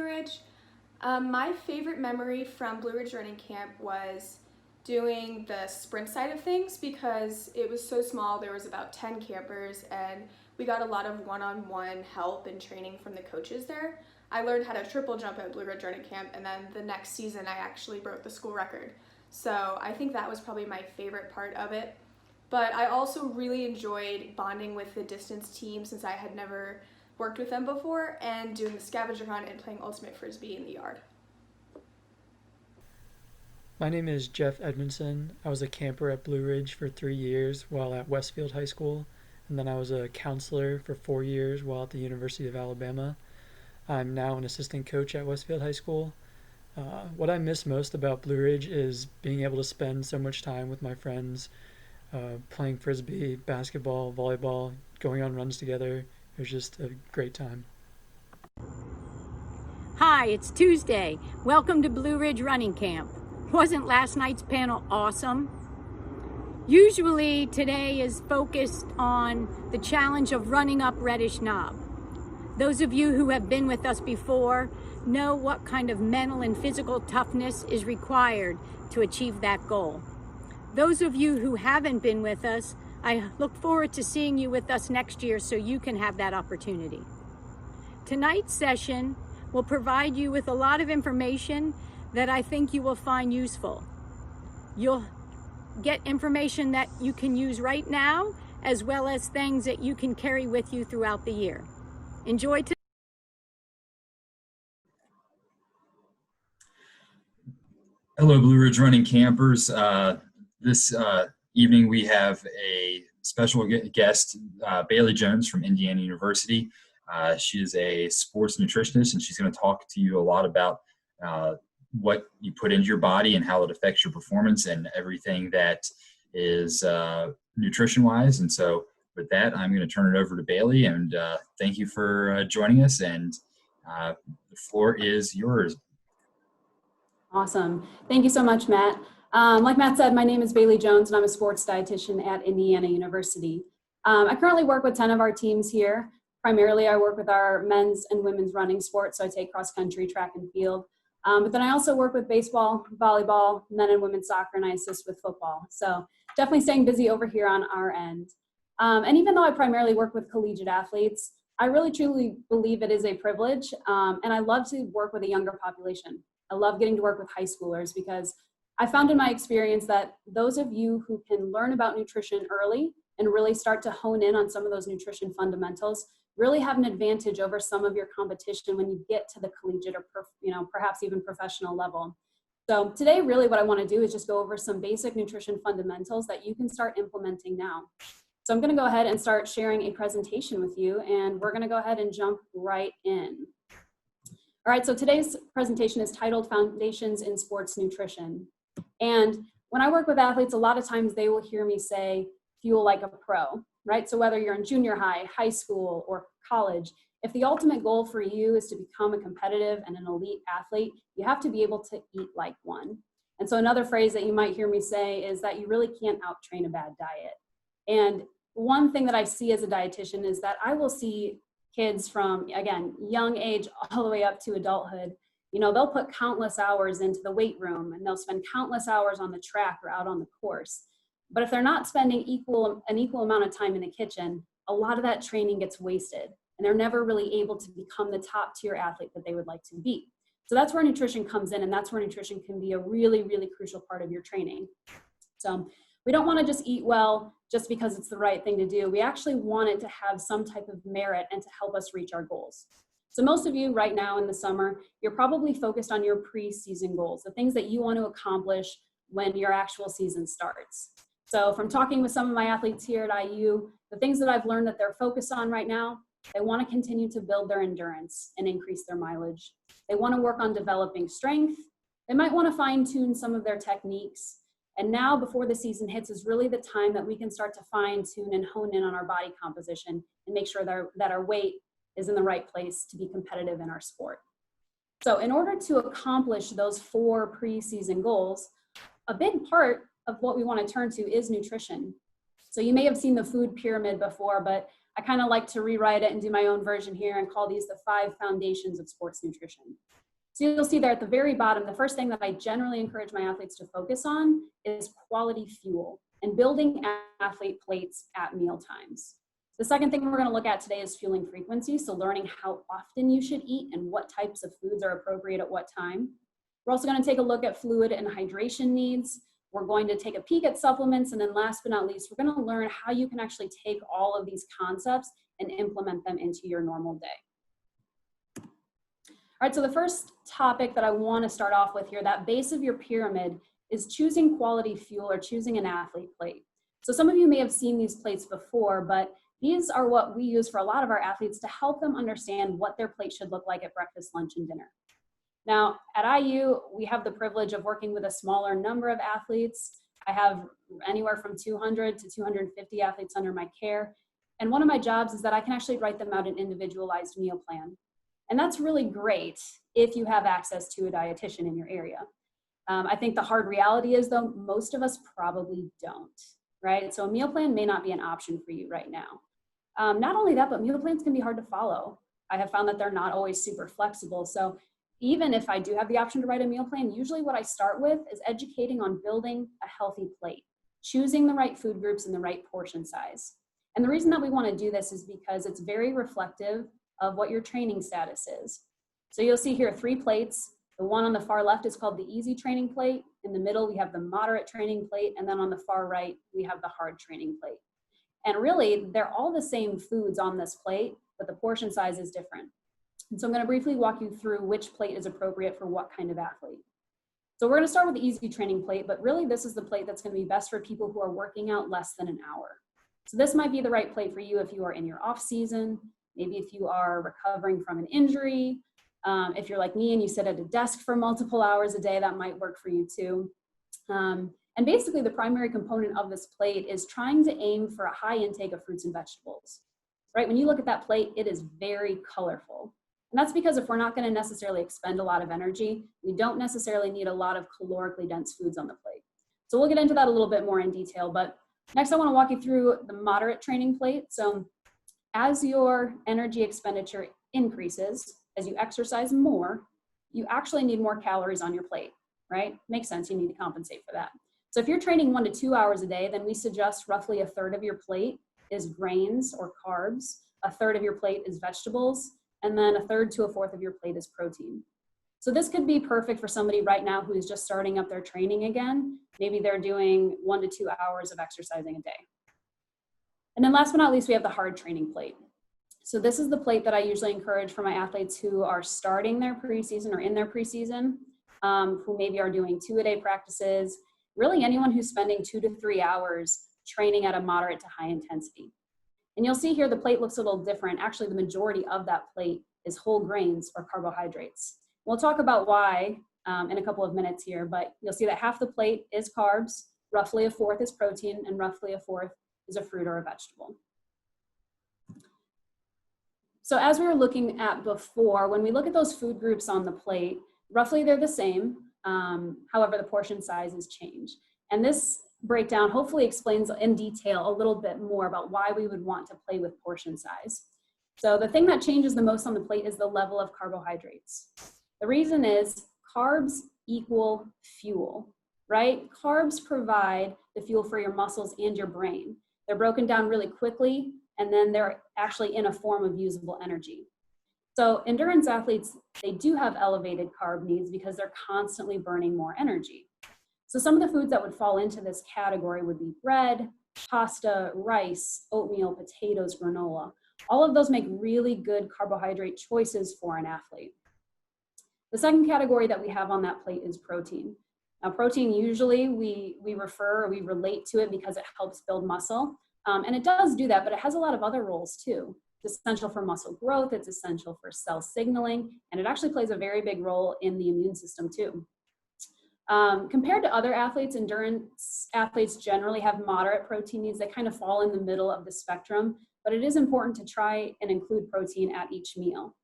Ridge. My favorite memory from Blue Ridge Running Camp was doing the sprint side of things because it was so small. There was about 10 campers and we got a lot of one-on-one help and training from the coaches there. I learned how to triple jump at Blue Ridge Running Camp, and then the next season I actually broke the school record. So I think that was probably my favorite part of it. But I also really enjoyed bonding with the distance team since I had never worked with them before, and doing the scavenger hunt and playing ultimate frisbee in the yard. My name is Jeff Edmondson. I was a camper at Blue Ridge for 3 years while at Westfield High School, and then I was a counselor for 4 years while at the University of Alabama. I'm now an assistant coach at Westfield High School. What I miss most about Blue Ridge is being able to spend so much time with my friends, playing frisbee, basketball, volleyball, going on runs together. It was just a great time. Hi, it's Tuesday. Welcome to Blue Ridge Running Camp. Wasn't last night's panel awesome? Usually today is focused on the challenge of running up Reddish Knob. Those of you who have been with us before know what kind of mental and physical toughness is required to achieve that goal. Those of you who haven't been with us, I look forward to seeing you with us next year so you can have that opportunity. Tonight's session will provide you with a lot of information that I think you will find useful. You'll get information that you can use right now, as well as things that you can carry with you throughout the year. Enjoy today. Hello, Blue Ridge Running Campers. This evening we have a special guest, Bailey Jones from Indiana University. She is a sports nutritionist, and she's going to talk to you a lot about what you put into your body and how it affects your performance and everything that is nutrition-wise. And so with that, I'm going to turn it over to Bailey, and thank you for joining us, and the floor is yours. Awesome. Thank you so much, Matt. Like Matt said, my name is Bailey Jones, and I'm a sports dietitian at Indiana University. I currently work with 10 of our teams here. Primarily, I work with our men's and women's running sports, so I take cross country, track, and field. But then I also work with baseball, volleyball, men and women's soccer, and I assist with football. So definitely staying busy over here on our end. And even though I primarily work with collegiate athletes, I really truly believe it is a privilege, and I love to work with a younger population. I love getting to work with high schoolers because I found in my experience that those of you who can learn about nutrition early and really start to hone in on some of those nutrition fundamentals really have an advantage over some of your competition when you get to the collegiate or perhaps even professional level. So today, really what I want to do is just go over some basic nutrition fundamentals that you can start implementing now. So I'm going to go ahead and start sharing a presentation with you, and we're going to go ahead and jump right in. All right, so today's presentation is titled Foundations in Sports Nutrition. And when I work with athletes, a lot of times they will hear me say, fuel like a pro, right? So whether you're in junior high, high school, or college, if the ultimate goal for you is to become a competitive and an elite athlete, you have to be able to eat like one. And so another phrase that you might hear me say is that you really can't out-train a bad diet. And one thing that I see as a dietitian is that I will see kids from, again, young age all the way up to adulthood. They'll put countless hours into the weight room, and they'll spend countless hours on the track or out on the course. But if they're not spending an equal amount of time in the kitchen, a lot of that training gets wasted, and they're never really able to become the top tier athlete that they would like to be. So that's where nutrition comes in, and that's where nutrition can be a really, really crucial part of your training. So we don't want to just eat well just because it's the right thing to do. We actually want it to have some type of merit and to help us reach our goals. So most of you right now in the summer, you're probably focused on your pre-season goals, the things that you want to accomplish when your actual season starts. So from talking with some of my athletes here at IU, the things that I've learned that they're focused on right now, they want to continue to build their endurance and increase their mileage. They want to work on developing strength. They might want to fine tune some of their techniques. And now before the season hits is really the time that we can start to fine tune and hone in on our body composition and make sure that our weight is in the right place to be competitive in our sport. So in order to accomplish those 4 preseason goals, a big part of what we want to turn to is nutrition. So you may have seen the food pyramid before, but I kind of like to rewrite it and do my own version here and call these the 5 foundations of sports nutrition. So you'll see there at the very bottom, the first thing that I generally encourage my athletes to focus on is quality fuel and building athlete plates at meal times. The second thing we're going to look at today is fueling frequency, so learning how often you should eat and what types of foods are appropriate at what time. We're also going to take a look at fluid and hydration needs. We're going to take a peek at supplements, and then last but not least, we're going to learn how you can actually take all of these concepts and implement them into your normal day. All right, so the first topic that I want to start off with here, that base of your pyramid, is choosing quality fuel or choosing an athlete plate. So some of you may have seen these plates before, but these are what we use for a lot of our athletes to help them understand what their plate should look like at breakfast, lunch, and dinner. Now, at IU, we have the privilege of working with a smaller number of athletes. I have anywhere from 200 to 250 athletes under my care. And one of my jobs is that I can actually write them out an individualized meal plan. And that's really great if you have access to a dietitian in your area. I think the hard reality is, though, most of us probably don't, right? So a meal plan may not be an option for you right now. Not only that, but meal plans can be hard to follow. I have found that they're not always super flexible. So even if I do have the option to write a meal plan, usually what I start with is educating on building a healthy plate, choosing the right food groups and the right portion size. And the reason that we want to do this is because it's very reflective of what your training status is. So you'll see here 3 plates. The one on the far left is called the easy training plate. In the middle, we have the moderate training plate. And then on the far right, we have the hard training plate. And really, they're all the same foods on this plate, but the portion size is different. And so I'm going to briefly walk you through which plate is appropriate for what kind of athlete. So we're going to start with the easy training plate, but really this is the plate that's going to be best for people who are working out less than an hour. So this might be the right plate for you if you are in your off season, maybe if you are recovering from an injury. If you're like me and you sit at a desk for multiple hours a day, that might work for you too. And basically the primary component of this plate is trying to aim for a high intake of fruits and vegetables, right? When you look at that plate, it is very colorful. And that's because if we're not going to necessarily expend a lot of energy, we don't necessarily need a lot of calorically dense foods on the plate. So we'll get into that a little bit more in detail, but next I want to walk you through the moderate training plate. So as your energy expenditure increases, as you exercise more, you actually need more calories on your plate, right? Makes sense, you need to compensate for that. So if you're training 1 to 2 hours a day, then we suggest roughly 1/3 of your plate is grains or carbs, 1/3 of your plate is vegetables, and then 1/3 to 1/4 of your plate is protein. So this could be perfect for somebody right now who is just starting up their training again. Maybe they're doing 1 to 2 hours of exercising a day. And then last but not least, we have the hard training plate. So this is the plate that I usually encourage for my athletes who are starting their preseason or in their preseason, who maybe are doing 2-a-day practices, really anyone who's spending 2 to 3 hours training at a moderate to high intensity. And you'll see here the plate looks a little different. Actually, the majority of that plate is whole grains or carbohydrates. We'll talk about why in a couple of minutes here, but you'll see that half the plate is carbs, roughly 1/4 is protein, and roughly 1/4 is a fruit or a vegetable. So as we were looking at before, when we look at those food groups on the plate, roughly they're the same. However, the portion sizes change. And this breakdown hopefully explains in detail a little bit more about why we would want to play with portion size. So the thing that changes the most on the plate is the level of carbohydrates. The reason is carbs equal fuel, right? Carbs provide the fuel for your muscles and your brain. They're broken down really quickly, and then they're actually in a form of usable energy. So endurance athletes, they do have elevated carb needs because they're constantly burning more energy. So some of the foods that would fall into this category would be bread, pasta, rice, oatmeal, potatoes, granola. All of those make really good carbohydrate choices for an athlete. The second category that we have on that plate is protein. Now protein, usually we relate to it because it helps build muscle. And it does do that, but it has a lot of other roles too. It's essential for muscle growth, it's essential for cell signaling, and it actually plays a very big role in the immune system too. Compared to other athletes, endurance athletes generally have moderate protein needs. They kind of fall in the middle of the spectrum, but it is important to try and include protein at each meal.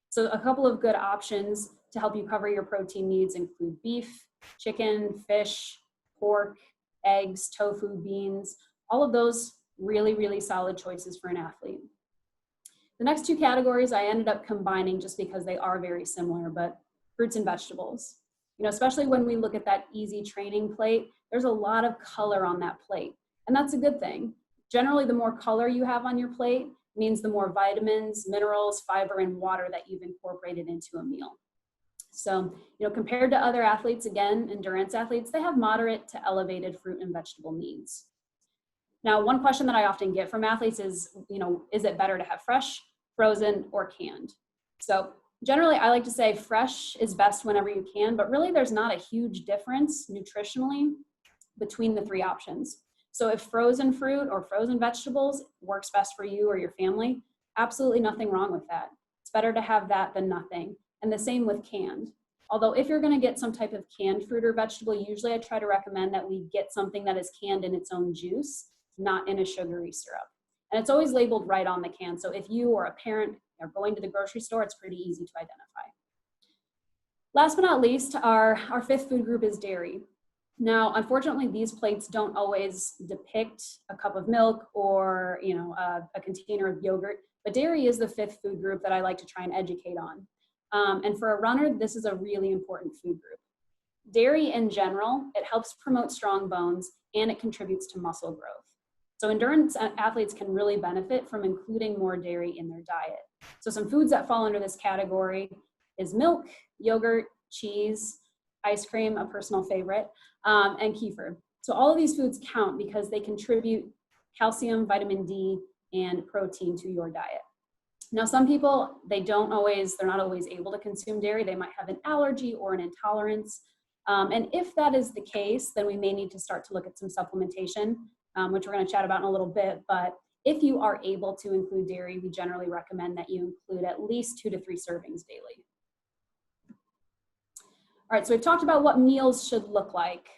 So a couple of good options to help you cover your protein needs include beef, chicken, fish, pork, eggs, tofu, beans, all of those really, really solid choices for an athlete. The next two categories I ended up combining just because they are very similar, but fruits and vegetables. You know, especially when we look at that easy training plate, there's a lot of color on that plate, and that's a good thing. Generally, the more color you have on your plate means the more vitamins, minerals, fiber, and water that you've incorporated into a meal. So, you know, compared to other athletes, again, endurance athletes, they have moderate to elevated fruit and vegetable needs. Now, one question that I often get from athletes is, you know, is it better to have fresh, frozen, or canned? So generally, I like to say fresh is best whenever you can, but really there's not a huge difference nutritionally between the three options. So if frozen fruit or frozen vegetables works best for you or your family, absolutely nothing wrong with that. It's better to have that than nothing. And the same with canned. Although if you're going to get some type of canned fruit or vegetable, usually I try to recommend that we get something that is canned in its own juice, not in a sugary syrup. And it's always labeled right on the can. So if you or a parent are going to the grocery store, it's pretty easy to identify. Last but not least, our fifth food group is dairy. Now, unfortunately, these plates don't always depict a cup of milk or, you know, a container of yogurt, but dairy is the fifth food group that I like to try and educate on. And for a runner, this is a really important food group. Dairy in general, it helps promote strong bones and it contributes to muscle growth. So endurance athletes can really benefit from including more dairy in their diet. So some foods that fall under this category is milk, yogurt, cheese, ice cream, a personal favorite, and kefir. So all of these foods count because they contribute calcium, vitamin D, and protein to your diet. Now, some people, they're not always able to consume dairy. They might have an allergy or an intolerance. And if that is the case, then we may need to start to look at some supplementation, which we're going to chat about in a little bit. But if you are able to include dairy, we generally recommend that you include at least 2 to 3 servings daily. All right, so we've talked about what meals should look like.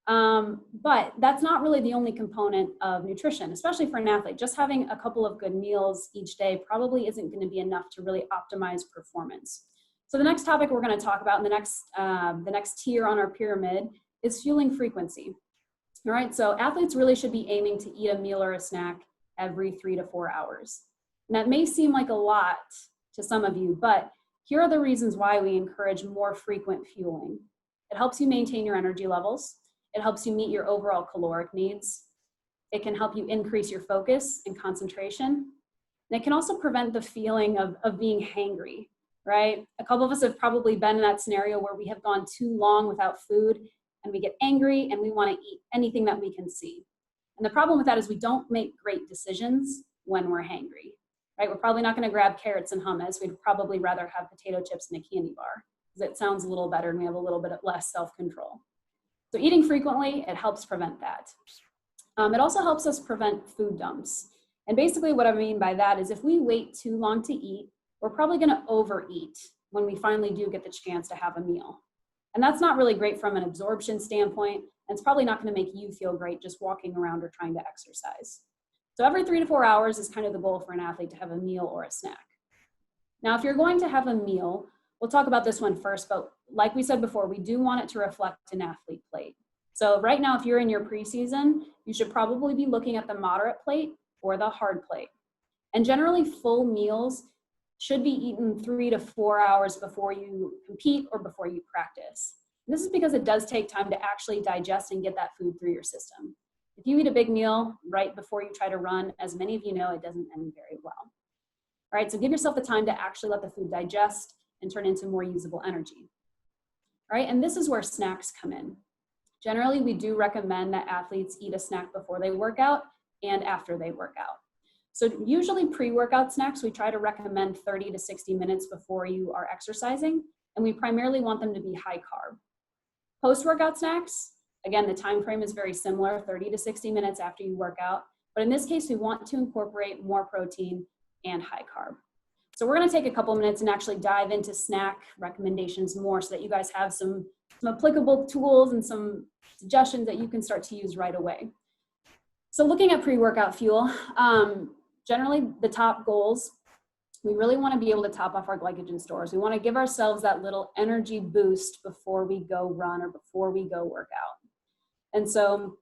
But that's not really the only component of nutrition, especially for an athlete. Just having a couple of good meals each day probably isn't going to be enough to really optimize performance. So the next topic we're going to talk about in the next tier on our pyramid is fueling frequency. All right, so athletes really should be aiming to eat a meal or a snack every 3 to 4 hours. And that may seem like a lot to some of you, but here are the reasons why we encourage more frequent fueling. It helps you maintain your energy levels. It helps you meet your overall caloric needs. It can help you increase your focus and concentration. And it can also prevent the feeling of being hangry, right? A couple of us have probably been in that scenario where we have gone too long without food and we get angry and we want to eat anything that we can see. And the problem with that is we don't make great decisions when we're hangry, right? We're probably not going to grab carrots and hummus. We'd probably rather have potato chips and a candy bar because it sounds a little better and we have a little bit less self-control. So eating frequently, it helps prevent that. It also helps us prevent food dumps. And basically what I mean by that is if we wait too long to eat, we're probably going to overeat when we finally do get the chance to have a meal. And that's not really great from an absorption standpoint, and it's probably not going to make you feel great just walking around or trying to exercise. So every 3 to 4 hours is kind of the goal for an athlete to have a meal or a snack. Now, if you're going to have a meal, we'll talk about this one first, but like we said before, we do want it to reflect an athlete plate. So right now, if you're in your preseason, you should probably be looking at the moderate plate or the hard plate. And generally, full meals should be eaten 3 to 4 hours before you compete or before you practice. And this is because it does take time to actually digest and get that food through your system. If you eat a big meal right before you try to run, as many of you know, it doesn't end very well. All right, so give yourself the time to actually let the food digest and turn into more usable energy. All right, and this is where snacks come in. Generally, we do recommend that athletes eat a snack before they work out and after they work out. So usually pre-workout snacks, we try to recommend 30 to 60 minutes before you are exercising, and we primarily want them to be high carb. Post-workout snacks, again, the time frame is very similar, 30 to 60 minutes after you work out, but in this case, we want to incorporate more protein and high carb. So we're going to take a couple minutes and actually dive into snack recommendations more so that you guys have some applicable tools and some suggestions that you can start to use right away. So looking at pre-workout fuel, generally the top goals, we really want to be able to top off our glycogen stores. We want to give ourselves that little energy boost before we go run or before we go work out. And so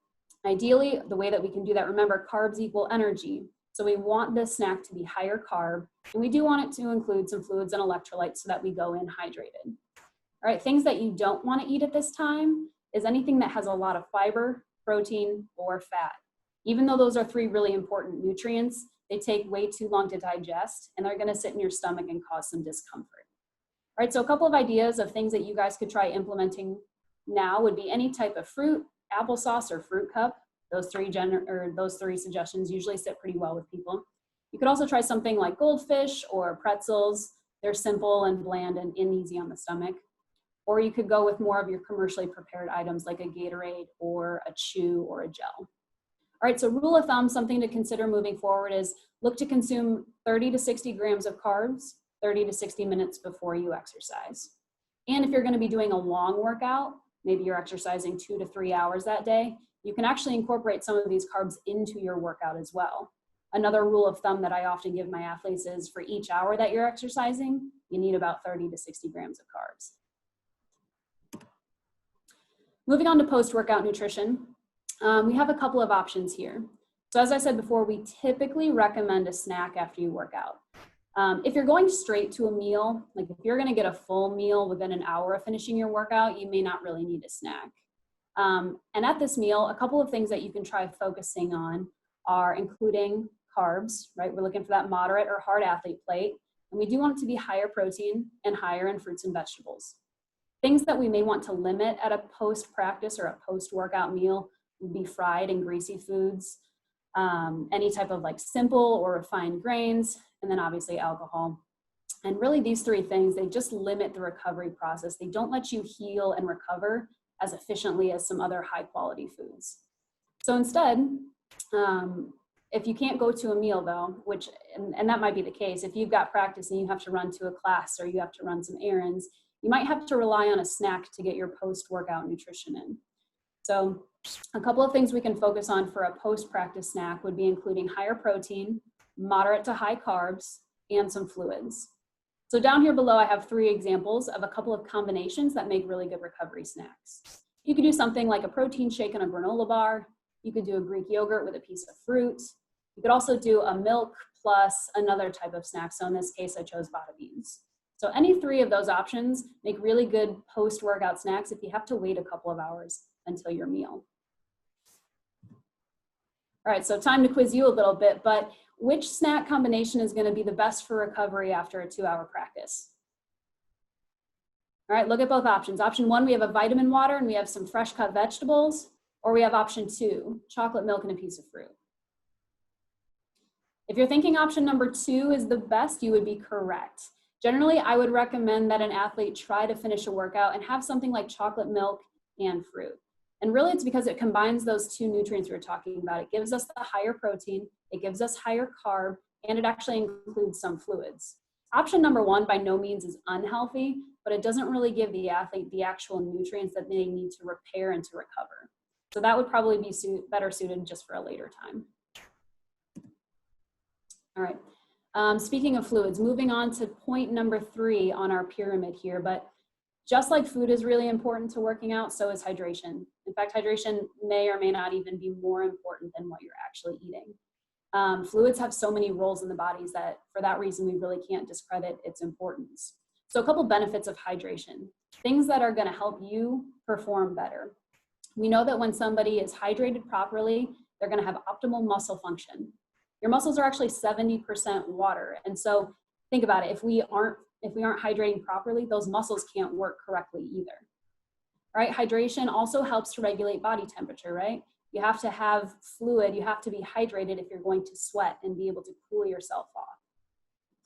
ideally, the way that we can do that, remember, carbs equal energy. So we want this snack to be higher carb, and we do want it to include some fluids and electrolytes so that we go in hydrated. All right, things that you don't want to eat at this time is anything that has a lot of fiber, protein, or fat. Even though those are 3 really important nutrients, they take way too long to digest, and they're going to sit in your stomach and cause some discomfort. All right, so a couple of ideas of things that you guys could try implementing now would be any type of fruit, applesauce, or fruit cup. Those three suggestions usually sit pretty well with people. You could also try something like goldfish or pretzels. They're simple and bland and easy on the stomach. Or you could go with more of your commercially prepared items like a Gatorade or a chew or a gel. All right, so rule of thumb, something to consider moving forward is look to consume 30 to 60 grams of carbs 30 to 60 minutes before you exercise. And if you're going to be doing a long workout, maybe you're exercising 2 to 3 hours that day, you can actually incorporate some of these carbs into your workout as well. Another rule of thumb that I often give my athletes is for each hour that you're exercising, you need about 30 to 60 grams of carbs. Moving on to post-workout nutrition, we have a couple of options here. So as I said before, we typically recommend a snack after you work out. If you're going straight to a meal, like if you're gonna get a full meal within an hour of finishing your workout, you may not really need a snack. And at this meal, a couple of things that you can try focusing on are including carbs, right? We're looking for that moderate or hard athlete plate. And we do want it to be higher protein and higher in fruits and vegetables. Things that we may want to limit at a post-practice or a post-workout meal would be fried and greasy foods, any type of like simple or refined grains, and then obviously alcohol. And really these 3 things, they just limit the recovery process. They don't let you heal and recover as efficiently as some other high quality foods. So instead, if you can't go to a meal though, and that might be the case, if you've got practice and you have to run to a class or you have to run some errands, you might have to rely on a snack to get your post-workout nutrition in. So a couple of things we can focus on for a post-practice snack would be including higher protein, moderate to high carbs, and some fluids. So down here below, I have 3 examples of a couple of combinations that make really good recovery snacks. You could do something like a protein shake and a granola bar. You could do a Greek yogurt with a piece of fruit. You could also do a milk plus another type of snack. So in this case, I chose fava beans. So any 3 of those options make really good post-workout snacks if you have to wait a couple of hours until your meal. All right, so time to quiz you a little bit, but which snack combination is going to be the best for recovery after a 2-hour practice? All right, look at both options. Option 1, we have a vitamin water and we have some fresh cut vegetables, or we have option 2, chocolate milk and a piece of fruit. If you're thinking option number 2 is the best, you would be correct. Generally, I would recommend that an athlete try to finish a workout and have something like chocolate milk and fruit. And really it's because it combines those 2 nutrients we were talking about. It gives us the higher protein, it gives us higher carb, and it actually includes some fluids. Option number 1 by no means is unhealthy, but it doesn't really give the athlete the actual nutrients that they need to repair and to recover. So that would probably be better suited just for a later time. All right, speaking of fluids, moving on to point number 3 on our pyramid here, but just like food is really important to working out, so is hydration. In fact, hydration may or may not even be more important than what you're actually eating. Fluids have so many roles in the bodies that for that reason, we really can't discredit its importance. So a couple benefits of hydration, things that are gonna help you perform better. We know that when somebody is hydrated properly, they're gonna have optimal muscle function. Your muscles are actually 70% water. And so think about it, if we aren't hydrating properly, those muscles can't work correctly either. Right? Hydration also helps to regulate body temperature, right? You have to have fluid, you have to be hydrated if you're going to sweat and be able to cool yourself off.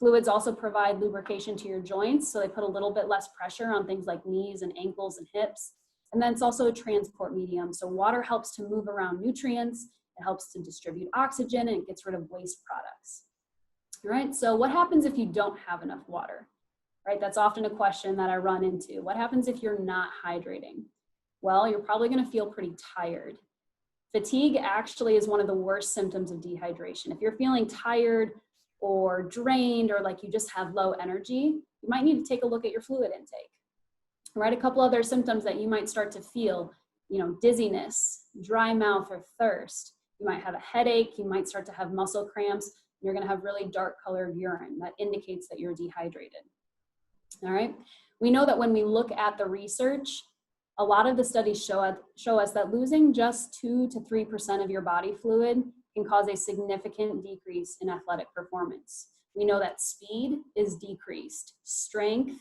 Fluids also provide lubrication to your joints, so they put a little bit less pressure on things like knees and ankles and hips. And then it's also a transport medium, so water helps to move around nutrients, it helps to distribute oxygen, and it gets rid of waste products. All right, so what happens if you don't have enough water? Right, that's often a question that I run into. What happens if you're not hydrating? Well, you're probably gonna feel pretty tired. Fatigue actually is one of the worst symptoms of dehydration. If you're feeling tired or drained or like you just have low energy, you might need to take a look at your fluid intake. Right, a couple other symptoms that you might start to feel, dizziness, dry mouth or thirst. You might have a headache, you might start to have muscle cramps, you're gonna have really dark colored urine. That indicates that you're dehydrated. All right. We know that when we look at the research, a lot of the studies show us that losing just 2 to 3% of your body fluid can cause a significant decrease in athletic performance. We know that speed is decreased, strength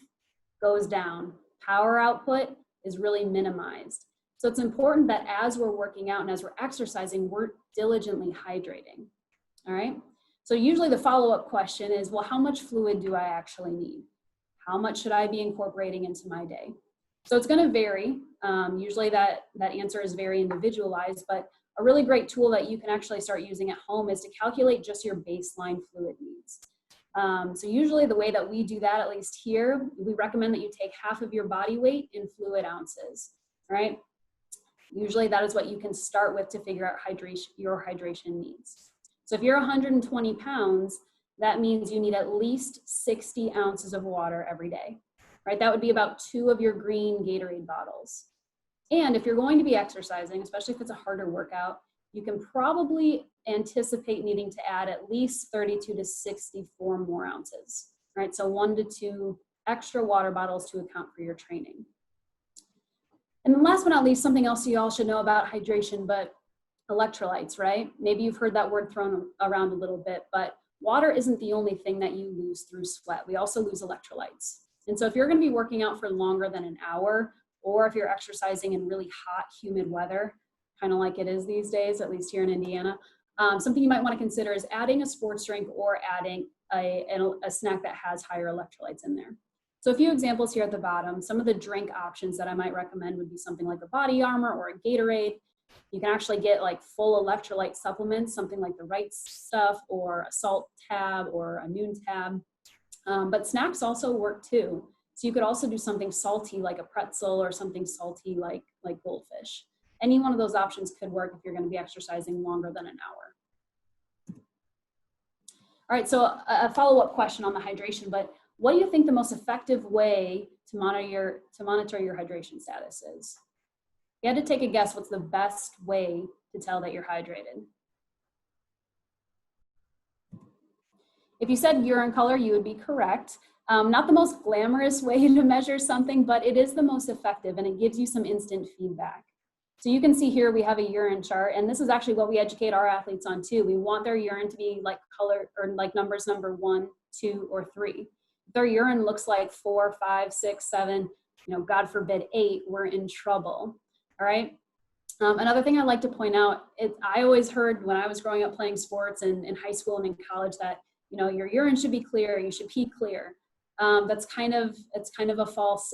goes down, power output is really minimized. So it's important that as we're working out and as we're exercising, we're diligently hydrating. All right. So usually the follow-up question is, well, how much fluid do I actually need? How much should I be incorporating into my day? So it's going to vary. Usually that answer is very individualized, but a really great tool that you can actually start using at home is to calculate just your baseline fluid needs. So usually the way that we do that, at least here, we recommend that you take half of your body weight in fluid ounces, right? Usually that is what you can start with to figure out your hydration needs. So if you're 120 pounds, that means you need at least 60 ounces of water every day, right? That would be about 2 of your green Gatorade bottles. And if you're going to be exercising, especially if it's a harder workout, you can probably anticipate needing to add at least 32 to 64 more ounces, right? So 1 to 2 extra water bottles to account for your training. And then last but not least, something else you all should know about hydration, but electrolytes, right? Maybe you've heard that word thrown around a little bit, but water isn't the only thing that you lose through sweat. We also lose electrolytes. And so if you're going to be working out for longer than an hour, or if you're exercising in really hot, humid weather, kind of like it is these days, at least here in Indiana, something you might want to consider is adding a sports drink or adding a snack that has higher electrolytes in there. So a few examples here at the bottom. Some of the drink options that I might recommend would be something like a Body Armor or a Gatorade. You can actually get like full electrolyte supplements, something like the Right Stuff or a Salt Tab or a Noon Tab. But snacks also work too. So you could also do something salty like a pretzel or something salty like goldfish. Any one of those options could work if you're going to be exercising longer than an hour. All right, so a follow-up question on the hydration, but what do you think the most effective way to monitor your hydration status is? You had to take a guess, what's the best way to tell that you're hydrated? If you said urine color, you would be correct. Not the most glamorous way to measure something, but it is the most effective and it gives you some instant feedback. So you can see here we have a urine chart, and this is actually what we educate our athletes on too. We want their urine to be like color or like numbers number 1, 2, or 3. If their urine looks like 4, 5, 6, 7, God forbid 8, we're in trouble. All right. Another thing I'd like to point out, I always heard when I was growing up playing sports and in high school and in college that, your urine should be clear, you should pee clear. It's kind of a false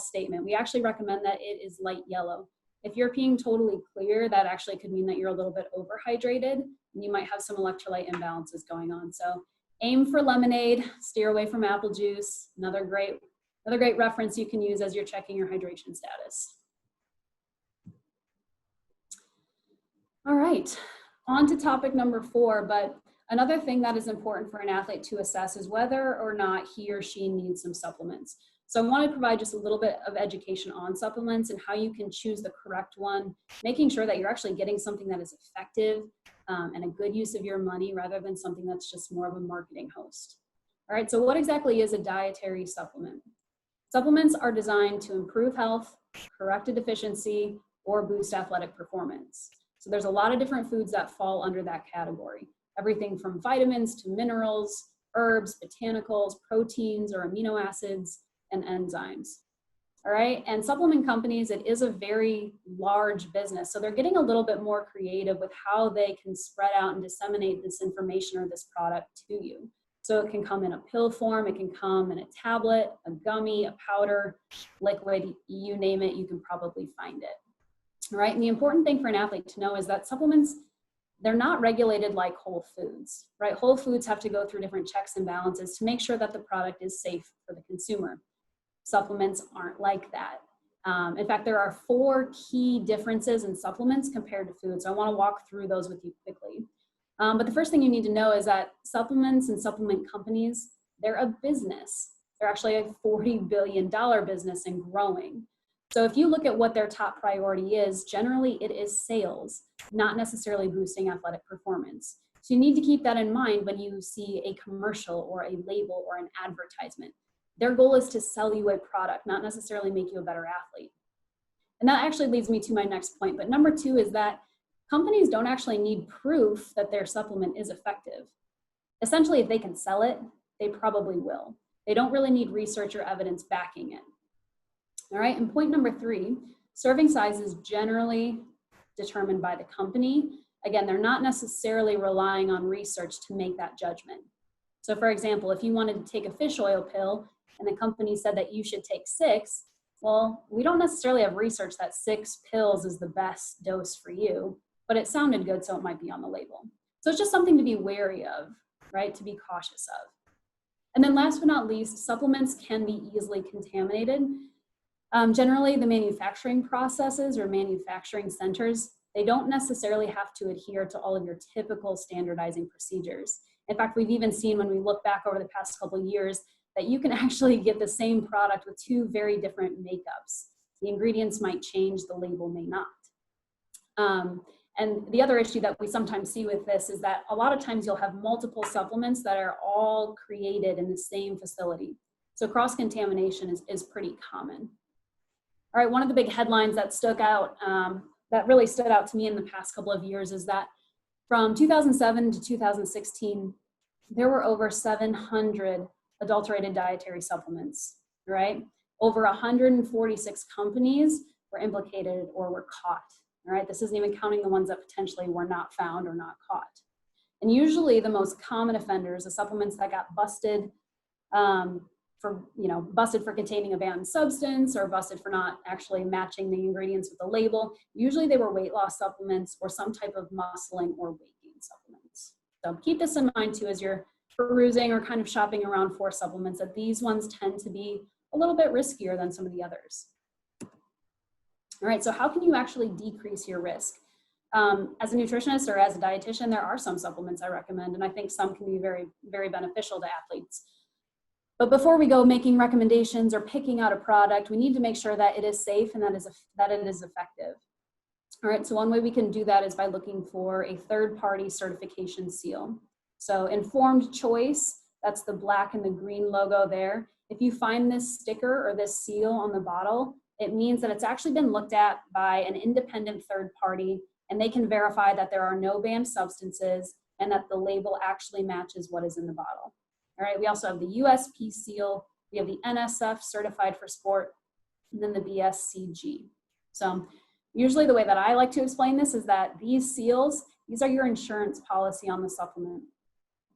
statement. We actually recommend that it is light yellow. If you're peeing totally clear, that actually could mean that you're a little bit overhydrated and you might have some electrolyte imbalances going on. So aim for lemonade, steer away from apple juice. Another great reference you can use as you're checking your hydration status. All right, on to topic number 4, but another thing that is important for an athlete to assess is whether or not he or she needs some supplements. So I want to provide just a little bit of education on supplements and how you can choose the correct one, making sure that you're actually getting something that is effective and a good use of your money rather than something that's just more of a marketing host. All right, so what exactly is a dietary supplement? Supplements are designed to improve health, correct a deficiency, or boost athletic performance. So there's a lot of different foods that fall under that category. Everything from vitamins to minerals, herbs, botanicals, proteins or amino acids, and enzymes. All right, and supplement companies, it is a very large business. So they're getting a little bit more creative with how they can spread out and disseminate this information or this product to you. So it can come in a pill form, it can come in a tablet, a gummy, a powder, liquid, you name it, you can probably find it. All right, and the important thing for an athlete to know is that supplements, they're not regulated like whole foods, right? Whole foods have to go through different checks and balances to make sure that the product is safe for the consumer. Supplements aren't like that. In fact, there are 4 key differences in supplements compared to food. So I want to walk through those with you quickly. But the first thing you need to know is that supplements and supplement companies, they're a business. They're actually a $40 billion business and growing. So if you look at what their top priority is, generally it is sales, not necessarily boosting athletic performance. So you need to keep that in mind when you see a commercial or a label or an advertisement. Their goal is to sell you a product, not necessarily make you a better athlete. And that actually leads me to my next point. But number 2 is that companies don't actually need proof that their supplement is effective. Essentially, if they can sell it, they probably will. They don't really need research or evidence backing it. All right, and point number 3, serving size is generally determined by the company. Again, they're not necessarily relying on research to make that judgment. So for example, if you wanted to take a fish oil pill and the company said that you should take 6, well, we don't necessarily have research that 6 pills is the best dose for you, but it sounded good, so it might be on the label. So it's just something to be wary of, right? To be cautious of. And then last but not least, supplements can be easily contaminated. Generally, the manufacturing processes or manufacturing centers, they don't necessarily have to adhere to all of your typical standardizing procedures. In fact, we've even seen when we look back over the past couple of years that you can actually get the same product with 2 very different makeups. The ingredients might change, the label may not. And the other issue that we sometimes see with this is that a lot of times you'll have multiple supplements that are all created in the same facility. So cross-contamination is pretty common. All right, one of the big headlines that that really stood out to me in the past couple of years is that from 2007 to 2016, there were over 700 adulterated dietary supplements, right? Over 146 companies were implicated or were caught, all right? This isn't even counting the ones that potentially were not found or not caught. And usually the most common offenders, the supplements that got busted busted for containing a banned substance or busted for not actually matching the ingredients with the label, usually they were weight loss supplements or some type of muscling or weight gain supplements. So keep this in mind too as you're perusing or kind of shopping around for supplements, that these ones tend to be a little bit riskier than some of the others. All right, so how can you actually decrease your risk? As a nutritionist or as a dietitian, there are some supplements I recommend, and I think some can be very, very beneficial to athletes. But before we go making recommendations or picking out a product, we need to make sure that it is safe and that it is effective. All right, so one way we can do that is by looking for a third-party certification seal. So informed choice, that's the black and the green logo there. If you find this sticker or this seal on the bottle, it means that it's actually been looked at by an independent third party, and they can verify that there are no banned substances and that the label actually matches what is in the bottle. All right, we also have the USP seal, we have the NSF certified for sport, and then the BSCG. So usually the way that I like to explain this is that these seals, these are your insurance policy on the supplement.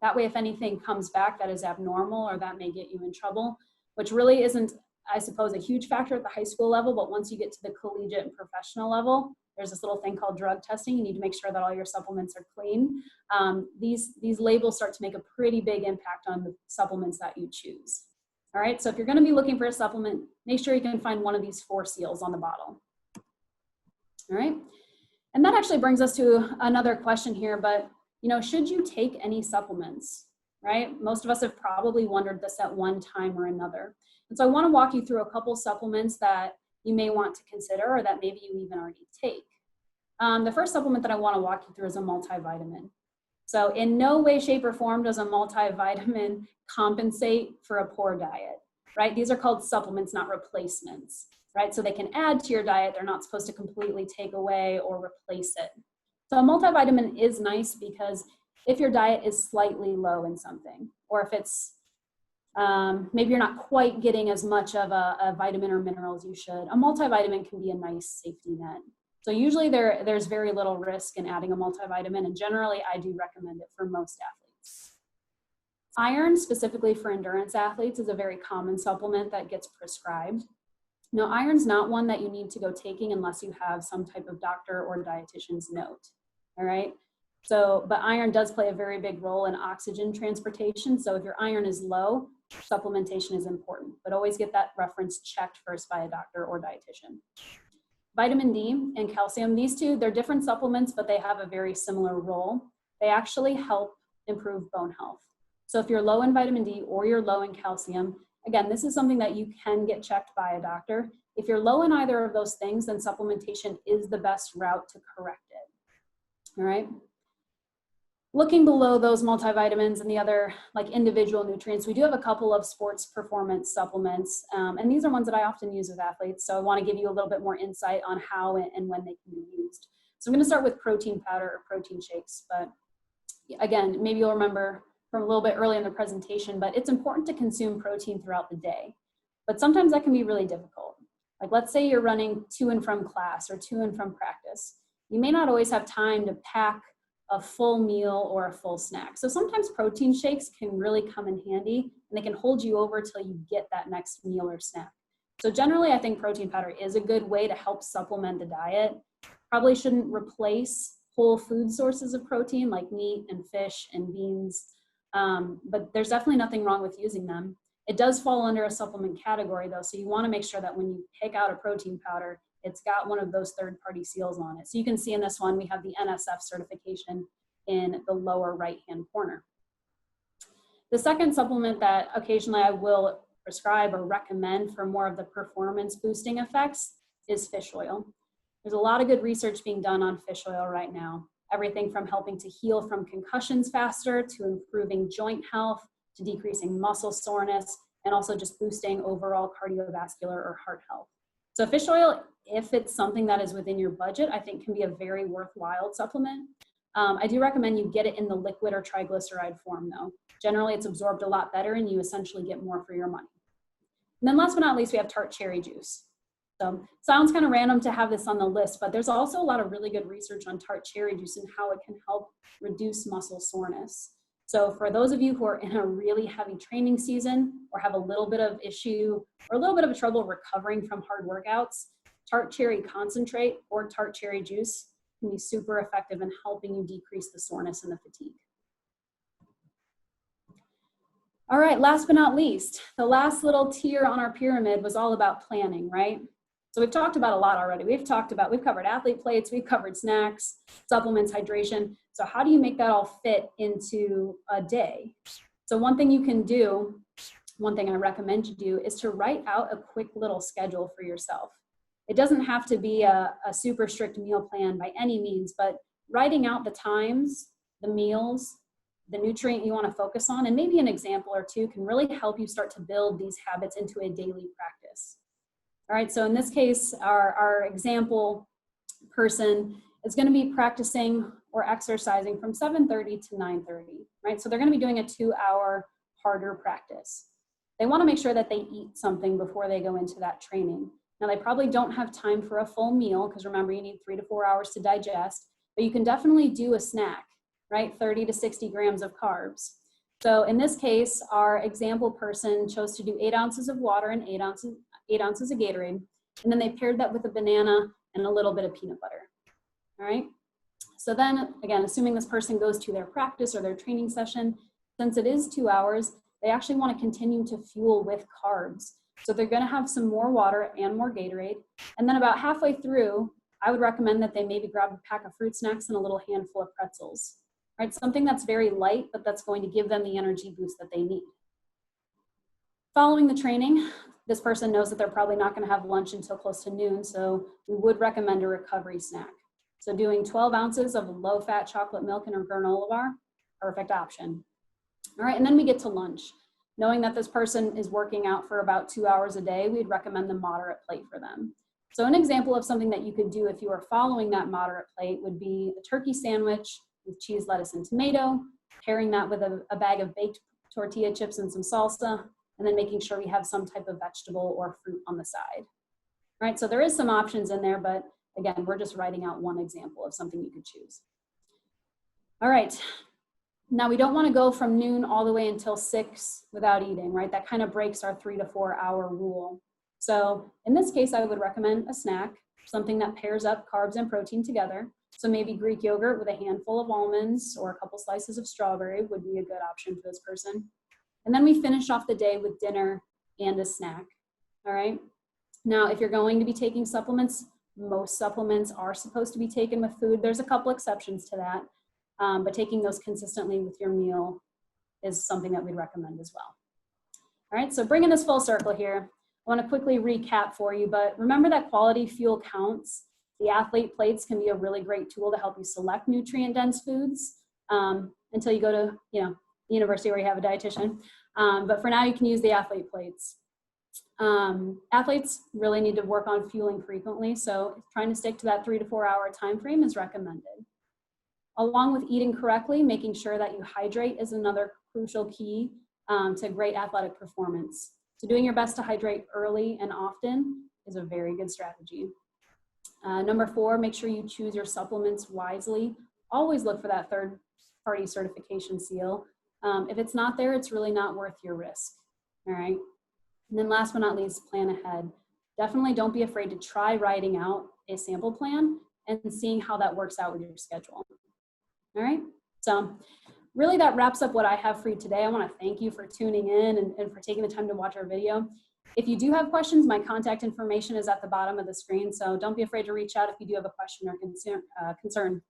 That way, if anything comes back that is abnormal or that may get you in trouble, which really isn't, I suppose, a huge factor at the high school level, but once you get to the collegiate and professional level, there's this little thing called drug testing. You need to make sure that all your supplements are clean. These labels start to make a pretty big impact on the supplements that you choose. All right, so if you're gonna be looking for a supplement, make sure you can find one of these 4 seals on the bottle. All right, and that actually brings us to another question here, but should you take any supplements, right? Most of us have probably wondered this at one time or another. And so I wanna walk you through a couple supplements that you may want to consider or that maybe you even already take. The first supplement that I want to walk you through is a multivitamin. So in no way, shape, or form does a multivitamin compensate for a poor diet, right? These are called supplements, not replacements, right? So they can add to your diet. They're not supposed to completely take away or replace it. So a multivitamin is nice because if your diet is slightly low in something, or if it's maybe you're not quite getting as much of a vitamin or mineral as you should, a multivitamin can be a nice safety net. So usually there's very little risk in adding a multivitamin, and generally I do recommend it for most athletes. Iron, specifically for endurance athletes, is a very common supplement that gets prescribed. Now, iron's not one that you need to go taking unless you have some type of doctor or dietitian's note, all right? So, but iron does play a very big role in oxygen transportation. So if your iron is low, supplementation is important, but always get that reference checked first by a doctor or dietitian. Vitamin D and calcium, these two, they're different supplements, but they have a very similar role. They actually help improve bone health. So if you're low in vitamin D or you're low in calcium, again, this is something that you can get checked by a doctor. If you're low in either of those things, then supplementation is the best route to correct it. All right. Looking below those multivitamins and the other like individual nutrients, we do have a couple of sports performance supplements, and these are ones that I often use with athletes. So I want to give you a little bit more insight on how and when they can be used. So I'm going to start with protein powder or protein shakes. But again, maybe you'll remember from a little bit early in the presentation, but it's important to consume protein throughout the day. But sometimes that can be really difficult. Like let's say you're running to and from class or to and from practice. You may not always have time to pack a full meal or a full snack. So sometimes protein shakes can really come in handy, and they can hold you over till you get that next meal or snack. So generally, I think protein powder is a good way to help supplement the diet. Probably shouldn't replace whole food sources of protein like meat and fish and beans, but there's definitely nothing wrong with using them. It does fall under a supplement category though, so you want to make sure that when you pick out a protein powder, it's got one of those third-party seals on it. So you can see in this one, we have the NSF certification in the lower right-hand corner. The second supplement that occasionally I will prescribe or recommend for more of the performance boosting effects is fish oil. There's a lot of good research being done on fish oil right now. Everything from helping to heal from concussions faster, to improving joint health, to decreasing muscle soreness, and also just boosting overall cardiovascular or heart health. So fish oil, if it's something that is within your budget, I think can be a very worthwhile supplement. I do recommend you get it in the liquid or triglyceride form though. Generally it's absorbed a lot better and you essentially get more for your money. And then last but not least, we have tart cherry juice. So sounds kind of random to have this on the list, but there's also a lot of really good research on tart cherry juice and how it can help reduce muscle soreness. So for those of you who are in a really heavy training season or have a little bit of issue or a little bit of trouble recovering from hard workouts, tart cherry concentrate or tart cherry juice can be super effective in helping you decrease the soreness and the fatigue. All right, last but not least, the last little tier on our pyramid was all about planning, right? So we've talked about a lot already. We've covered athlete plates, we've covered snacks, supplements, hydration. So how do you make that all fit into a day? So one thing you can do, one thing I recommend you do, is to write out a quick little schedule for yourself. It doesn't have to be a super strict meal plan by any means, but writing out the times, the meals, the nutrient you want to focus on, and maybe an example or two can really help you start to build these habits into a daily practice. All right, so in this case, our example person is going to be practicing or exercising from 7:30 to 9:30, right? So they're going to be doing a 2-hour harder practice. They want to make sure that they eat something before they go into that training. Now, they probably don't have time for a full meal because remember, you need 3 to 4 hours to digest, but you can definitely do a snack, right? 30 to 60 grams of carbs. So in this case, our example person chose to do 8 ounces of water and 8 ounces of Gatorade, and then they paired that with a banana and a little bit of peanut butter. All right. So then again, assuming this person goes to their practice or their training session, since it is 2 hours, they actually want to continue to fuel with carbs. So they're going to have some more water and more Gatorade. And then about halfway through, I would recommend that they maybe grab a pack of fruit snacks and a little handful of pretzels, right? Something that's very light, but that's going to give them the energy boost that they need. Following the training, this person knows that they're probably not going to have lunch until close to noon, so we would recommend a recovery snack. So doing 12 ounces of low-fat chocolate milk in a granola bar, perfect option. All right, and then we get to lunch. Knowing that this person is working out for about 2 hours a day, we'd recommend the moderate plate for them. So an example of something that you could do if you are following that moderate plate would be a turkey sandwich with cheese, lettuce, and tomato, pairing that with a bag of baked tortilla chips and some salsa, and then making sure we have some type of vegetable or fruit on the side. Right, so there is some options in there, but again, we're just writing out one example of something you could choose. All right, now we don't want to go from noon all the way until 6 without eating, right? That kind of breaks our 3 to 4 hour rule. So in this case, I would recommend a snack, something that pairs up carbs and protein together. So maybe Greek yogurt with a handful of almonds or a couple slices of strawberry would be a good option for this person. And then we finish off the day with dinner and a snack, all right? Now, if you're going to be taking supplements, most supplements are supposed to be taken with food. There's a couple exceptions to that, but taking those consistently with your meal is something that we'd recommend as well. All right, so bringing this full circle here, I want to quickly recap for you, but remember that quality fuel counts. The athlete plates can be a really great tool to help you select nutrient-dense foods. And until you go to, the university where you have a dietitian. But for now, you can use the athlete plates. Athletes really need to work on fueling frequently, so trying to stick to that 3 to 4 hour time frame is recommended. Along with eating correctly, making sure that you hydrate is another crucial key to great athletic performance. So doing your best to hydrate early and often is a very good strategy. Number 4, make sure you choose your supplements wisely. Always look for that third-party certification seal. If it's not there, it's really not worth your risk, all right? And then last but not least, plan ahead. Definitely don't be afraid to try writing out a sample plan and seeing how that works out with your schedule. All right, so really that wraps up what I have for you today. I want to thank you for tuning in and for taking the time to watch our video. If you do have questions, my contact information is at the bottom of the screen, so don't be afraid to reach out if you do have a question or concern.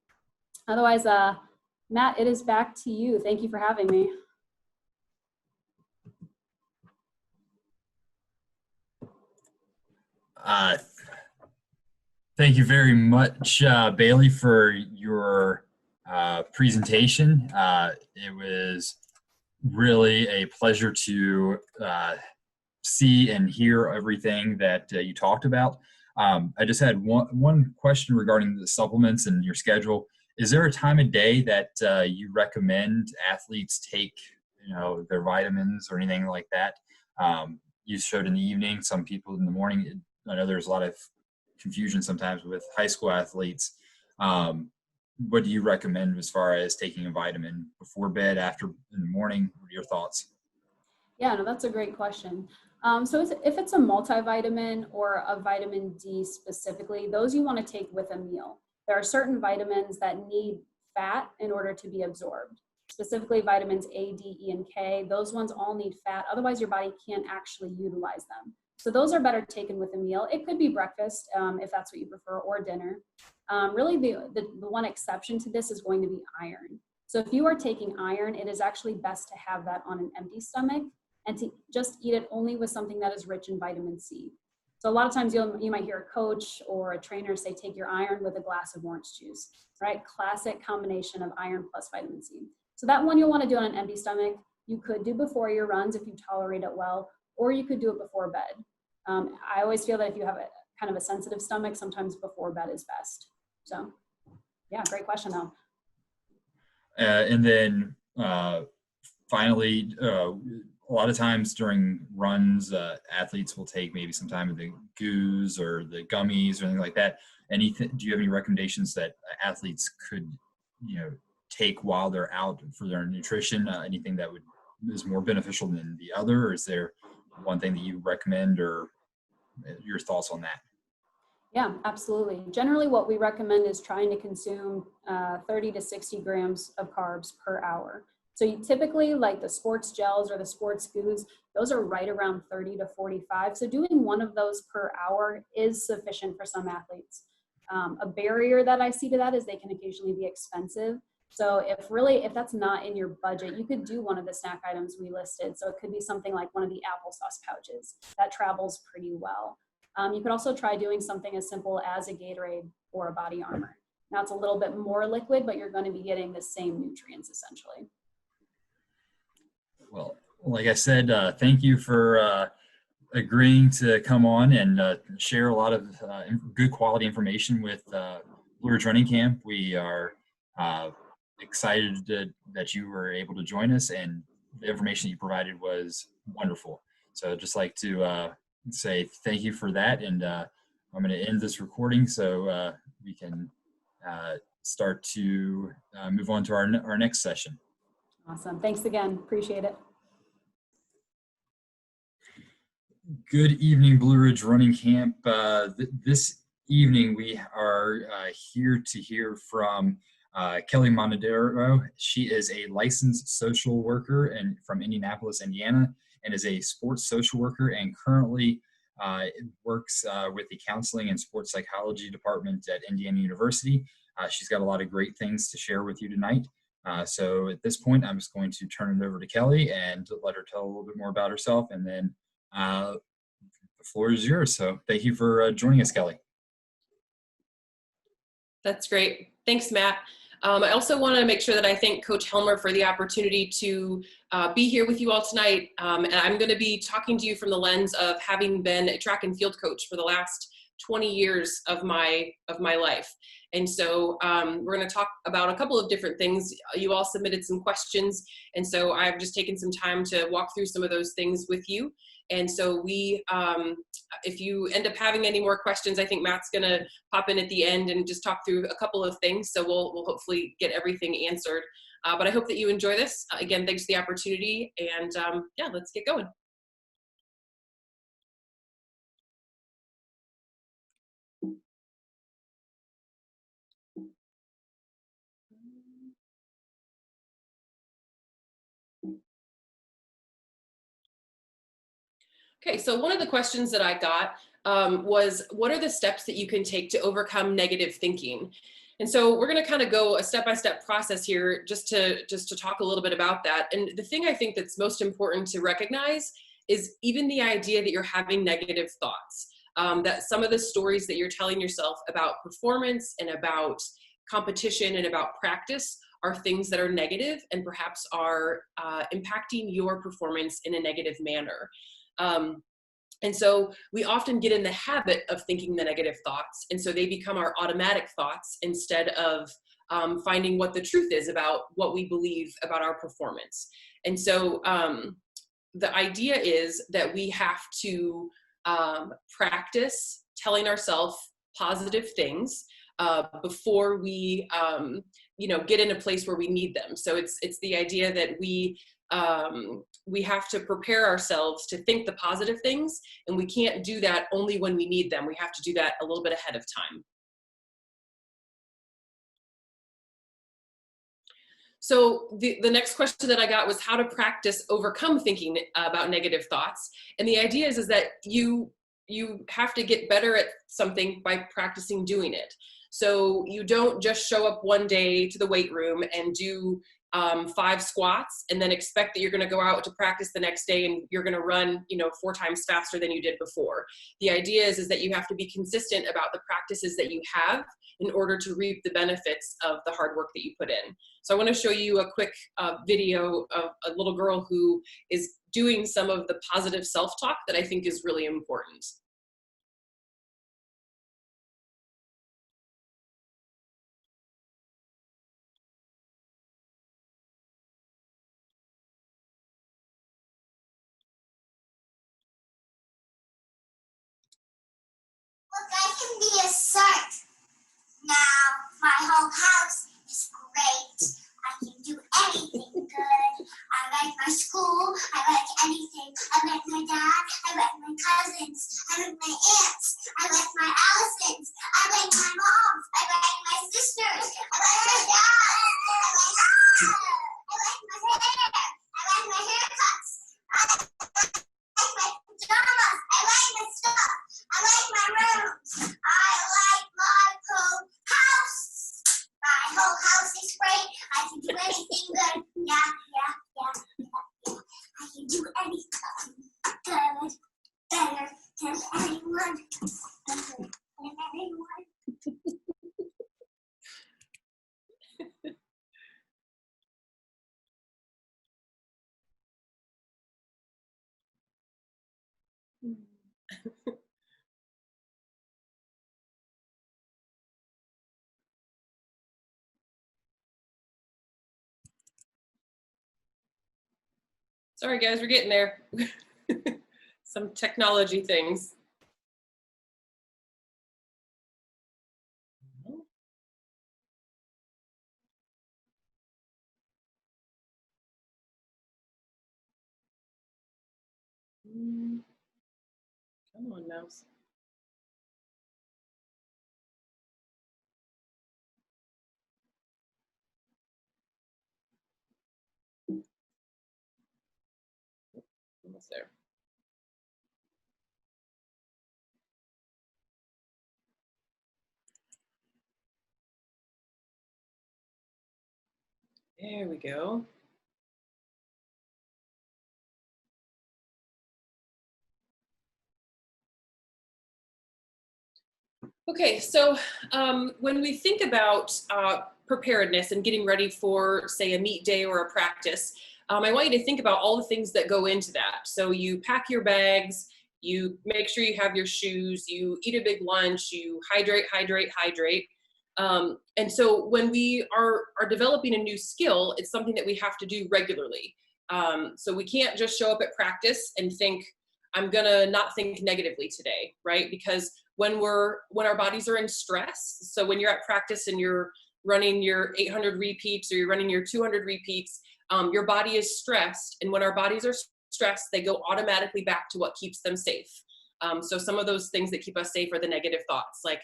Otherwise, Matt, it is back to you. Thank you for having me. Thank you very much, Bailey, for your presentation. It was really a pleasure to see and hear everything that you talked about. I just had one question regarding the supplements and your schedule. Is there a time of day that you recommend athletes take, their vitamins or anything like that? You showed in the evening, some people in the morning. I know there's a lot of confusion sometimes with high school athletes. What do you recommend as far as taking a vitamin before bed, after, in the morning? What are your thoughts? Yeah, no, that's a great question. So if it's a multivitamin or a vitamin D specifically, those you want to take with a meal. There are certain vitamins that need fat in order to be absorbed. Specifically vitamins A, D, E, and K. Those ones all need fat. Otherwise, your body can't actually utilize them. So those are better taken with a meal. It could be breakfast if that's what you prefer, or dinner. Really, the one exception to this is going to be iron. So if you are taking iron, it is actually best to have that on an empty stomach and to just eat it only with something that is rich in vitamin C. So a lot of times you might hear a coach or a trainer say, take your iron with a glass of orange juice, right? Classic combination of iron plus vitamin C. So that one you'll want to do on an empty stomach. You could do before your runs if you tolerate it well, or you could do it before bed. I always feel that if you have a kind of a sensitive stomach, sometimes before bed is best. So yeah, great question though. And then finally, a lot of times during runs, athletes will take maybe some time of the goos or the gummies or anything like that. Do you have any recommendations that athletes could, take while they're out for their nutrition? Anything that is more beneficial than the other? Or is there one thing that you recommend, or your thoughts on that? Yeah, absolutely. Generally, what we recommend is trying to consume 30 to 60 grams of carbs per hour. So you typically, like the sports gels or the sports goos, those are right around 30 to 45. So doing one of those per hour is sufficient for some athletes. A barrier that I see to that is they can occasionally be expensive. So if that's not in your budget, you could do one of the snack items we listed. So it could be something like one of the applesauce pouches that travels pretty well. You could also try doing something as simple as a Gatorade or a Body Armor. Now it's a little bit more liquid, but you're going to be getting the same nutrients essentially. Well, like I said, thank you for agreeing to come on and share a lot of good quality information with Blue Ridge Running Camp. We are excited that you were able to join us, and the information you provided was wonderful. So I'd just like to say thank you for that, and I'm going to end this recording so we can start to move on to our next session. Awesome. Thanks again. Appreciate it. Good evening, Blue Ridge Running Camp. This evening we are here to hear from Kelli Monedero. She is a licensed social worker from Indianapolis, Indiana, and is a sports social worker, and currently works with the counseling and sports psychology department at Indiana University. She's got a lot of great things to share with you tonight. So at this point, I'm just going to turn it over to Kelli and let her tell a little bit more about herself, and then the floor is yours. So thank you for joining us, Kelli. That's great. Thanks, Matt. I also want to make sure that I thank Coach Helmer for the opportunity to be here with you all tonight. And I'm going to be talking to you from the lens of having been a track and field coach for the last 20 years of my life. And so we're going to talk about a couple of different things. You all submitted some questions, and so I've just taken some time to walk through some of those things with you. And so if you end up having any more questions, I think Matt's going to pop in at the end and just talk through a couple of things. So we'll hopefully get everything answered. But I hope that you enjoy this. Again, thanks for the opportunity. And yeah, let's get going. Okay, so one of the questions that I got was, what are the steps that you can take to overcome negative thinking? And so we're going to kind of go a step-by-step process here just to talk a little bit about that. And the thing I think that's most important to recognize is even the idea that you're having negative thoughts, that some of the stories that you're telling yourself about performance and about competition and about practice are things that are negative and perhaps are impacting your performance in a negative manner. And so we often get in the habit of thinking the negative thoughts, and so they become our automatic thoughts instead of finding what the truth is about what we believe about our performance. And so the idea is that we have to practice telling ourselves positive things before we get in a place where we need them. So it's the idea that we have to prepare ourselves to think the positive things, and we can't do that only when we need them. We have to do that a little bit ahead of time. So the next question that I got was how to practice overcome thinking about negative thoughts. And the idea is that you have to get better at something by practicing doing it. So you don't just show up one day to the weight room and do 5 squats and then expect that you're going to go out to practice the next day and you're going to run 4 times faster than you did before. The idea is that you have to be consistent about the practices that you have in order to reap the benefits of the hard work that you put in. So I want to show you a quick video of a little girl who is doing some of the positive self-talk that I think is really important. Look, I can be a shark. Now my whole house is great. I can do anything good. I like my school. I like anything. I like my dad. I like my cousins. I like my aunts. I like my Allisons. I like my moms. I like my sisters. I like my dad. I like my hair. I like my haircuts. I like my pajamas. I like my stuff. I like my rooms. I like my whole house. My whole house is great. I can do anything good. Yeah. I can do anything good. Better than anyone. Better than anyone. Sorry guys, we're getting there. Some technology things. Come on, mouse. Almost there. There we go. Okay, so when we think about preparedness and getting ready for, say, a meet day or a practice, I want you to think about all the things that go into that. So you pack your bags, you make sure you have your shoes, you eat a big lunch, you hydrate. And so when we are developing a new skill, it's something that we have to do regularly. So we can't just show up at practice and think, I'm gonna not think negatively today, right? Because when our bodies are in stress, so when you're at practice and you're running your 800 repeats or you're running your 200 repeats, your body is stressed. And when our bodies are stressed, they go automatically back to what keeps them safe. So some of those things that keep us safe are the negative thoughts, like,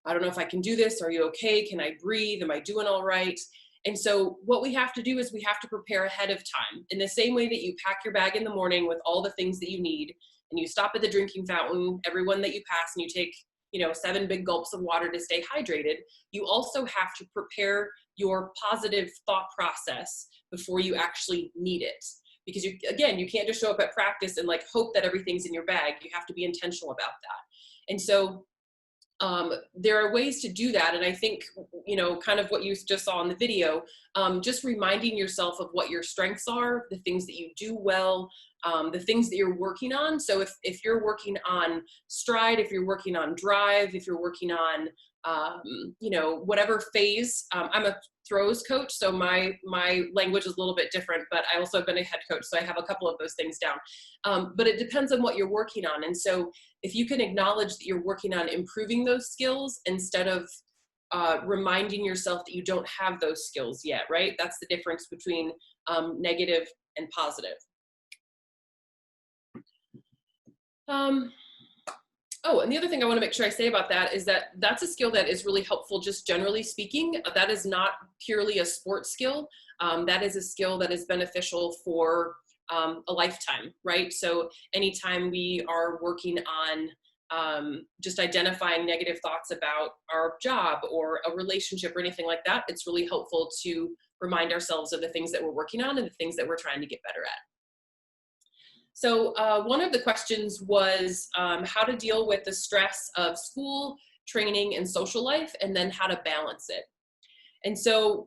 I don't know if I can do this. Are you okay? Can I breathe? Am I doing all right? And so what we have to do is we have to prepare ahead of time. In the same way that you pack your bag in the morning with all the things that you need, and you stop at the drinking fountain, everyone that you pass, and you take, 7 big gulps of water to stay hydrated, you also have to prepare your positive thought process before you actually need it. Because you can't just show up at practice and hope that everything's in your bag. You have to be intentional about that. And so there are ways to do that. And I think, kind of what you just saw in the video, just reminding yourself of what your strengths are, the things that you do well, the things that you're working on. So if you're working on stride, if you're working on drive, if you're working on, whatever phase, I'm a throws coach. So my language is a little bit different, but I also have been a head coach. So I have a couple of those things down. But it depends on what you're working on. And so if you can acknowledge that you're working on improving those skills instead of reminding yourself that you don't have those skills yet, right? That's the difference between negative and positive. Oh, and the other thing I want to make sure I say about that is that that's a skill that is really helpful, just generally speaking. That is not purely a sports skill. That is a skill that is beneficial for a lifetime, right? So anytime we are working on just identifying negative thoughts about our job or a relationship or anything like that, it's really helpful to remind ourselves of the things that we're working on and the things that we're trying to get better at. So one of the questions was how to deal with the stress of school, training, and social life, and then how to balance it. And so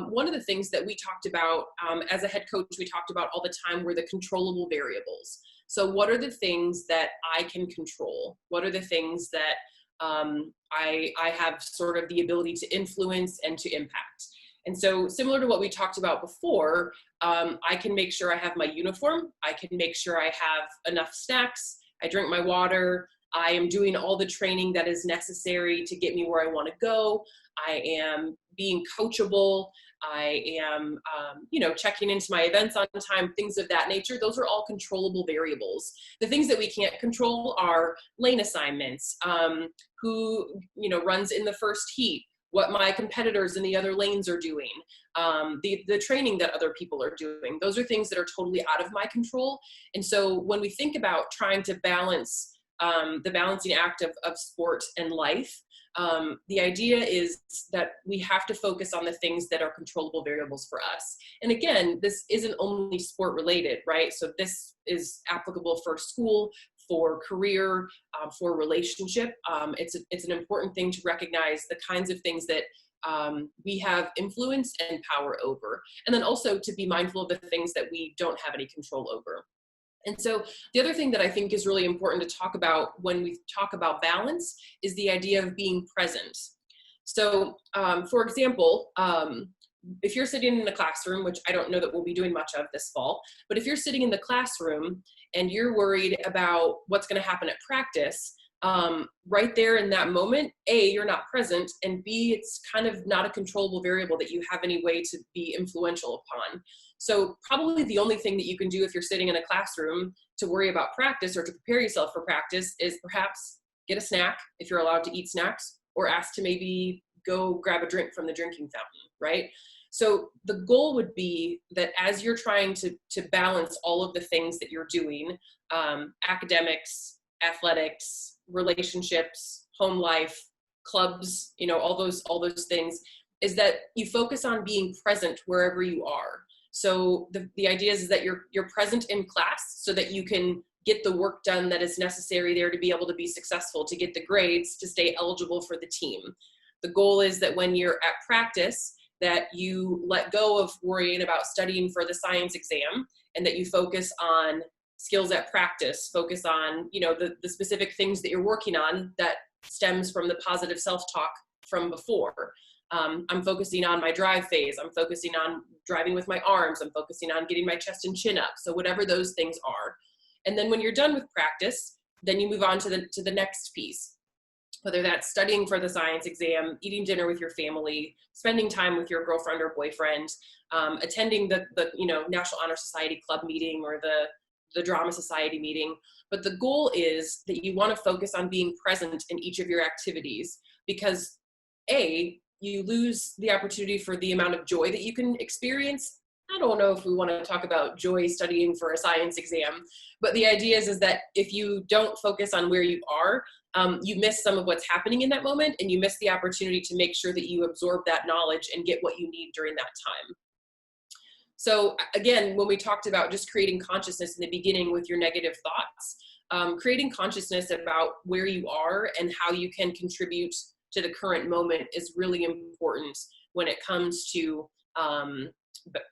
one of the things that we talked about as a head coach, we talked about all the time were the controllable variables. So what are the things that I can control? What are the things that I have sort of the ability to influence and to impact? And so similar to what we talked about before, I can make sure I have my uniform. I can make sure I have enough snacks. I drink my water. I am doing all the training that is necessary to get me where I want to go. I am being coachable. I am, checking into my events on time, things of that nature. Those are all controllable variables. The things that we can't control are lane assignments, who, runs in the first heat, what my competitors in the other lanes are doing, the training that other people are doing. Those are things that are totally out of my control. And so when we think about trying to balance the balancing act of sport and life, the idea is that we have to focus on the things that are controllable variables for us. And again, this isn't only sport related, right? So this is applicable for school, for career, for relationship. It's an important thing to recognize the kinds of things that we have influence and power over. And then also to be mindful of the things that we don't have any control over. And so the other thing that I think is really important to talk about when we talk about balance is the idea of being present. So for example, if you're sitting in a classroom, which I don't know that we'll be doing much of this fall, but if you're sitting in the classroom and you're worried about what's going to happen at practice, right there in that moment, A, you're not present, and B, it's kind of not a controllable variable that you have any way to be influential upon. So probably the only thing that you can do if you're sitting in a classroom to worry about practice or to prepare yourself for practice is perhaps get a snack if you're allowed to eat snacks, or ask to maybe go grab a drink from the drinking fountain, right? So the goal would be that as you're trying to balance all of the things that you're doing, academics, athletics, relationships, home life, clubs, all those things, is that you focus on being present wherever you are. So the idea is that you're present in class so that you can get the work done that is necessary there to be able to be successful, to get the grades, to stay eligible for the team. The goal is that when you're at practice, that you let go of worrying about studying for the science exam, and that you focus on skills at practice, focus on, you know, the specific things that you're working on that stems from the positive self-talk from before. I'm focusing on my drive phase. I'm focusing on driving with my arms. I'm focusing on getting my chest and chin up. So whatever those things are. And then when you're done with practice, then you move on to the next piece, whether that's studying for the science exam, eating dinner with your family, spending time with your girlfriend or boyfriend, attending the National Honor Society club meeting or the Drama Society meeting. But the goal is that you want to focus on being present in each of your activities, because you lose the opportunity for the amount of joy that you can experience. I don't know if we want to talk about joy studying for a science exam, but the idea is that if you don't focus on where you are, you miss some of what's happening in that moment, and you miss the opportunity to make sure that you absorb that knowledge and get what you need during that time. So again, when we talked about just creating consciousness in the beginning with your negative thoughts, creating consciousness about where you are and how you can contribute to the current moment is really important when it comes to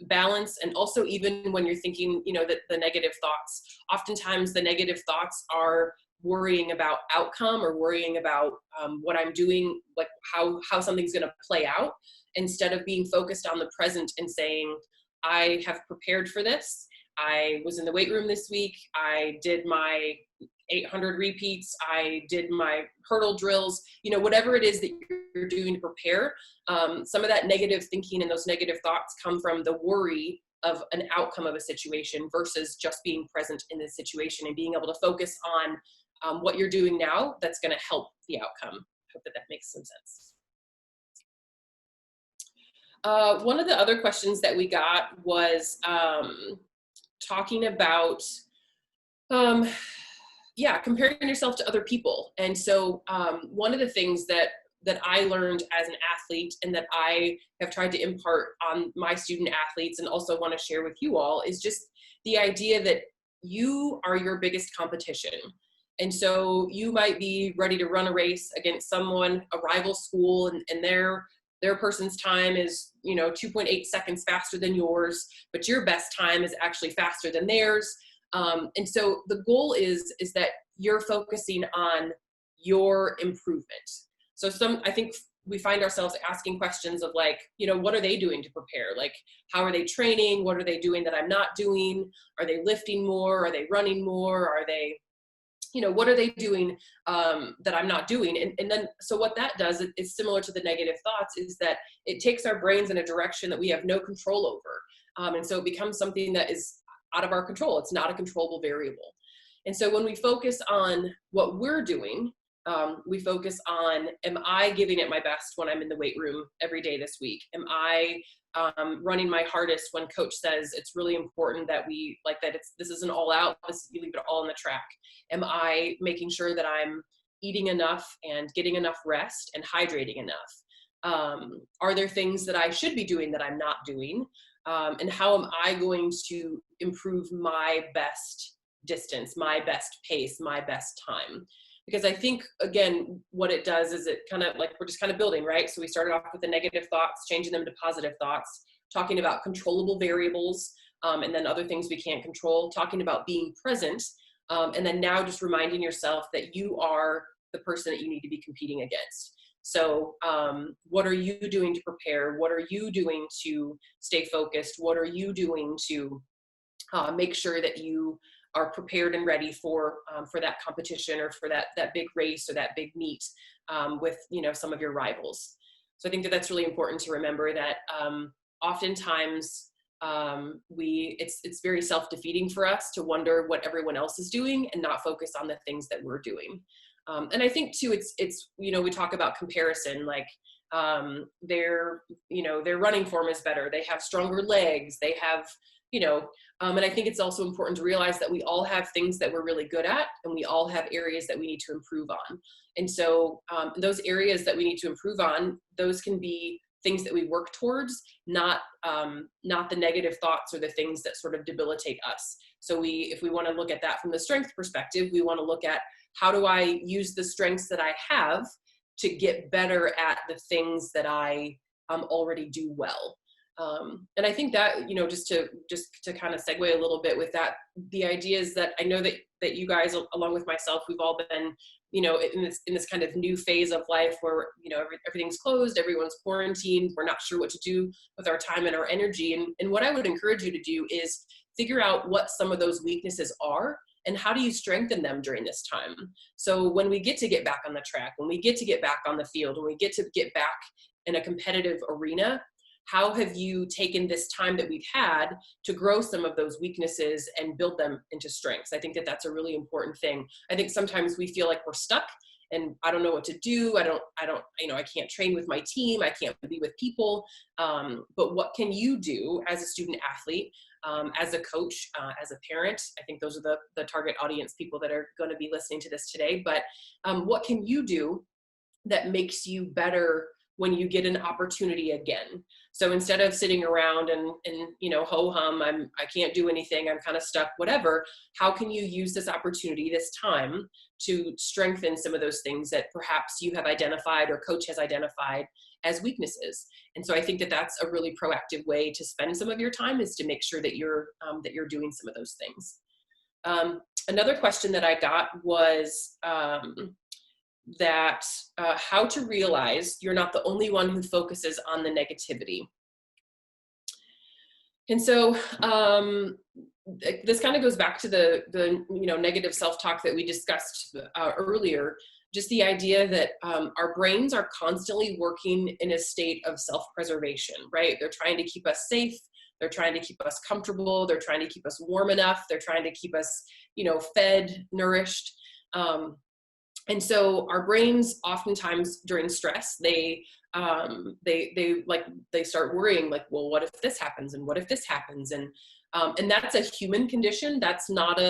balance. And also even when you're thinking, the negative thoughts, oftentimes the negative thoughts are worrying about outcome or worrying about what I'm doing, like how something's going to play out, instead of being focused on the present and saying, I have prepared for this. I was in the weight room this week. I did my 800 repeats. I did my hurdle drills, whatever it is that you're doing to prepare. Some of that negative thinking and those negative thoughts come from the worry of an outcome of a situation versus just being present in the situation and being able to focus on what you're doing now that's going to help the outcome. I hope that makes some sense. One of the other questions that we got was talking about comparing yourself to other people. And so one of the things that I learned as an athlete and that I have tried to impart on my student athletes and also want to share with you all is just the idea that you are your biggest competition. And so you might be ready to run a race against someone, a rival school, and their person's time is 2.8 seconds faster than yours, but your best time is actually faster than theirs. And so the goal is that you're focusing on your improvement. So I think we find ourselves asking questions of like, what are they doing to prepare? Like, how are they training? What are they doing that I'm not doing? Are they lifting more? Are they running more? Are they, what are they doing that I'm not doing? And then, so what that does is similar to the negative thoughts, is that it takes our brains in a direction that we have no control over. And so it becomes something that is out of our control. It's not a controllable variable. And so when we focus on what we're doing, we focus on, am I giving it my best when I'm in the weight room every day this week? Am I running my hardest when coach says it's really important that we, like that this isn't all out, you leave it all on the track? Am I making sure that I'm eating enough and getting enough rest and hydrating enough? Are there things that I should be doing that I'm not doing? And how am I going to improve my best distance, my best pace, my best time? Because I think, again, what it does is it kind of like, we're just kind of building, right? So we started off with the negative thoughts, changing them to positive thoughts, talking about controllable variables, and then other things we can't control, talking about being present, and then now just reminding yourself that you are the person that you need to be competing against. So what are you doing to prepare? What are you doing to stay focused? What are you doing to make sure that you are prepared and ready for that competition or for that big race or that big meet with some of your rivals? So I think that's really important to remember, that oftentimes it's very self-defeating for us to wonder what everyone else is doing and not focus on the things that we're doing. And I think too, it's we talk about comparison, like their running form is better, they have stronger legs, they have and I think it's also important to realize that we all have things that we're really good at, and we all have areas that we need to improve on. And so those areas that we need to improve on, those can be things that we work towards, not the negative thoughts or the things that sort of debilitate us. So if we want to look at that from the strength perspective, we want to look at, how do I use the strengths that I have to get better at the things that I already do well. And I think that, just to kind of segue a little bit with that, the idea is that I know that you guys, along with myself, we've all been, in this kind of new phase of life where, everything's closed, everyone's quarantined, we're not sure what to do with our time and our energy. And what I would encourage you to do is figure out what some of those weaknesses are and how do you strengthen them during this time. So when we get back on the track, when we get to get back on the field, when we get back in a competitive arena, how have you taken this time that we've had to grow some of those weaknesses and build them into strengths? I think that that's a really important thing. I think sometimes we feel like we're stuck and I don't know what to do. I can't train with my team. I can't be with people. But what can you do as a student athlete, as a coach, as a parent? I think those are the target audience people that are going to be listening to this today. But what can you do that makes you better when you get an opportunity again? So instead of sitting around and ho hum, I can't do anything, I'm kind of stuck, whatever, how can you use this opportunity, this time, to strengthen some of those things that perhaps you have identified or coach has identified as weaknesses? And so I think that that's a really proactive way to spend some of your time, is to make sure that you're doing some of those things. Another question that I got was, how to realize you're not the only one who focuses on the negativity. And so this kind of goes back to the negative self-talk that we discussed earlier. Just the idea that our brains are constantly working in a state of self-preservation, right? They're trying to keep us safe. They're trying to keep us comfortable. They're trying to keep us warm enough. They're trying to keep us, fed, nourished. And so our brains, oftentimes during stress, they start worrying, like, well, what if this happens, and what if this happens, and that's a human condition. That's not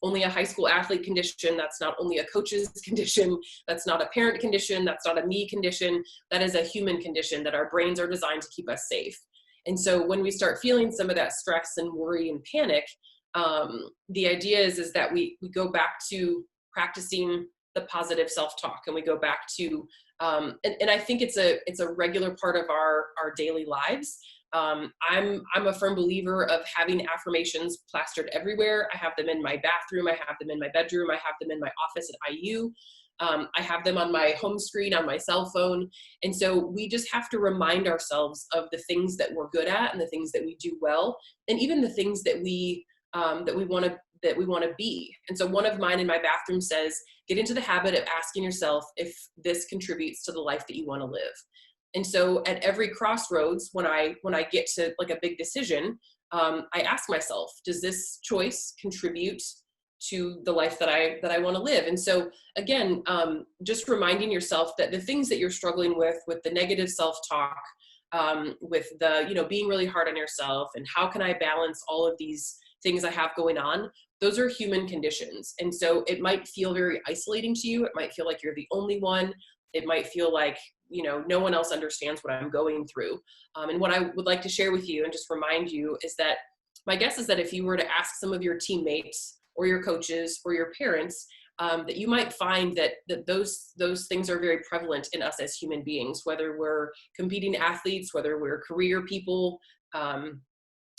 only a high school athlete condition. That's not only a coach's condition. That's not a parent condition. That's not a me condition. That is a human condition, that our brains are designed to keep us safe. And so when we start feeling some of that stress and worry and panic, the idea is that we go back to practicing the positive self-talk, and we go back to, and I think it's a regular part of our daily lives. I'm a firm believer of having affirmations plastered everywhere. I have them in my bathroom. I have them in my bedroom. I have them in my office at IU. I have them on my home screen, on my cell phone. And so we just have to remind ourselves of the things that we're good at and the things that we do well, and even the things that we want to be. And so one of mine in my bathroom says, get into the habit of asking yourself if this contributes to the life that you want to live. And so at every crossroads, when I get to like a big decision, I ask myself, does this choice contribute to the life that I want to live? And so again, just reminding yourself that the things that you're struggling with the negative self-talk, with the, being really hard on yourself, and how can I balance all of these things I have going on, those are human conditions. And so it might feel very isolating to you. It might feel like you're the only one. It might feel like, no one else understands what I'm going through. And what I would like to share with you and just remind you is that my guess is that if you were to ask some of your teammates or your coaches or your parents, that you might find that those things are very prevalent in us as human beings, whether we're competing athletes, whether we're career people,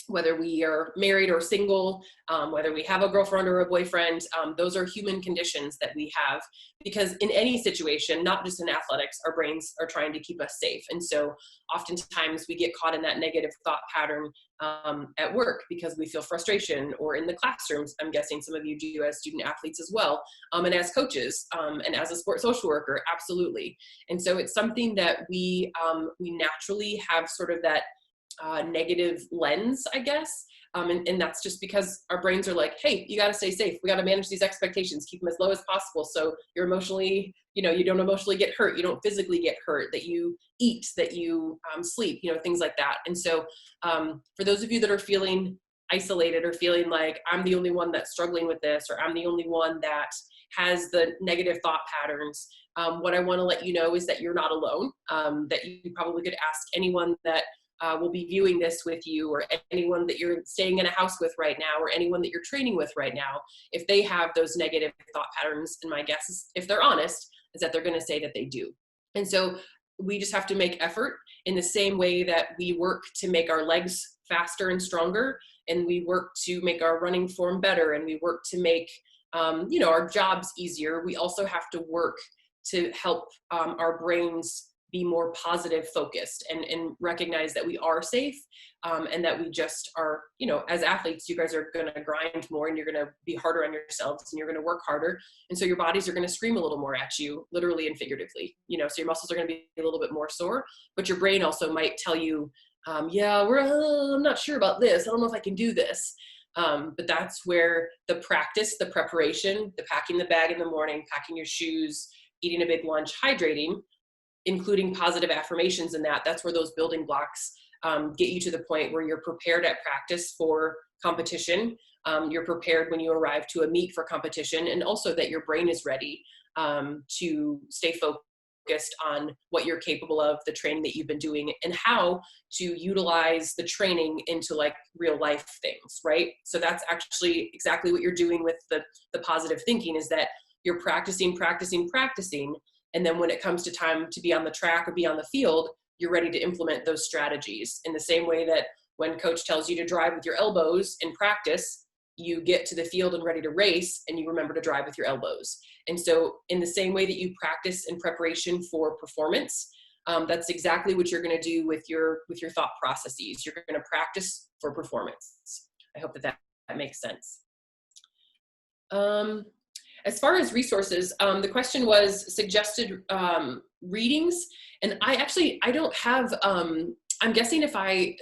whether we are married or single, whether we have a girlfriend or a boyfriend. Those are human conditions that we have, because in any situation, not just in athletics, our brains are trying to keep us safe. And so oftentimes we get caught in that negative thought pattern at work because we feel frustration, or in the classrooms. I'm guessing some of you do as student athletes as well, and as coaches, and as a sports social worker, absolutely. And so it's something that we naturally have sort of that negative lens, I guess. And that's just because our brains are like, hey, you got to stay safe. We got to manage these expectations, keep them as low as possible. So you're emotionally, you don't emotionally get hurt. You don't physically get hurt, that you eat, that you sleep, things like that. And so for those of you that are feeling isolated, or feeling like I'm the only one that's struggling with this, or I'm the only one that has the negative thought patterns, what I want to let you know is that you're not alone, that you probably could ask anyone that will be viewing this with you, or anyone that you're staying in a house with right now, or anyone that you're training with right now, if they have those negative thought patterns. And my guess is, if they're honest, is that they're going to say that they do. And so we just have to make effort in the same way that we work to make our legs faster and stronger, and we work to make our running form better, and we work to make our jobs easier. We also have to work to help our brains be more positive focused and recognize that we are safe, and that we just are, as athletes, you guys are going to grind more, and you're going to be harder on yourselves, and you're going to work harder. And so your bodies are going to scream a little more at you, literally and figuratively, so your muscles are going to be a little bit more sore, but your brain also might tell you, I'm not sure about this. I don't know if I can do this. But that's where the practice, the preparation, the packing the bag in the morning, packing your shoes, eating a big lunch, hydrating, including positive affirmations in that's where those building blocks get you to the point where you're prepared at practice for competition. You're prepared when you arrive to a meet for competition, and also that your brain is ready to stay focused on what you're capable of, the training that you've been doing, and how to utilize the training into like real life things, right? So that's actually exactly what you're doing with the positive thinking, is that you're practicing, and then when it comes to time to be on the track or be on the field, you're ready to implement those strategies. In the same way that when coach tells you to drive with your elbows in practice, you get to the field and ready to race, and you remember to drive with your elbows. And so in the same way that you practice in preparation for performance, that's exactly what you're going to do with your thought processes. You're going to practice for performance. I hope that makes sense. As far as resources, the question was suggested readings, and I don't have, I'm guessing if I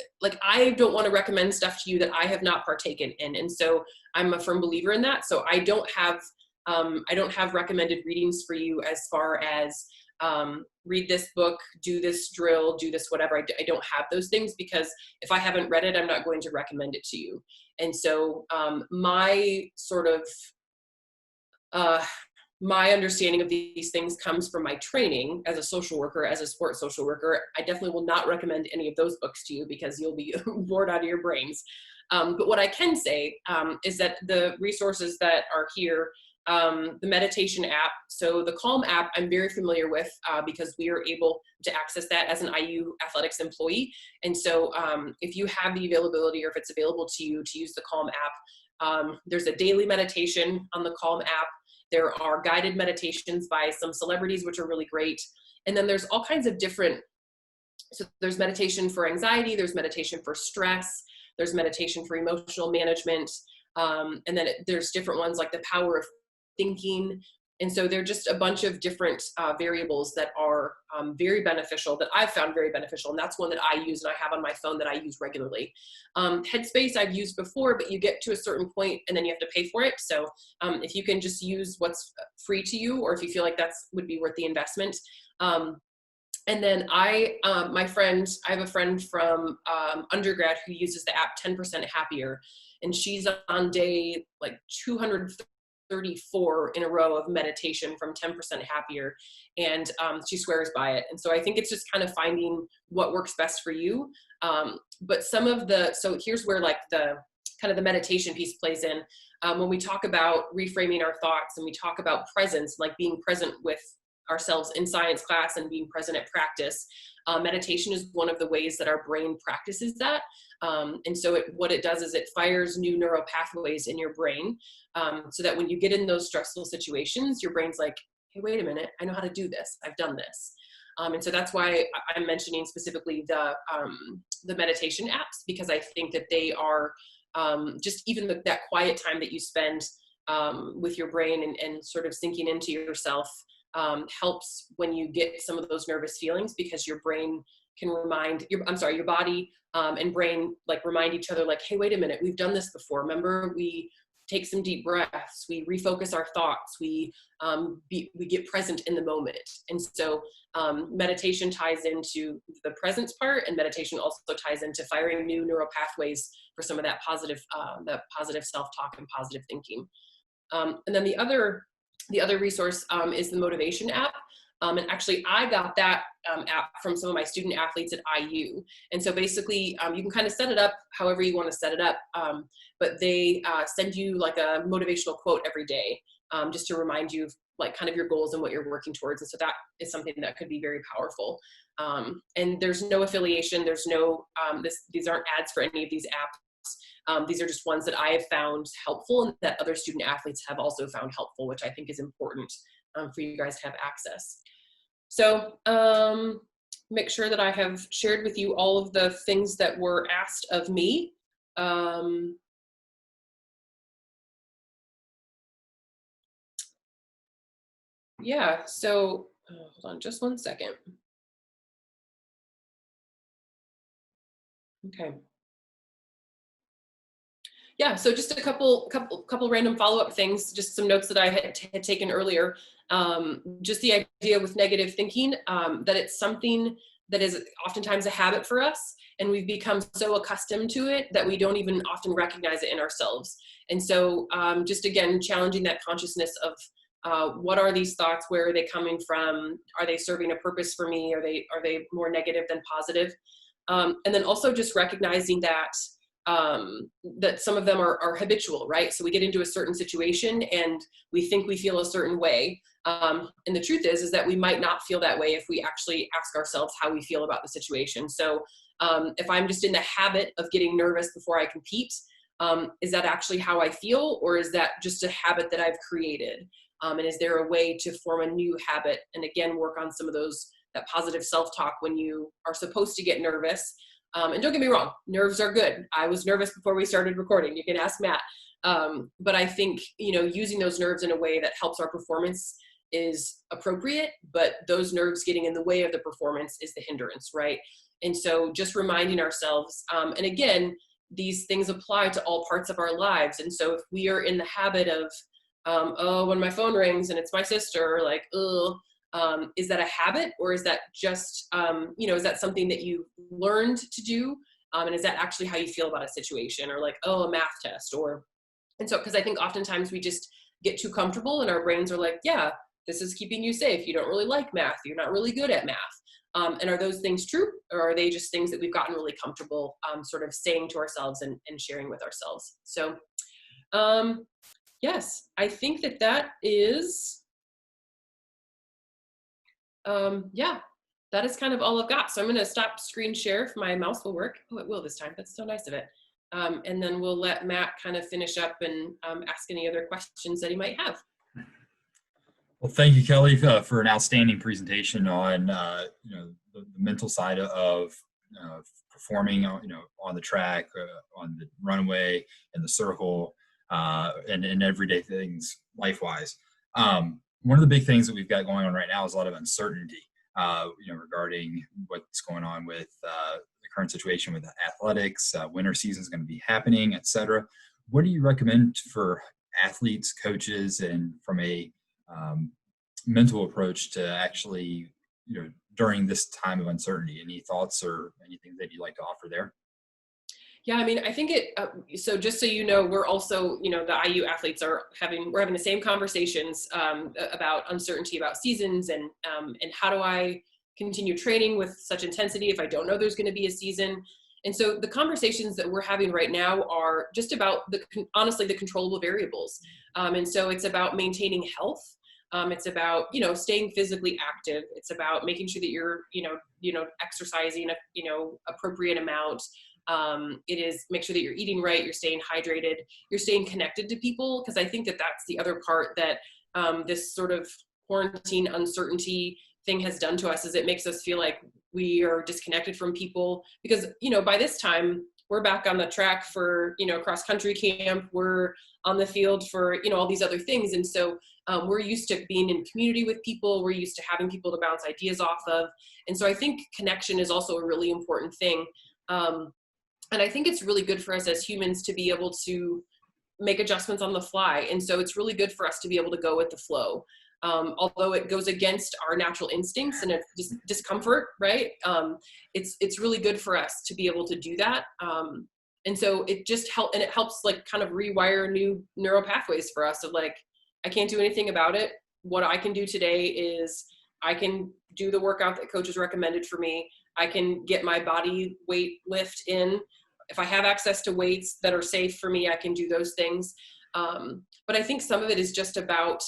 don't want to recommend stuff to you that I have not partaken in. And so I'm a firm believer in that. So I don't have recommended readings for you as far as read this book, do this drill, do this whatever. I don't have those things, because if I haven't read it, I'm not going to recommend it to you. And so my sort of my understanding of these things comes from my training as a social worker, as a sports social worker. I definitely will not recommend any of those books to you, because you'll be bored out of your brains. But what I can say is that the resources that are here, the meditation app, so the Calm app, I'm very familiar with because we are able to access that as an IU athletics employee. And so if you have the availability, or if it's available to you to use the Calm app, there's a daily meditation on the Calm app. There are guided meditations by some celebrities, which are really great. And then there's all kinds of different, so there's meditation for anxiety, there's meditation for stress, there's meditation for emotional management. And then there's different ones like the power of thinking. And so they're just a bunch of different variables that are very beneficial, that I've found very beneficial. And that's one that I use, and I have on my phone that I use regularly. Headspace I've used before, but you get to a certain point and then you have to pay for it. So if you can just use what's free to you, or if you feel like would be worth the investment. And then I have a friend from undergrad who uses the app 10% Happier, and she's on day like 234 in a row of meditation from 10% Happier, and she swears by it. And so I think it's just kind of finding what works best for you. But so here's where like the kind of the meditation piece plays in. When we talk about reframing our thoughts, and we talk about presence, like being present with ourselves in science class and being present at practice, meditation is one of the ways that our brain practices that. And so what it does is it fires new neural pathways in your brain, so that when you get in those stressful situations, your brain's like, hey, wait a minute, I know how to do this. I've done this. And so that's why I'm mentioning specifically the meditation apps, because I think that they are just even that quiet time that you spend with your brain and sort of sinking into yourself helps when you get some of those nervous feelings, because your brain can your body and brain like remind each other like, hey, wait a minute, we've done this before. Remember, we take some deep breaths, we refocus our thoughts, we get present in the moment. And so meditation ties into the presence part, and meditation also ties into firing new neural pathways for some of that positive self-talk and positive thinking. And then the other resource is the motivation app. And actually I got that app from some of my student athletes at IU. And so basically you can kind of set it up however you want to set it up. But they send you like a motivational quote every day, just to remind you of like kind of your goals and what you're working towards. And so that is something that could be very powerful. And there's no affiliation. There's no, these aren't ads for any of these apps. These are just ones that I have found helpful and that other student athletes have also found helpful, which I think is important for you guys to have access. So make sure that I have shared with you all of the things that were asked of me. Yeah, so hold on just one second. Okay. Yeah, so just a couple random follow-up things, just some notes that I had taken earlier. Just the idea with negative thinking, that it's something that is oftentimes a habit for us, and we've become so accustomed to it that we don't even often recognize it in ourselves. And so just again, challenging that consciousness of what are these thoughts? Where are they coming from? Are they serving a purpose for me? Are they more negative than positive? And then also just recognizing that that some of them are habitual, right? So we get into a certain situation and we think we feel a certain way. And the truth is that we might not feel that way if we actually ask ourselves how we feel about the situation. So if I'm just in the habit of getting nervous before I compete, is that actually how I feel, or is that just a habit that I've created? And is there a way to form a new habit? And again, work on some of that positive self-talk when you are supposed to get nervous. And don't get me wrong, nerves are good. I was nervous before we started recording. You can ask Matt. But I think, using those nerves in a way that helps our performance is appropriate, but those nerves getting in the way of the performance is the hindrance, right? And so just reminding ourselves, and again, these things apply to all parts of our lives. And so if we are in the habit of, when my phone rings and it's my sister, like, is that a habit, or is that just, is that something that you learned to do? And is that actually how you feel about a situation, or like, a math test, and so, because I think oftentimes we just get too comfortable and our brains are like, yeah, this is keeping you safe. You don't really like math. You're not really good at math. And are those things true, or are they just things that we've gotten really comfortable sort of saying to ourselves and sharing with ourselves? So, yes, I think that is, that is kind of all I've got. So I'm going to stop screen share if my mouse will work. Oh, it will this time. That's so nice of it. And then we'll let Matt kind of finish up and ask any other questions that he might have. Well, thank you, Kelly, for an outstanding presentation on the mental side of performing, on the track, on the runway, and the circle, and in everyday things, life-wise. One of the big things that we've got going on right now is a lot of uncertainty, regarding what's going on with the current situation with athletics. Winter season is going to be happening, et cetera. What do you recommend for athletes, coaches, and from a mental approach to actually, during this time of uncertainty? Any thoughts or anything that you'd like to offer there? Yeah, I mean, I think so just so you know, we're also, the IU athletes we're having the same conversations about uncertainty about seasons and how do I continue training with such intensity if I don't know there's going to be a season. And so the conversations that we're having right now are just about honestly, the controllable variables. And so it's about maintaining health. It's about, staying physically active. It's about making sure that you're, exercising, appropriate amount. It is make sure that you're eating right, you're staying hydrated, you're staying connected to people. Because I think that's the other part that this sort of quarantine uncertainty thing has done to us, is it makes us feel like we are disconnected from people. Because, by this time, we're back on the track for, cross country camp, we're on the field for, all these other things. And so we're used to being in community with people. We're used to having people to bounce ideas off of. And so I think connection is also a really important thing. And I think it's really good for us as humans to be able to make adjustments on the fly. And so it's really good for us to be able to go with the flow. Although it goes against our natural instincts and it's just discomfort, right? It's really good for us to be able to do that. And so it just helps like kind of rewire new neural pathways for us of like, I can't do anything about it. What I can do today is I can do the workout that coaches recommended for me. I can get my body weight lift in. If I have access to weights that are safe for me, I can do those things. But I think some of it is just about,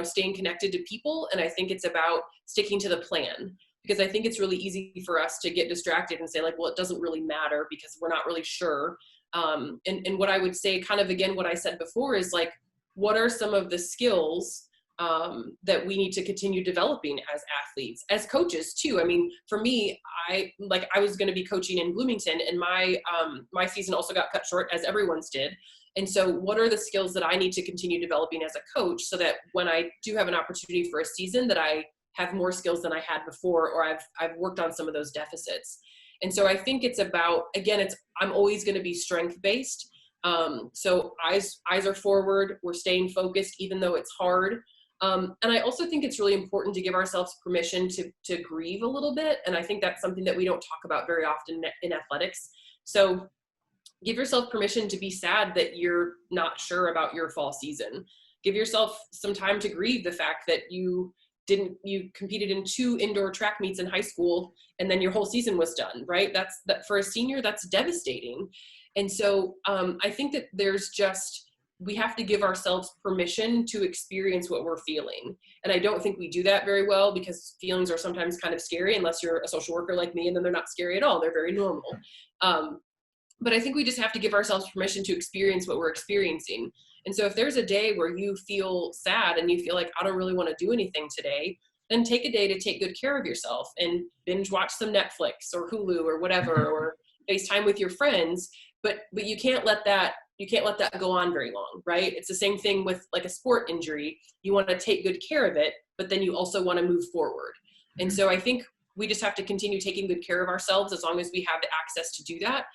staying connected to people. And I think it's about sticking to the plan, because I think it's really easy for us to get distracted and say like, well, it doesn't really matter because we're not really sure. And what I would say, kind of again, what I said before is like, what are some of the skills that we need to continue developing as athletes, as coaches too? I mean, for me, I was going to be coaching in Bloomington, and my season also got cut short, as everyone's did. And so what are the skills that I need to continue developing as a coach, so that when I do have an opportunity for a season, that I have more skills than I had before, or I've worked on some of those deficits. And so I think it's about, again, I'm always going to be strength based. So eyes are forward. We're staying focused, even though it's hard. And I also think it's really important to give ourselves permission to grieve a little bit. And I think that's something that we don't talk about very often in athletics. So give yourself permission to be sad that you're not sure about your fall season. Give yourself some time to grieve the fact that you competed in 2 indoor track meets in high school, and then your whole season was done, right? That for a senior, that's devastating. And so I think that we have to give ourselves permission to experience what we're feeling. And I don't think we do that very well, because feelings are sometimes kind of scary, unless you're a social worker like me, and then they're not scary at all. They're very normal. But I think we just have to give ourselves permission to experience what we're experiencing. And so if there's a day where you feel sad and you feel like, I don't really want to do anything today, then take a day to take good care of yourself and binge watch some Netflix or Hulu or whatever, or FaceTime with your friends. But you can't let that go on very long, right? It's the same thing with like a sport injury. You want to take good care of it, but then you also want to move forward. And so I think we just have to continue taking good care of ourselves as long as we have the access to do that.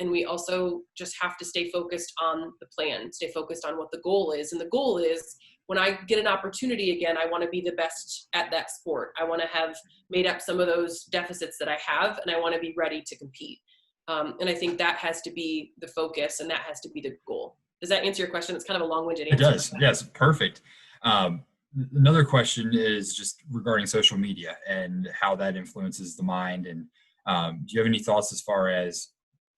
And we also just have to stay focused on the plan, stay focused on what the goal is. And the goal is, when I get an opportunity again, I want to be the best at that sport. I want to have made up some of those deficits that I have, and I want to be ready to compete. And I think that has to be the focus, and that has to be the goal. Does that answer your question? It's kind of a long-winded answer. It does. Yes, perfect. Another question is just regarding social media and how that influences the mind. And do you have any thoughts as far as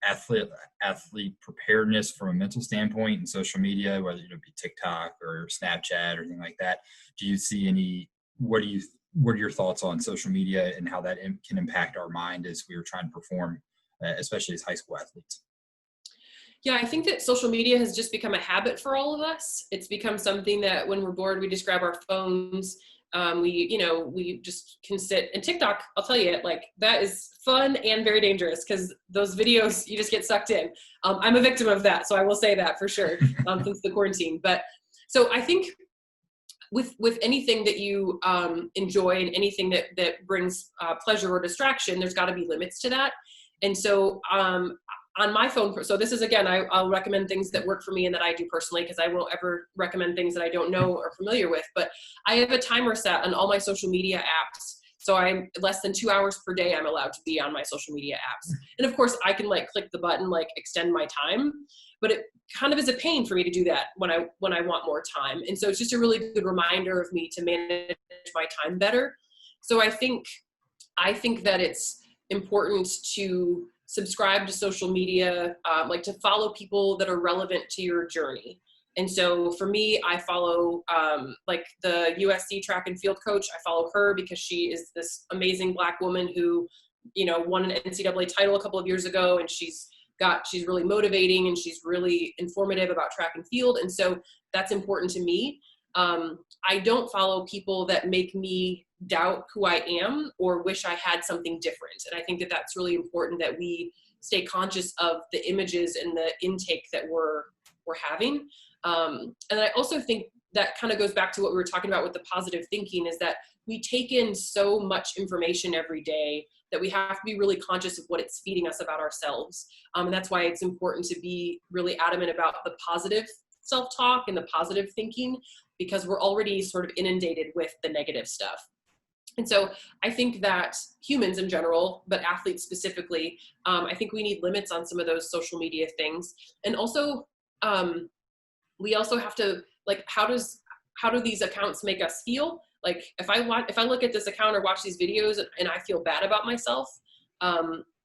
athlete preparedness from a mental standpoint in social media, whether it be TikTok or Snapchat or anything like that? Do you see what are your thoughts on social media and how that can impact our mind as we are trying to perform, especially as high school athletes? Yeah, I think that social media has just become a habit for all of us. It's become something that when we're bored, we just grab our phones. We just can sit. And TikTok, I'll tell you, like, that is fun and very dangerous, because those videos, you just get sucked in. I'm a victim of that, so I will say that for sure, since the quarantine. But so I think with anything that you enjoy and anything that brings pleasure or distraction, there's got to be limits to that. And so on my phone, so this is, again, I'll recommend things that work for me and that I do personally, because I won't ever recommend things that I don't know or familiar with. But I have a timer set on all my social media apps. So I'm less than 2 hours per day I'm allowed to be on my social media apps. And of course I can click the button, extend my time, but it kind of is a pain for me to do that when I want more time. And so it's just a really good reminder of me to manage my time better. So I think that it's important to subscribe to social media, to follow people that are relevant to your journey. And so for me, I follow the USC track and field coach. I follow her because she is this amazing Black woman who, won an NCAA title a couple of years ago, and she's really motivating, and she's really informative about track and field. And so that's important to me. I don't follow people that make me doubt who I am or wish I had something different. And I think that that's really important, that we stay conscious of the images and the intake that we're having. And I also think that kind of goes back to what we were talking about with the positive thinking, is that we take in so much information every day that we have to be really conscious of what it's feeding us about ourselves. And that's why it's important to be really adamant about the positive self-talk and the positive thinking, because we're already sort of inundated with the negative stuff. And so I think that humans in general, but athletes specifically, I think we need limits on some of those social media things. And also, we also have to, how do these accounts make us feel? If I look at this account or watch these videos and I feel bad about myself,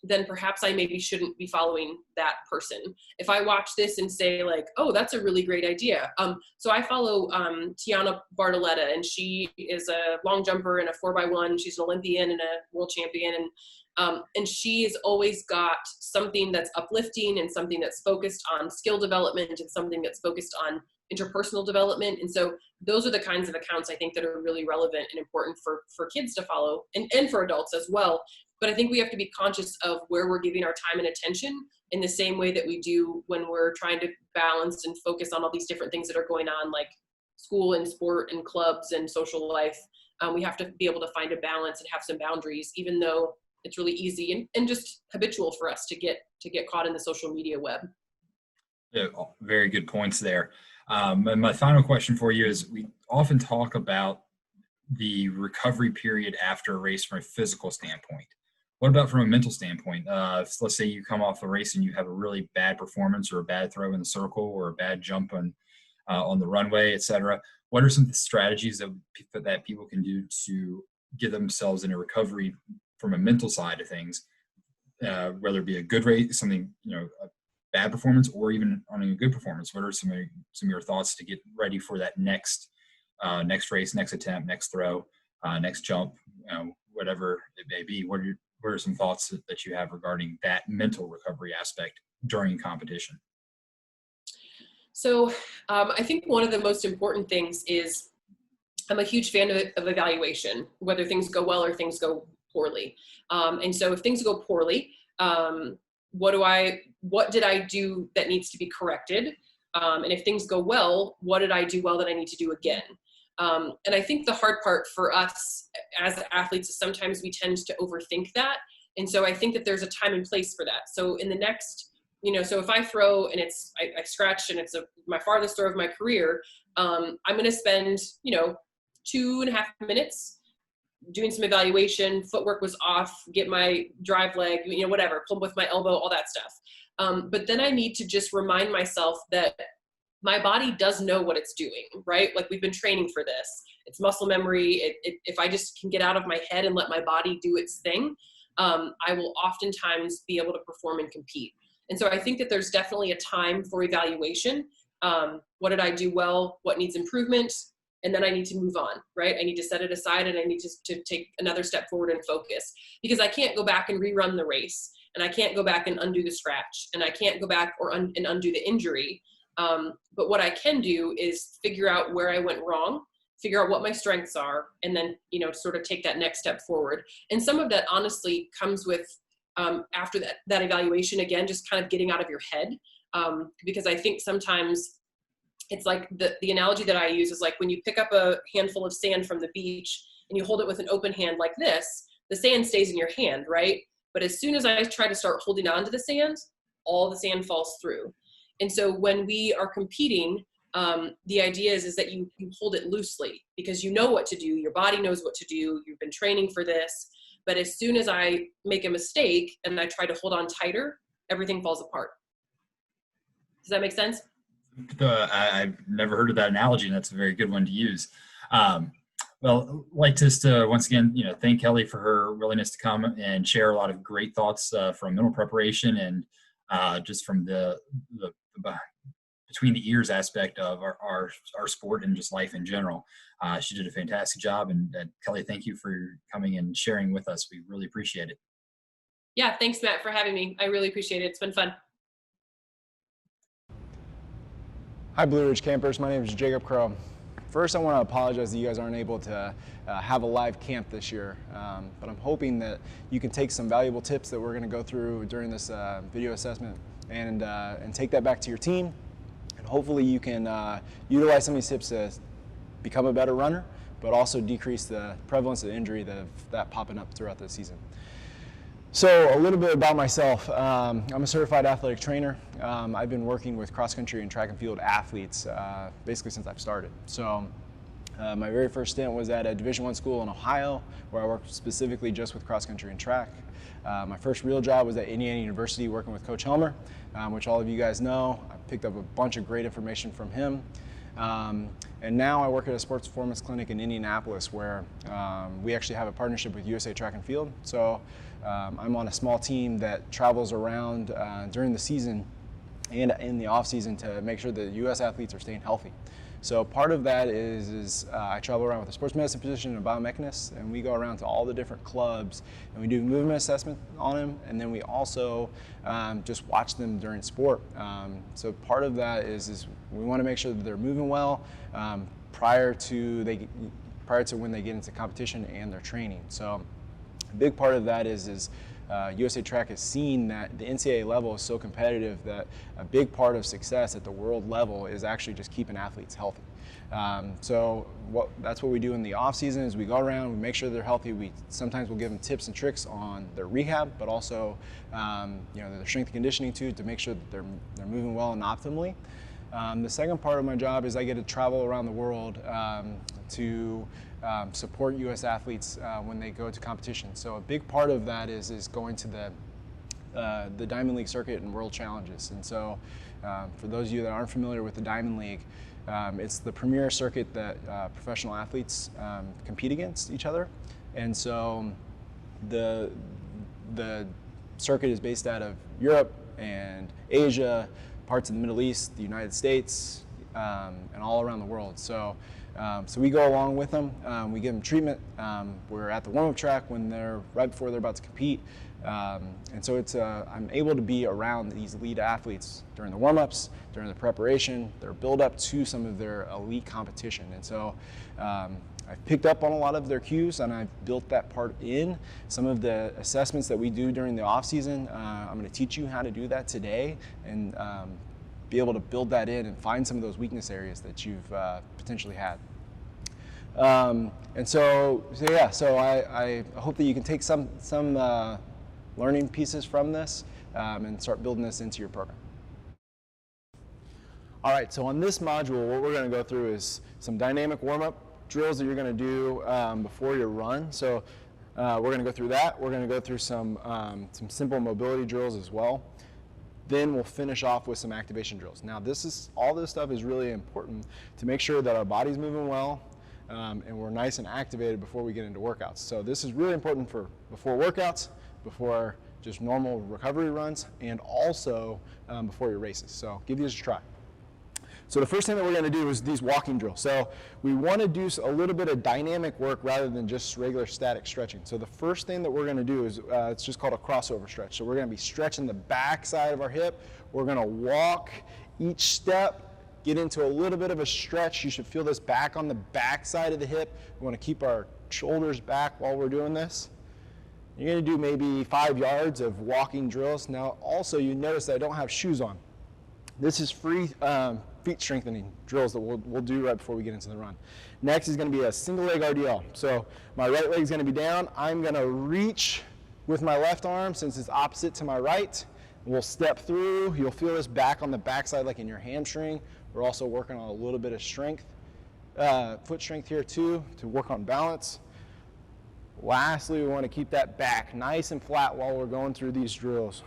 then perhaps I maybe shouldn't be following that person. If I watch this and say like, oh, that's a really great idea. So I follow Tiana Bartoletta, and she is a long jumper and a 4x1. She's an Olympian and a world champion. And she's always got something that's uplifting and something that's focused on skill development and something that's focused on interpersonal development. And so those are the kinds of accounts I think that are really relevant and important for kids to follow, and for adults as well. But I think we have to be conscious of where we're giving our time and attention in the same way that we do when we're trying to balance and focus on all these different things that are going on, like school and sport and clubs and social life. We have to be able to find a balance and have some boundaries, even though it's really easy and just habitual for us to get caught in the social media web. Yeah, very good points there. And my final question for you is, we often talk about the recovery period after a race from a physical standpoint. What about from a mental standpoint? If, let's say you come off a race and you have a really bad performance or a bad throw in the circle or a bad jump on the runway, et cetera. What are some strategies that people can do to get themselves in a recovery from a mental side of things, whether it be a good race, something, a bad performance, or even on a good performance? What are some of your thoughts to get ready for that next race, next attempt, next throw, next jump, whatever it may be? What are some thoughts that you have regarding that mental recovery aspect during competition? So I think one of the most important things is, I'm a huge fan of evaluation, whether things go well or things go poorly. And so if things go poorly, what did I do that needs to be corrected? And if things go well, what did I do well that I need to do again? And I think the hard part for us as athletes is sometimes we tend to overthink that. And so I think that there's a time and place for that. So in the next, so if I throw and I scratch and it's my farthest throw of my career, I'm going to spend, 2.5 minutes doing some evaluation. Footwork was off, get my drive leg, whatever, plumb with my elbow, all that stuff. But then I need to just remind myself that my body does know what it's doing, right? Like, we've been training for this. It's muscle memory. If I just can get out of my head and let my body do its thing, I will oftentimes be able to perform and compete. And so I think that there's definitely a time for evaluation. What did I do well? What needs improvement? And then I need to move on, right? I need to set it aside, and I need to take another step forward and focus, because I can't go back and rerun the race, and I can't go back and undo the scratch, and I can't go back and undo the injury. But what I can do is figure out where I went wrong, figure out what my strengths are, and then, sort of take that next step forward. And some of that honestly comes with, after that evaluation, again, just kind of getting out of your head. Because I think sometimes it's like the analogy that I use is like when you pick up a handful of sand from the beach and you hold it with an open hand like this, the sand stays in your hand, right? But as soon as I try to start holding on to the sand, all the sand falls through. And so when we are competing, the idea is that you hold it loosely, because you know what to do. Your body knows what to do. You've been training for this. But as soon as I make a mistake and I try to hold on tighter, everything falls apart. Does that make sense? I've never heard of that analogy, and that's a very good one to use. Well, I'd like just to once again, thank Kelli for her willingness to come and share a lot of great thoughts from mental preparation and just from the between the ears aspect of our sport and just life in general. She did a fantastic job, and Kelli, thank you for coming and sharing with us. We really appreciate it. Yeah, thanks, Matt, for having me. I really appreciate it. It's been fun. Hi, Blue Ridge campers. My name is Jacob Crow. First, I want to apologize that you guys aren't able to have a live camp this year, but I'm hoping that you can take some valuable tips that we're going to go through during this video assessment and take that back to your team, and hopefully you can utilize some of these tips to become a better runner, but also decrease the prevalence of injury that popping up throughout the season. So a little bit about myself. I'm a certified athletic trainer. I've been working with cross-country and track and field athletes basically since I've started. So my very first stint was at a Division I school in Ohio, where I worked specifically just with cross-country and track. My first real job was at Indiana University working with Coach Helmer, which all of you guys know. I picked up a bunch of great information from him. And And now I work at a sports performance clinic in Indianapolis where we actually have a partnership with USA Track and Field. So I'm on a small team that travels around during the season and in the off season to make sure that US athletes are staying healthy. So part of that is I travel around with a sports medicine physician and a biomechanist, and we go around to all the different clubs and we do movement assessment on them, and then we also just watch them during sport. So part of that is we want to make sure that they're moving well prior to when they get into competition and their training. So a big part of that is USA Track has seen that the NCAA level is so competitive that a big part of success at the world level is actually just keeping athletes healthy. So that's what we do in the off season is we go around, we make sure they're healthy. Sometimes we'll give them tips and tricks on their rehab, but also their strength and conditioning too, to make sure that they're moving well and optimally. The second part of my job is I get to travel around the world to support U.S. athletes when they go to competition. So a big part of that is going to the Diamond League circuit and World Challenges. And so for those of you that aren't familiar with the Diamond League, it's the premier circuit that professional athletes compete against each other. And so the circuit is based out of Europe and Asia, parts of the Middle East, the United States, and all around the world. So we go along with them. We give them treatment. We're at the warm-up track right before they're about to compete. And so I'm able to be around these elite athletes during the warm-ups, during the preparation, their build-up to some of their elite competition. And so I've picked up on a lot of their cues, and I've built that part in. Some of the assessments that we do during the off-season, I'm going to teach you how to do that today and be able to build that in and find some of those weakness areas that you've potentially had. And so I hope that you can take some learning pieces from this and start building this into your program. All right, so on this module, what we're going to go through is some dynamic warm-up drills that you're going to do before your run. So we're going to go through that. We're going to go through some simple mobility drills as well. Then we'll finish off with some activation drills. Now all this stuff is really important to make sure that our body's moving well and we're nice and activated before we get into workouts. So this is really important for before workouts, before just normal recovery runs, and also before your races. So give these a try. So the first thing that we're going to do is these walking drills. So we want to do a little bit of dynamic work rather than just regular static stretching. So the first thing that we're going to do is it's just called a crossover stretch. So we're going to be stretching the back side of our hip. We're going to walk each step, get into a little bit of a stretch. You should feel this back on the back side of the hip. We want to keep our shoulders back while we're doing this. You're going to do maybe 5 yards of walking drills. Now also you notice that I don't have shoes on. This is free feet strengthening drills that we'll do right before we get into the run. Next is going to be a single leg RDL. So my right leg is going to be down. I'm going to reach with my left arm since it's opposite to my right. We'll step through. You'll feel this back on the backside like in your hamstring. We're also working on a little bit of strength, foot strength here too, to work on balance. Lastly, we want to keep that back nice and flat while we're going through these drills.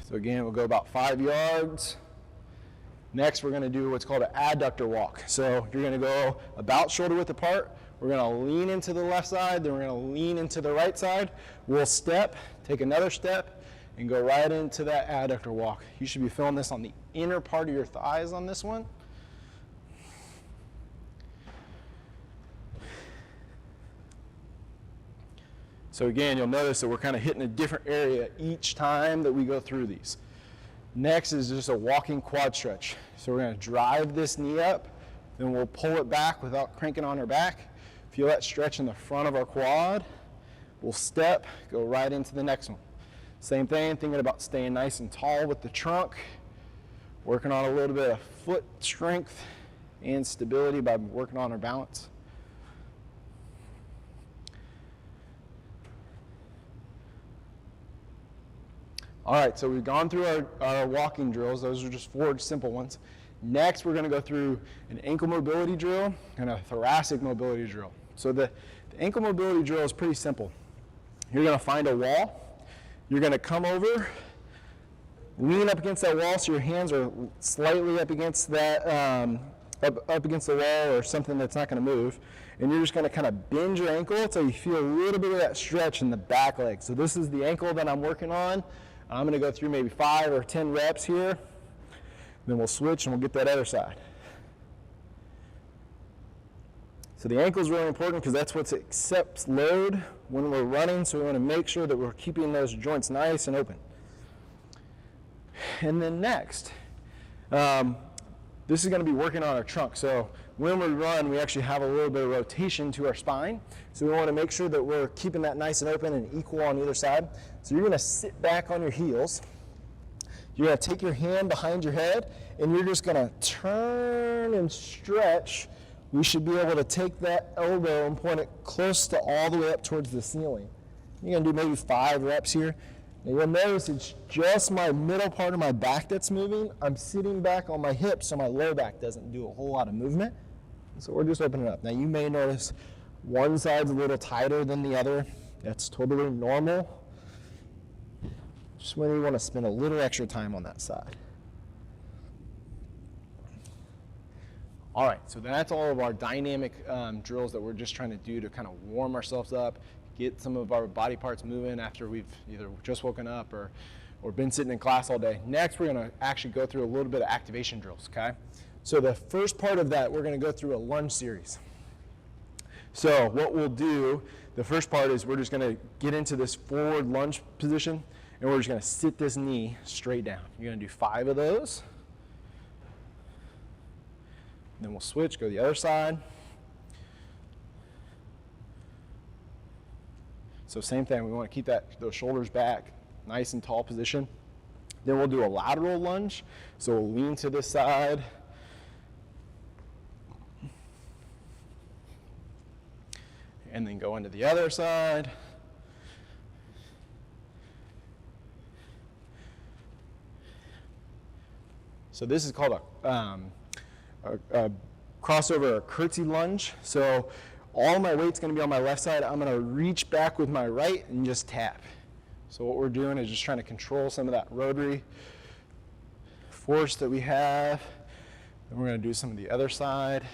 So again, we'll go about 5 yards. Next, we're going to do what's called an adductor walk. So you're going to go about shoulder width apart. We're going to lean into the left side, then we're going to lean into the right side. We'll step, take another step, and go right into that adductor walk. You should be feeling this on the inner part of your thighs on this one. So again, you'll notice that we're kind of hitting a different area each time that we go through these. Next is just a walking quad stretch. So we're going to drive this knee up, then we'll pull it back without cranking on our back. Feel that stretch in the front of our quad. We'll step, go right into the next one. Same thing, thinking about staying nice and tall with the trunk, working on a little bit of foot strength and stability by working on our balance. All right, so we've gone through our walking drills. Those are just 4 simple ones. Next, we're going to go through an ankle mobility drill and a thoracic mobility drill. So the ankle mobility drill is pretty simple. You're going to find a wall. You're going to come over Lean up against that wall so your hands are slightly up against that, up against the wall or something that's not going to move. And you're just going to kind of bend your ankle until you feel a little bit of that stretch in the back leg. So this is the ankle that I'm working on. I'm going to go through maybe 5 or 10 reps here. Then we'll switch and we'll get that other side. So the ankle is really important because that's what accepts load when we're running. So we want to make sure that we're keeping those joints nice and open. And then next, this is going to be working on our trunk. So when we run, we actually have a little bit of rotation to our spine. So we want to make sure that we're keeping that nice and open and equal on either side. So you're going to sit back on your heels. You're going to take your hand behind your head, and you're just going to turn and stretch. We should be able to take that elbow and point it close to all the way up towards the ceiling. You're going to do maybe 5 reps here. Now you'll notice it's just my middle part of my back that's moving. I'm sitting back on my hips so my low back doesn't do a whole lot of movement. So we're just opening up. Now you may notice one side's a little tighter than the other. That's totally normal. Just when you want to spend a little extra time on that side. All right, so that's all of our dynamic drills that we're just trying to do to kind of warm ourselves up, get some of our body parts moving after we've either just woken up or been sitting in class all day. Next, we're going to actually go through a little bit of activation drills, okay? So the first part of that, we're going to go through a lunge series. So what we'll do, the first part is we're just going to get into this forward lunge position, and we're just going to sit this knee straight down. You're going to do 5 of those. Then we'll switch, go to the other side. So same thing, we want to keep those shoulders back, nice and tall position. Then we'll do a lateral lunge. So we'll lean to this side. And then go into the other side. So this is called a crossover, a curtsy lunge. So all my weight's going to be on my left side. I'm going to reach back with my right and just tap. So what we're doing is just trying to control some of that rotary force that we have. Then we're going to do some of the other side.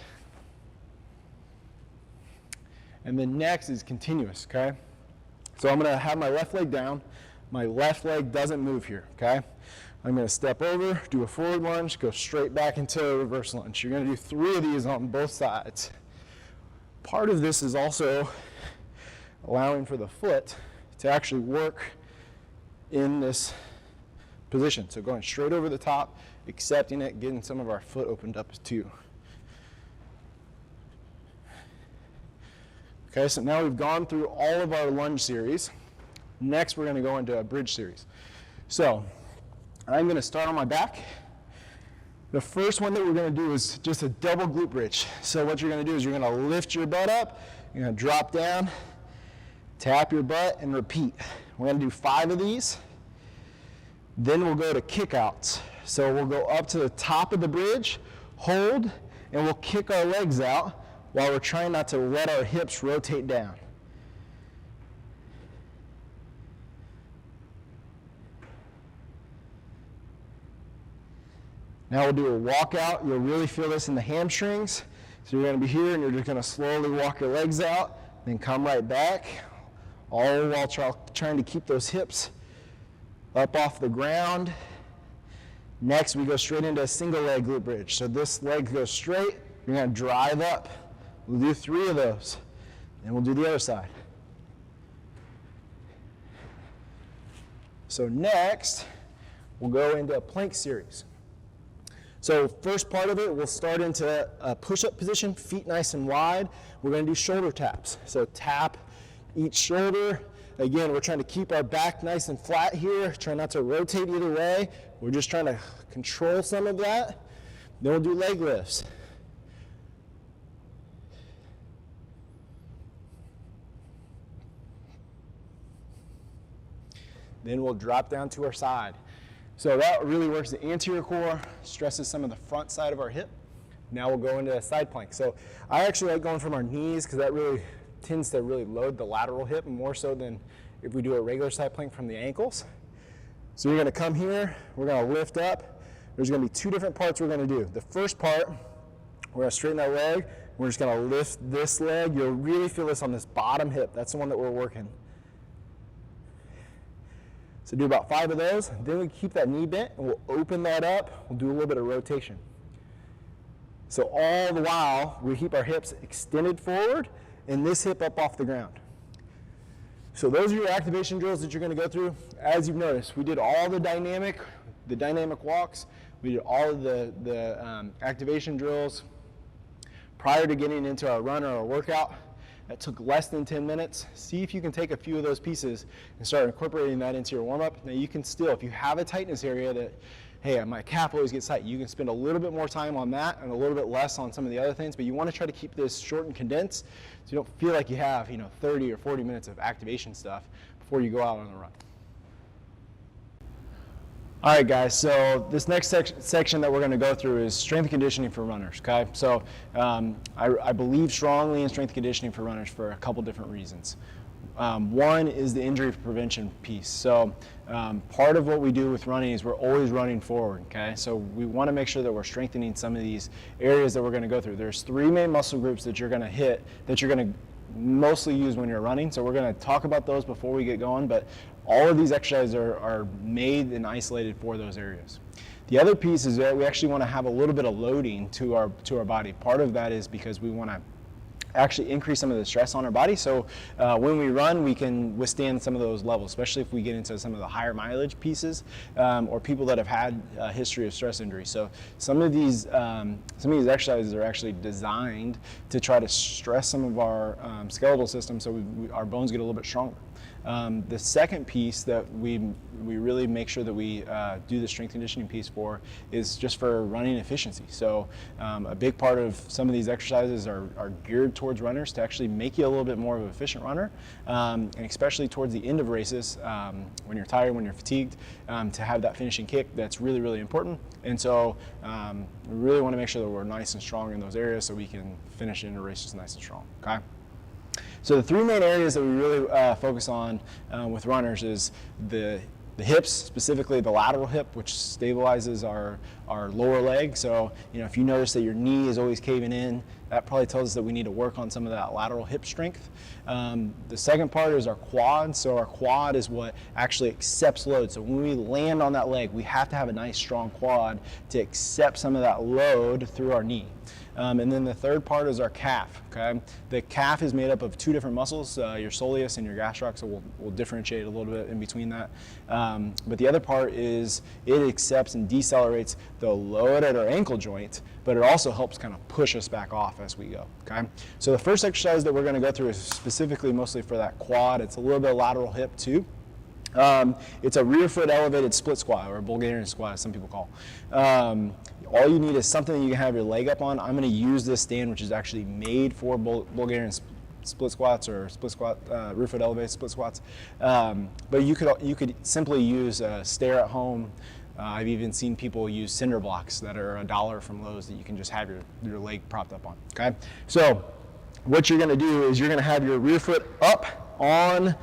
And then next is continuous, okay? So I'm going to have my left leg down. My left leg doesn't move here, okay? I'm going to step over, do a forward lunge, go straight back into a reverse lunge. You're going to do 3 of these on both sides. Part of this is also allowing for the foot to actually work in this position. So going straight over the top, accepting it, getting some of our foot opened up too. Okay, so now we've gone through all of our lunge series. Next, we're going to go into a bridge series. So I'm going to start on my back. The first one that we're going to do is just a double glute bridge. So what you're going to do is you're going to lift your butt up, you're going to drop down, tap your butt, and repeat. We're going to do 5 of these. Then we'll go to kickouts. So we'll go up to the top of the bridge, hold, and we'll kick our legs out while we're trying not to let our hips rotate down. Now we'll do a walkout. You'll really feel this in the hamstrings. So you're going to be here and you're just going to slowly walk your legs out, then come right back, all while trying to keep those hips up off the ground. Next, we go straight into a single leg glute bridge. So this leg goes straight. You're going to drive up. We'll do 3 of those. And we'll do the other side. So next, we'll go into a plank series. So first part of it, we'll start into a push-up position, feet nice and wide. We're going to do shoulder taps. So tap each shoulder. Again, we're trying to keep our back nice and flat here. Try not to rotate either way. We're just trying to control some of that. Then we'll do leg lifts. Then we'll drop down to our side. So that really works the anterior core, stresses some of the front side of our hip. Now we'll go into a side plank. So I actually like going from our knees because that really tends to really load the lateral hip more so than if we do a regular side plank from the ankles. So you're gonna come here, we're gonna lift up. There's gonna be two different parts we're gonna do. The first part, we're gonna straighten that leg. We're just gonna lift this leg. You'll really feel this on this bottom hip. That's the one that we're working. So do about 5 of those. Then we keep that knee bent and we'll open that up. We'll do a little bit of rotation. So all the while, we keep our hips extended forward and this hip up off the ground. So those are your activation drills that you're gonna go through. As you've noticed, we did all the dynamic walks. We did all of the activation drills prior to getting into our run or our workout. That took less than 10 minutes. See if you can take a few of those pieces and start incorporating that into your warm-up. Now you can still, if you have a tightness area that, hey, my calf always gets tight, you can spend a little bit more time on that and a little bit less on some of the other things, but you want to try to keep this short and condensed so you don't feel like you have 30 or 40 minutes of activation stuff before you go out on the run. All right, guys, so this next section that we're going to go through is strength and conditioning for runners, okay? So I believe strongly in strength and conditioning for runners for a couple different reasons. One is the injury prevention piece. So part of what we do with running is we're always running forward, okay? So we want to make sure that we're strengthening some of these areas that we're going to go through. There's 3 main muscle groups that you're going to hit, that you're going to mostly use when you're running. So we're going to talk about those before we get going, but all of these exercises are made and isolated for those areas. The other piece is that we actually want to have a little bit of loading to our body. Part of that is because we want to actually increase some of the stress on our body. So when we run, we can withstand some of those levels, especially if we get into some of the higher mileage pieces or people that have had a history of stress injury. So some of these exercises are actually designed to try to stress some of our skeletal system so our bones get a little bit stronger. The second piece that we really make sure that we do the strength conditioning piece for is just for running efficiency. So a big part of some of these exercises are geared towards runners to actually make you a little bit more of an efficient runner, and especially towards the end of races, when you're tired, when you're fatigued, to have that finishing kick, that's really, really important. And so we really want to make sure that we're nice and strong in those areas so we can finish into races nice and strong, okay? So the 3 main areas that we really focus on with runners is the hips, specifically the lateral hip, which stabilizes our lower leg. So if you notice that your knee is always caving in, that probably tells us that we need to work on some of that lateral hip strength. The second part is our quad. So our quad is what actually accepts load. So when we land on that leg, we have to have a nice strong quad to accept some of that load through our knee. And then the third part is our calf, okay? The calf is made up of 2 different muscles, your soleus and your gastroc, so we'll differentiate a little bit in between that. But the other part is it accepts and decelerates the load at our ankle joint, but it also helps kind of push us back off as we go, okay? So the first exercise that we're gonna go through is specifically mostly for that quad. It's a little bit of lateral hip too. It's a rear foot elevated split squat, or a Bulgarian squat as some people call. All you need is something that you can have your leg up on. I'm going to use this stand, which is actually made for Bulgarian split squats or split squat, rear foot elevated split squats. But you could simply use a stair at home. I've even seen people use cinder blocks that are $1 from Lowe's that you can just have your leg propped up on. Okay, so what you're going to do is you're going to have your rear foot up on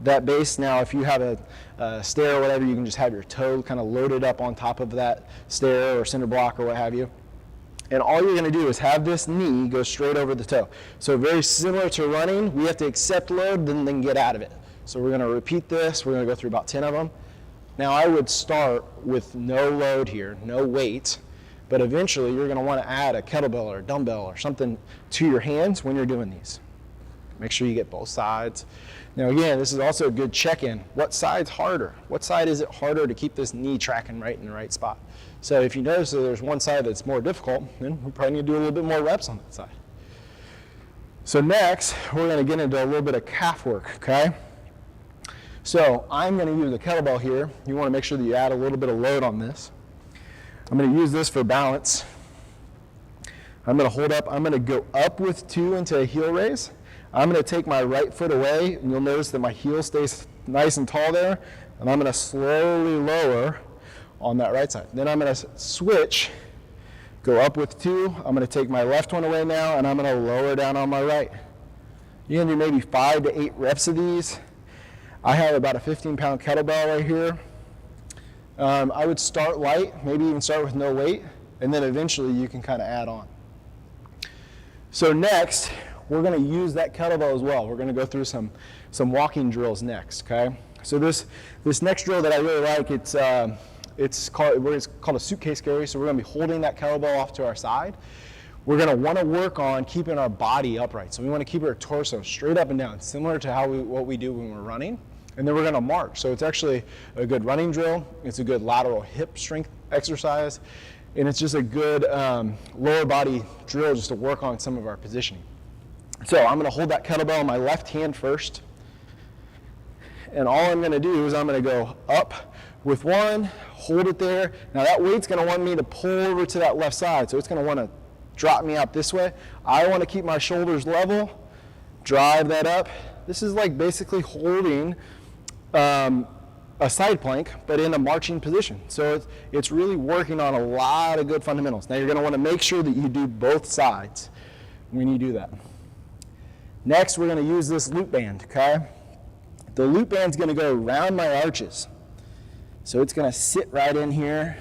that base. Now if you have a stair or whatever, you can just have your toe kind of loaded up on top of that stair or cinder block or what have you. And all you're going to do is have this knee go straight over the toe. So very similar to running, we have to accept load, then get out of it. So we're going to repeat this. We're going to go through about 10 of them. Now I would start with no load here, no weight, but eventually you're going to want to add a kettlebell or a dumbbell or something to your hands when you're doing these. Make sure you get both sides. Now again, this is also a good check-in. What side's harder? What side is it harder to keep this knee tracking right in the right spot? So if you notice that there's one side that's more difficult, then we're probably going to do a little bit more reps on that side. So next, we're going to get into a little bit of calf work, okay? So I'm going to use a kettlebell here. You want to make sure that you add a little bit of load on this. I'm going to use this for balance. I'm going to hold up. I'm going to go up with 2 into a heel raise. I'm going to take my right foot away, and you'll notice that my heel stays nice and tall there, and I'm going to slowly lower on that right side. Then I'm going to switch, go up with 2. I'm going to take my left one away now, and I'm going to lower down on my right. You're going to do maybe 5 to 8 reps of these. I have about a 15-pound kettlebell right here. I would start light, maybe even start with no weight, and then eventually you can kind of add on. So next, we're going to use that kettlebell as well. We're going to go through some walking drills next, okay? So this next drill that I really like, it's called a suitcase carry. So we're going to be holding that kettlebell off to our side. We're going to want to work on keeping our body upright. So we want to keep our torso straight up and down, similar to what we do when we're running. And then we're going to march. So it's actually a good running drill. It's a good lateral hip strength exercise. And it's just a good lower body drill just to work on some of our positioning. So I'm going to hold that kettlebell in my left hand first. And all I'm going to do is I'm going to go up with one, hold it there. Now that weight's going to want me to pull over to that left side. So it's going to want to drop me out this way. I want to keep my shoulders level, drive that up. This is like basically holding a side plank, but in a marching position. So it's really working on a lot of good fundamentals. Now you're going to want to make sure that you do both sides when you do that. Next, we're going to use this loop band, okay? The loop band's going to go around my arches. So it's going to sit right in here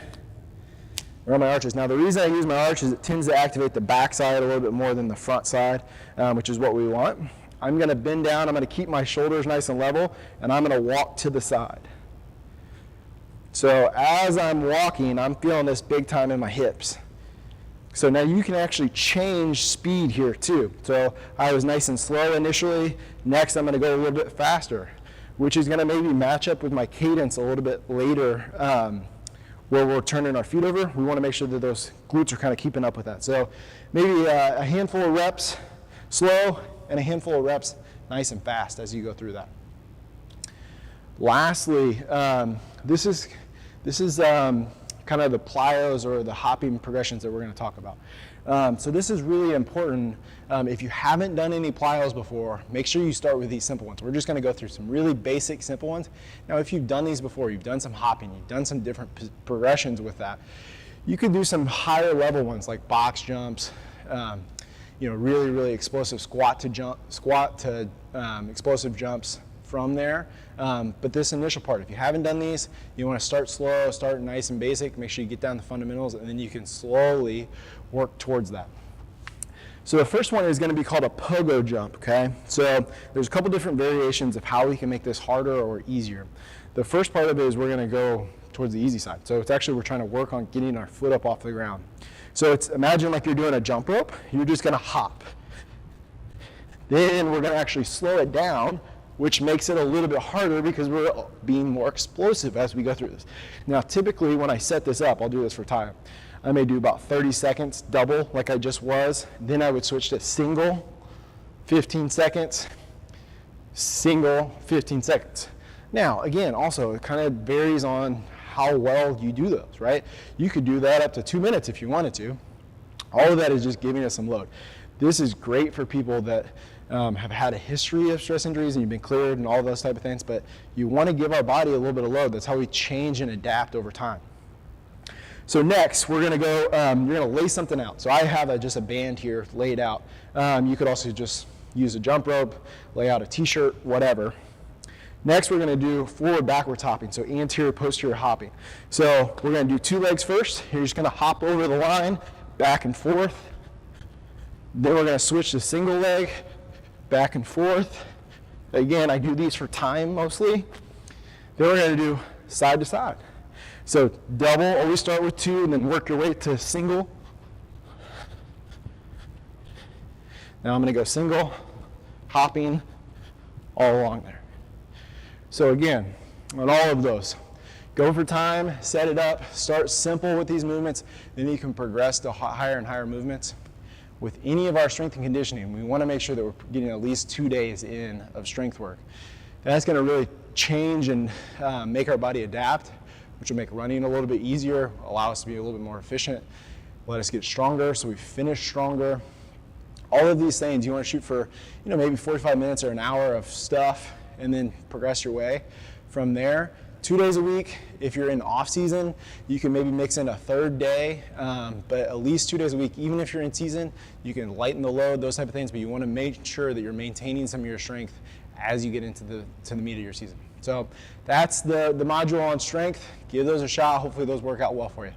around my arches. Now the reason I use my arch is it tends to activate the back side a little bit more than the front side, which is what we want. I'm going to bend down, I'm going to keep my shoulders nice and level, and I'm going to walk to the side. So as I'm walking, I'm feeling this big time in my hips. So now you can actually change speed here too. So I was nice and slow initially. Next I'm going to go a little bit faster, which is going to maybe match up with my cadence a little bit later where we're turning our feet over. We want to make sure that those glutes are kind of keeping up with that. So maybe a handful of reps slow and a handful of reps nice and fast as you go through that. Lastly, this is kind of the plyos or the hopping progressions that we're going to talk about. So this is really important. If you haven't done any plyos before, make sure you start with these simple ones. We're just going to go through some really basic simple ones. Now if you've done these before, you've done some hopping, you've done some different progressions with that, you could do some higher level ones like box jumps, really, really explosive squat to explosive jumps from there. But this initial part, if you haven't done these, you want to start slow, start nice and basic, make sure you get down the fundamentals, and then you can slowly work towards that. So the first one is going to be called a pogo jump, okay? So there's a couple different variations of how we can make this harder or easier. The first part of it is we're going to go towards the easy side. So it's actually we're trying to work on getting our foot up off the ground. So it's imagine like you're doing a jump rope, you're just going to hop. Then we're going to actually slow it down, which makes it a little bit harder because we're being more explosive as we go through this. Now, typically when I set this up, I'll do this for time. I may do about 30 seconds, double like I just was. Then I would switch to single, 15 seconds, single, 15 seconds. Now, again, also it kind of varies on how well you do those, right? You could do that up to 2 minutes if you wanted to. All of that is just giving us some load. This is great for people that have had a history of stress injuries and you've been cleared and all those type of things, but you want to give our body a little bit of load. That's how we change and adapt over time. So next, we're going to go, you're going to lay something out. So I have just a band here laid out. You could also just use a jump rope, lay out a t-shirt, whatever. Next, we're going to do forward backwards hopping, so anterior posterior hopping. So we're going to do 2 legs first. You're just going to hop over the line, back and forth. Then we're going to switch to single leg, back and forth. Again, I do these for time mostly. Then we're going to do side to side. So double, always start with 2 and then work your way to single. Now I'm going to go single, hopping, all along there. So again, on all of those, go for time, set it up, start simple with these movements, then you can progress to higher and higher movements. With any of our strength and conditioning, we want to make sure that we're getting at least 2 days in of strength work. And that's going to really change and make our body adapt, which will make running a little bit easier, allow us to be a little bit more efficient, let us get stronger so we finish stronger. All of these things you want to shoot for, maybe 45 minutes or an hour of stuff and then progress your way from there. 2 days a week. If you're in off season, you can maybe mix in a 3rd day, but at least 2 days a week. Even if you're in season, you can lighten the load, those type of things, but you want to make sure that you're maintaining some of your strength as you get into the meat of your season. So that's the module on strength. Give those a shot. Hopefully those work out well for you.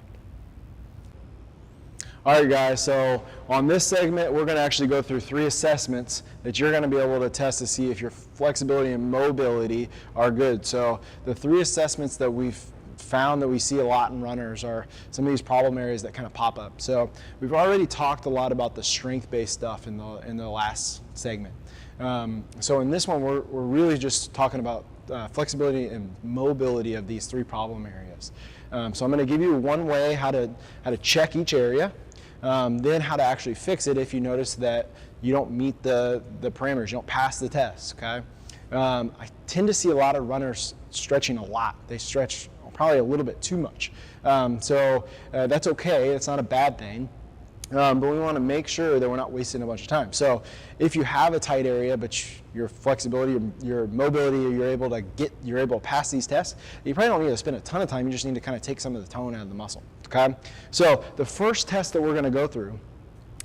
All right, guys, so on this segment, we're going to actually go through 3 assessments that you're going to be able to test to see if your flexibility and mobility are good. So the 3 assessments that we've found that we see a lot in runners are some of these problem areas that kind of pop up. So we've already talked a lot about the strength-based stuff in the last segment. So in this one, we're really just talking about flexibility and mobility of these 3 problem areas. So I'm going to give you one way how to check each area. Then how to actually fix it if you notice that you don't meet the parameters, you don't pass the test, okay? I tend to see a lot of runners stretching a lot. They stretch probably a little bit too much. So that's okay, it's not a bad thing. But we want to make sure that we're not wasting a bunch of time. So if you have a tight area, but your flexibility, your mobility, you're able to pass these tests, you probably don't need to spend a ton of time. You just need to kind of take some of the tone out of the muscle. Okay. So the first test that we're going to go through,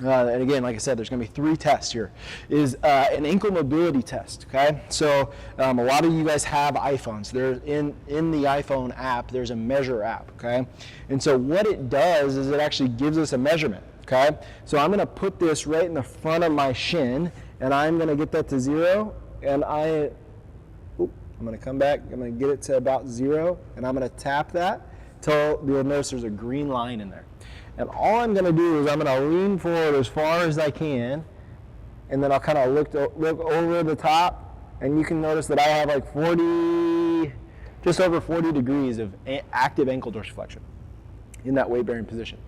and again, like I said, there's going to be 3 tests here, is an ankle mobility test. Okay. So a lot of you guys have iPhones. There's in the iPhone app, there's a measure app. Okay. And so what it does is it actually gives us a measurement. Okay, so I'm going to put this right in the front of my shin, and I'm going to get that to 0, and I'm going to come back, I'm going to get it to about 0, and I'm going to tap that till you'll notice there's a green line in there. And all I'm going to do is I'm going to lean forward as far as I can, and then I'll kind of look over the top, and you can notice that I have like just over 40 degrees of active ankle dorsiflexion in that weight-bearing position.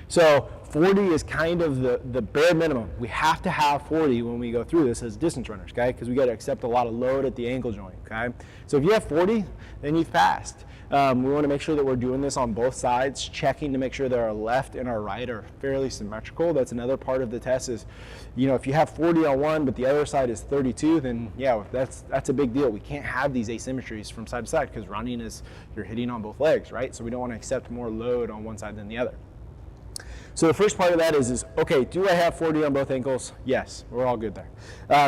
So 40 is kind of the bare minimum. We have to have 40 when we go through this as distance runners, okay? Because we got to accept a lot of load at the ankle joint, okay? So if you have 40, then you've passed. We want to make sure that we're doing this on both sides, checking to make sure that our left and our right are fairly symmetrical. That's another part of the test is, if you have 40 on one, but the other side is 32, then yeah, that's a big deal. We can't have these asymmetries from side to side because running is, you're hitting on both legs, right? So we don't want to accept more load on one side than the other. So the first part of that is okay, do I have 40 on both ankles? Yes, we're all good there.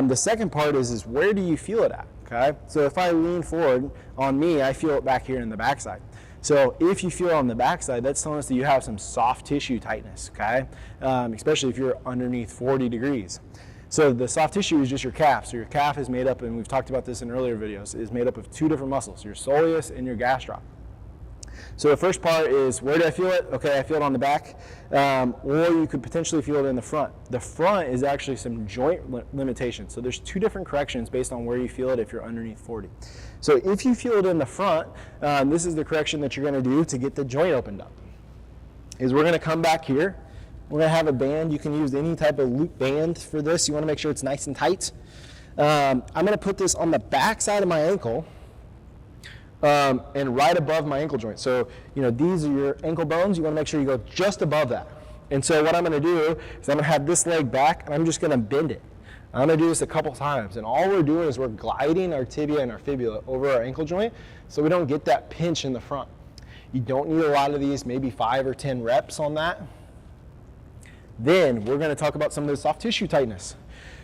The second part is where do you feel it at? Okay, so if I lean forward, on me, I feel it back here in the backside. So if you feel it on the backside, that's telling us that you have some soft tissue tightness, okay? Especially if you're underneath 40 degrees. So the soft tissue is just your calf. So your calf is made up, and we've talked about this in earlier videos, is made up of 2 different muscles, your soleus and your gastroc. So the first part is, where do I feel it? Okay, I feel it on the back, or you could potentially feel it in the front. The front is actually some joint limitations. So there's 2 different corrections based on where you feel it if you're underneath 40. So if you feel it in the front, this is the correction that you're going to do to get the joint opened up. Is we're going to come back here. We're going to have a band. You can use any type of loop band for this. You want to make sure it's nice and tight. I'm going to put this on the back side of my ankle. And right above my ankle joint. So, these are your ankle bones. You want to make sure you go just above that. And so what I'm going to do is I'm going to have this leg back, and I'm just going to bend it. I'm going to do this a couple times. And all we're doing is we're gliding our tibia and our fibula over our ankle joint so we don't get that pinch in the front. You don't need a lot of these, maybe 5 or 10 reps on that. Then we're going to talk about some of the soft tissue tightness.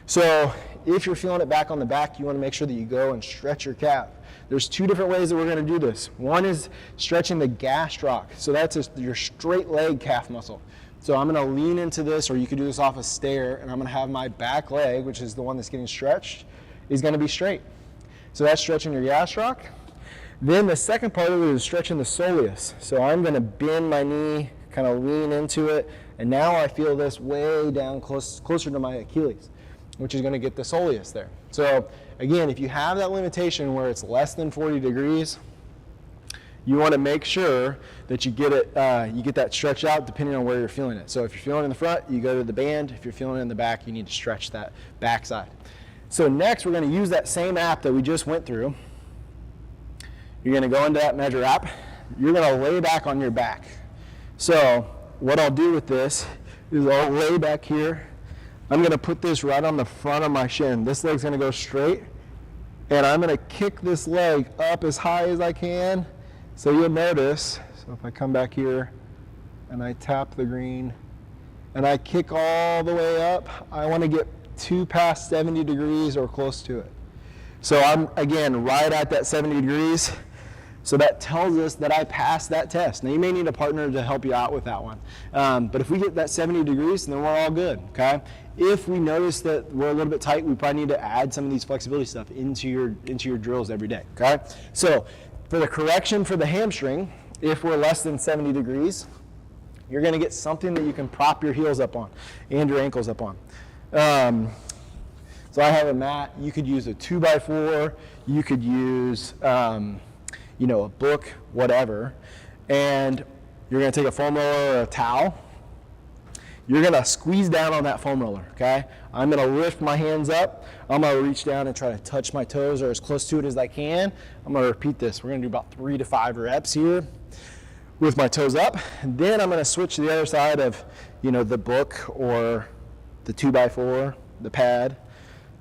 So if you're feeling it back on the back, you want to make sure that you go and stretch your calf. There's 2 different ways that we're going to do this. One is stretching the gastroc. So that's your straight leg calf muscle. So I'm going to lean into this, or you could do this off a stair, and I'm going to have my back leg, which is the one that's getting stretched, is going to be straight. So that's stretching your gastroc. Then the second part of it is stretching the soleus. So I'm going to bend my knee, kind of lean into it, and now I feel this way down closer to my Achilles, which is going to get the soleus there. So again, if you have that limitation where it's less than 40 degrees, you want to make sure that you get it, you get that stretch out depending on where you're feeling it. So if you're feeling it in the front, you go to the band. If you're feeling it in the back, you need to stretch that back side. So next, we're going to use that same app that we just went through. You're going to go into that measure app. You're going to lay back on your back. So what I'll do with this is I'll lay back here. I'm going to put this right on the front of my shin. This leg's going to go straight, and I'm going to kick this leg up as high as I can. So you'll notice, so if I come back here and I tap the green and I kick all the way up, I want to get 2 past 70 degrees or close to it. So I'm, again, right at that 70 degrees. So that tells us that I passed that test. Now you may need a partner to help you out with that one. But if we get that 70 degrees, then we're all good, okay? If we notice that we're a little bit tight, we probably need to add some of these flexibility stuff into your drills every day, okay? So for the correction for the hamstring, if we're less than 70 degrees, you're gonna get something that you can prop your heels up on and your ankles up on. So I have a mat. You could use a 2x4. You could use, a book, whatever. And you're gonna take a foam roller or a towel. You're gonna squeeze down on that foam roller, okay? I'm gonna lift my hands up. I'm gonna reach down and try to touch my toes or as close to it as I can. I'm gonna repeat this. We're gonna do about 3 to 5 reps here with my toes up. And then I'm gonna switch to the other side of, the book or the 2x4, the pad.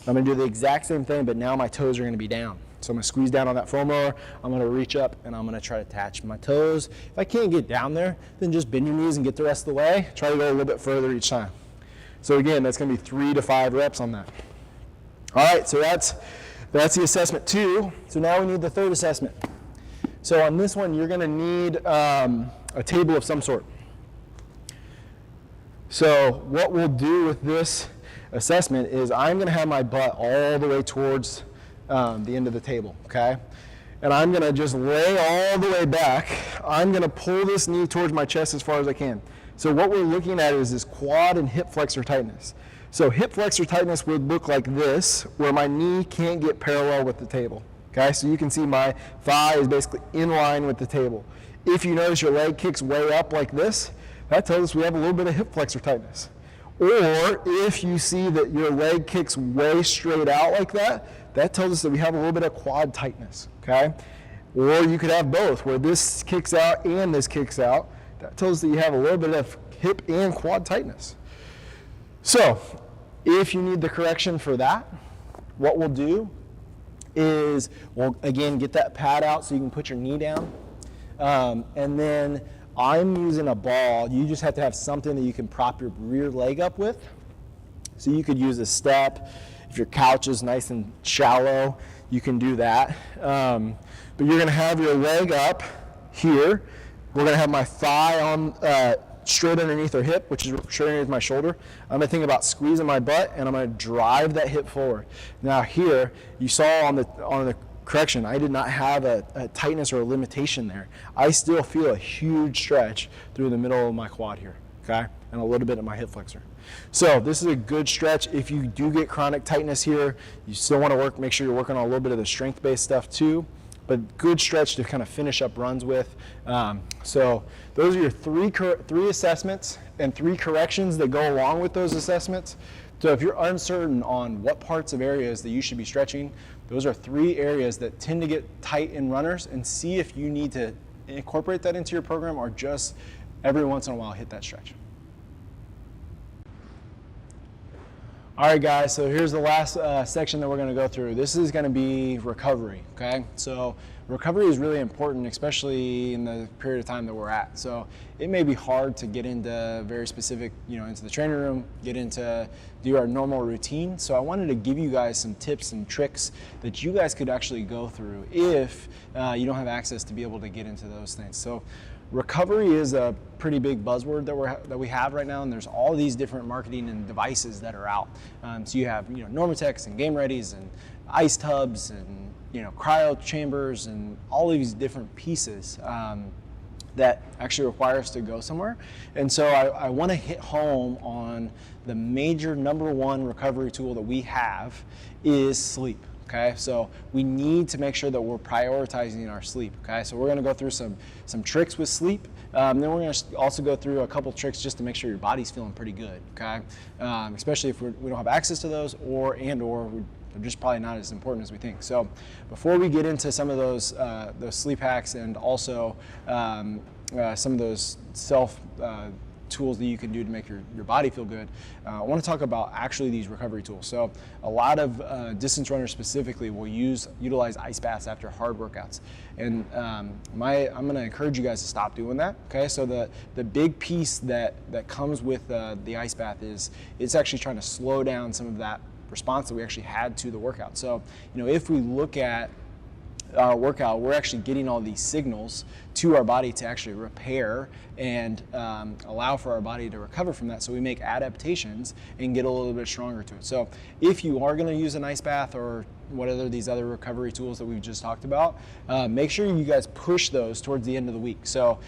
I'm gonna do the exact same thing, but now my toes are gonna be down. So I'm gonna squeeze down on that foam roller, I'm gonna reach up, and I'm gonna try to attach my toes. If I can't get down there, then just bend your knees and get the rest of the way. Try to go a little bit further each time. So again, that's gonna be 3 to 5 reps on that. All right, so that's the assessment 2. So now we need the third assessment. So on this one, you're gonna need a table of some sort. So what we'll do with this assessment is I'm gonna have my butt all the way towards the end of the table, okay? And I'm gonna just lay all the way back. I'm gonna pull this knee towards my chest as far as I can. So what we're looking at is this quad and hip flexor tightness. So hip flexor tightness would look like this, where my knee can't get parallel with the table, okay? So you can see my thigh is basically in line with the table. If you notice your leg kicks way up like this, that tells us we have a little bit of hip flexor tightness. Or if you see that your leg kicks way straight out like that, that tells us that we have a little bit of quad tightness, okay? Or you could have both, where this kicks out and this kicks out. That tells us that you have a little bit of hip and quad tightness. So if you need the correction for that, what we'll do is we'll, again, get that pad out so you can put your knee down. And then I'm using a ball. You just have to have something that you can prop your rear leg up with. So you could use a step. If your couch is nice and shallow, you can do that. But you're gonna have your leg up here. We're gonna have my thigh on straight underneath our hip, which is straight underneath my shoulder. I'm gonna think about squeezing my butt, and I'm gonna drive that hip forward. Now here, you saw on the correction, I did not have a tightness or a limitation there. I still feel a huge stretch through the middle of my quad here, okay? And a little bit of my hip flexor. So this is a good stretch. If you do get chronic tightness here, you still want to make sure you're working on a little bit of the strength-based stuff too, but good stretch to kind of finish up runs with. So those are your three assessments and 3 corrections that go along with those assessments. So if you're uncertain on what parts of areas that you should be stretching, those are 3 areas that tend to get tight in runners, and see if you need to incorporate that into your program or just every once in a while hit that stretch. All right, guys, so here's the last section that we're gonna go through. This is gonna be recovery, okay? So recovery is really important, especially in the period of time that we're at. So it may be hard to get into very specific, into the training room, do our normal routine. So I wanted to give you guys some tips and tricks that you guys could actually go through if you don't have access to be able to get into those things. So recovery is a pretty big buzzword that we have right now, and there's all these different marketing and devices that are out. So you have Normatecs and Game Readies and ice tubs and cryo chambers and all of these different pieces that actually require us to go somewhere. And so I want to hit home on the major #1 recovery tool that we have is sleep. Okay, so we need to make sure that we're prioritizing our sleep. Okay, so we're going to go through some tricks with sleep. Then we're going to also go through a couple tricks just to make sure your body's feeling pretty good. Okay, especially if we don't have access to those, or they're just probably not as important as we think. So before we get into some of those sleep hacks and also some of those self tools that you can do to make your body feel good, I want to talk about actually these recovery tools. So a lot of distance runners specifically will utilize ice baths after hard workouts, and I'm going to encourage you guys to stop doing that. Okay, so the big piece that comes with the ice bath is it's actually trying to slow down some of that response that we actually had to the workout. So, if we look at our workout, we're actually getting all these signals to our body to actually repair and allow for our body to recover from that, so we make adaptations and get a little bit stronger to it. So if you are going to use an ice bath or what are these other recovery tools that we've just talked about, make sure you guys push those towards the end of the week. So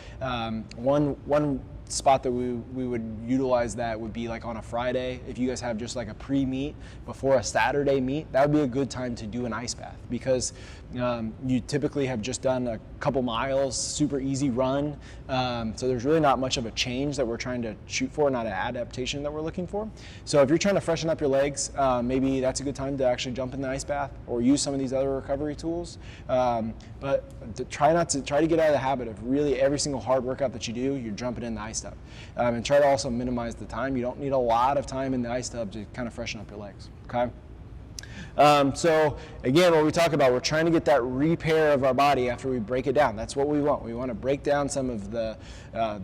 one spot that we would utilize that would be like on a Friday. If you guys have just like a pre-meet before a Saturday meet, that would be a good time to do an ice bath, because you typically have just done a couple miles, super easy run. So there's really not much of a change that we're trying to shoot for, not an adaptation that we're looking for. So if you're trying to freshen up your legs, maybe that's a good time to actually jump in the ice bath or use some of these other recovery tools. But try to get out of the habit of really every single hard workout that you do, you're jumping in the ice tub. And try to also minimize the time. You don't need a lot of time in the ice tub to kind of freshen up your legs, okay? So again, what we talk about, we're trying to get that repair of our body after we break it down. That's what we want. We want to break down some of the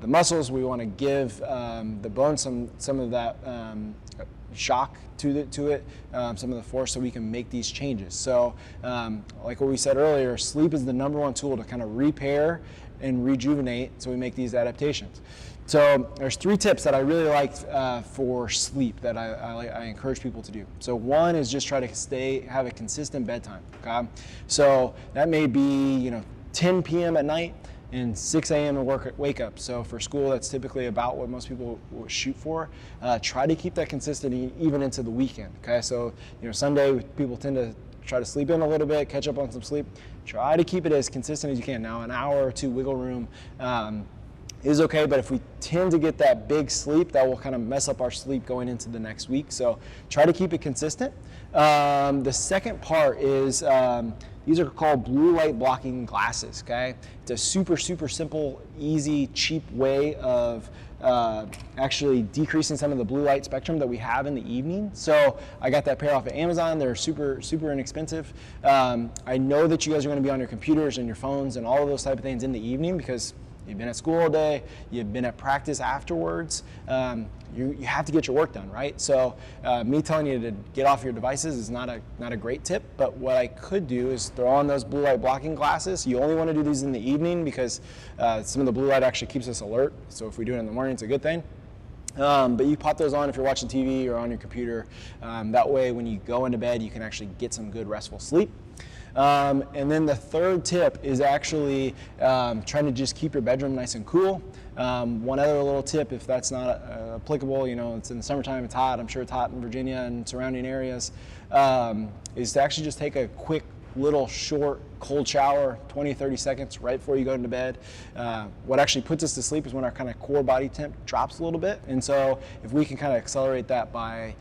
muscles. We want to give the bone some of that shock to it, some of the force, so we can make these changes. So like what we said earlier, sleep is the #1 tool to kind of repair and rejuvenate, so we make these adaptations. So there's 3 tips that I really like for sleep that I encourage people to do. So one is just try to have a consistent bedtime, okay? So that may be 10 p.m. at night and 6 a.m. to wake up. So for school, that's typically about what most people will shoot for. Try to keep that consistent even into the weekend, okay? So Sunday, people tend to try to sleep in a little bit, catch up on some sleep. Try to keep it as consistent as you can. Now, an hour or 2 wiggle room is okay, but if we tend to get that big sleep, that will kind of mess up our sleep going into the next week. So try to keep it consistent. The second part is these are called blue light blocking glasses, okay? It's a super, super simple, easy, cheap way of actually decreasing some of the blue light spectrum that we have in the evening. So I got that pair off of Amazon. They're super, super inexpensive. I know that you guys are going to be on your computers and your phones and all of those type of things in the evening, because you've been at school all day, you've been at practice afterwards, you have to get your work done, right? So me telling you to get off your devices is not a great tip, but what I could do is throw on those blue light blocking glasses. You only want to do these in the evening because some of the blue light actually keeps us alert, so if we do it in the morning, it's a good thing. But you pop those on if you're watching TV or on your computer. That way when you go into bed, you can actually get some good restful sleep. And then the third tip is actually trying to just keep your bedroom nice and cool. One other little tip, if that's not applicable, it's in the summertime, it's hot, I'm sure it's hot in Virginia and surrounding areas, is to actually just take a quick little short cold shower, 20-30 seconds right before you go into bed. What actually puts us to sleep is when our kind of core body temp drops a little bit, and so if we can kind of accelerate that by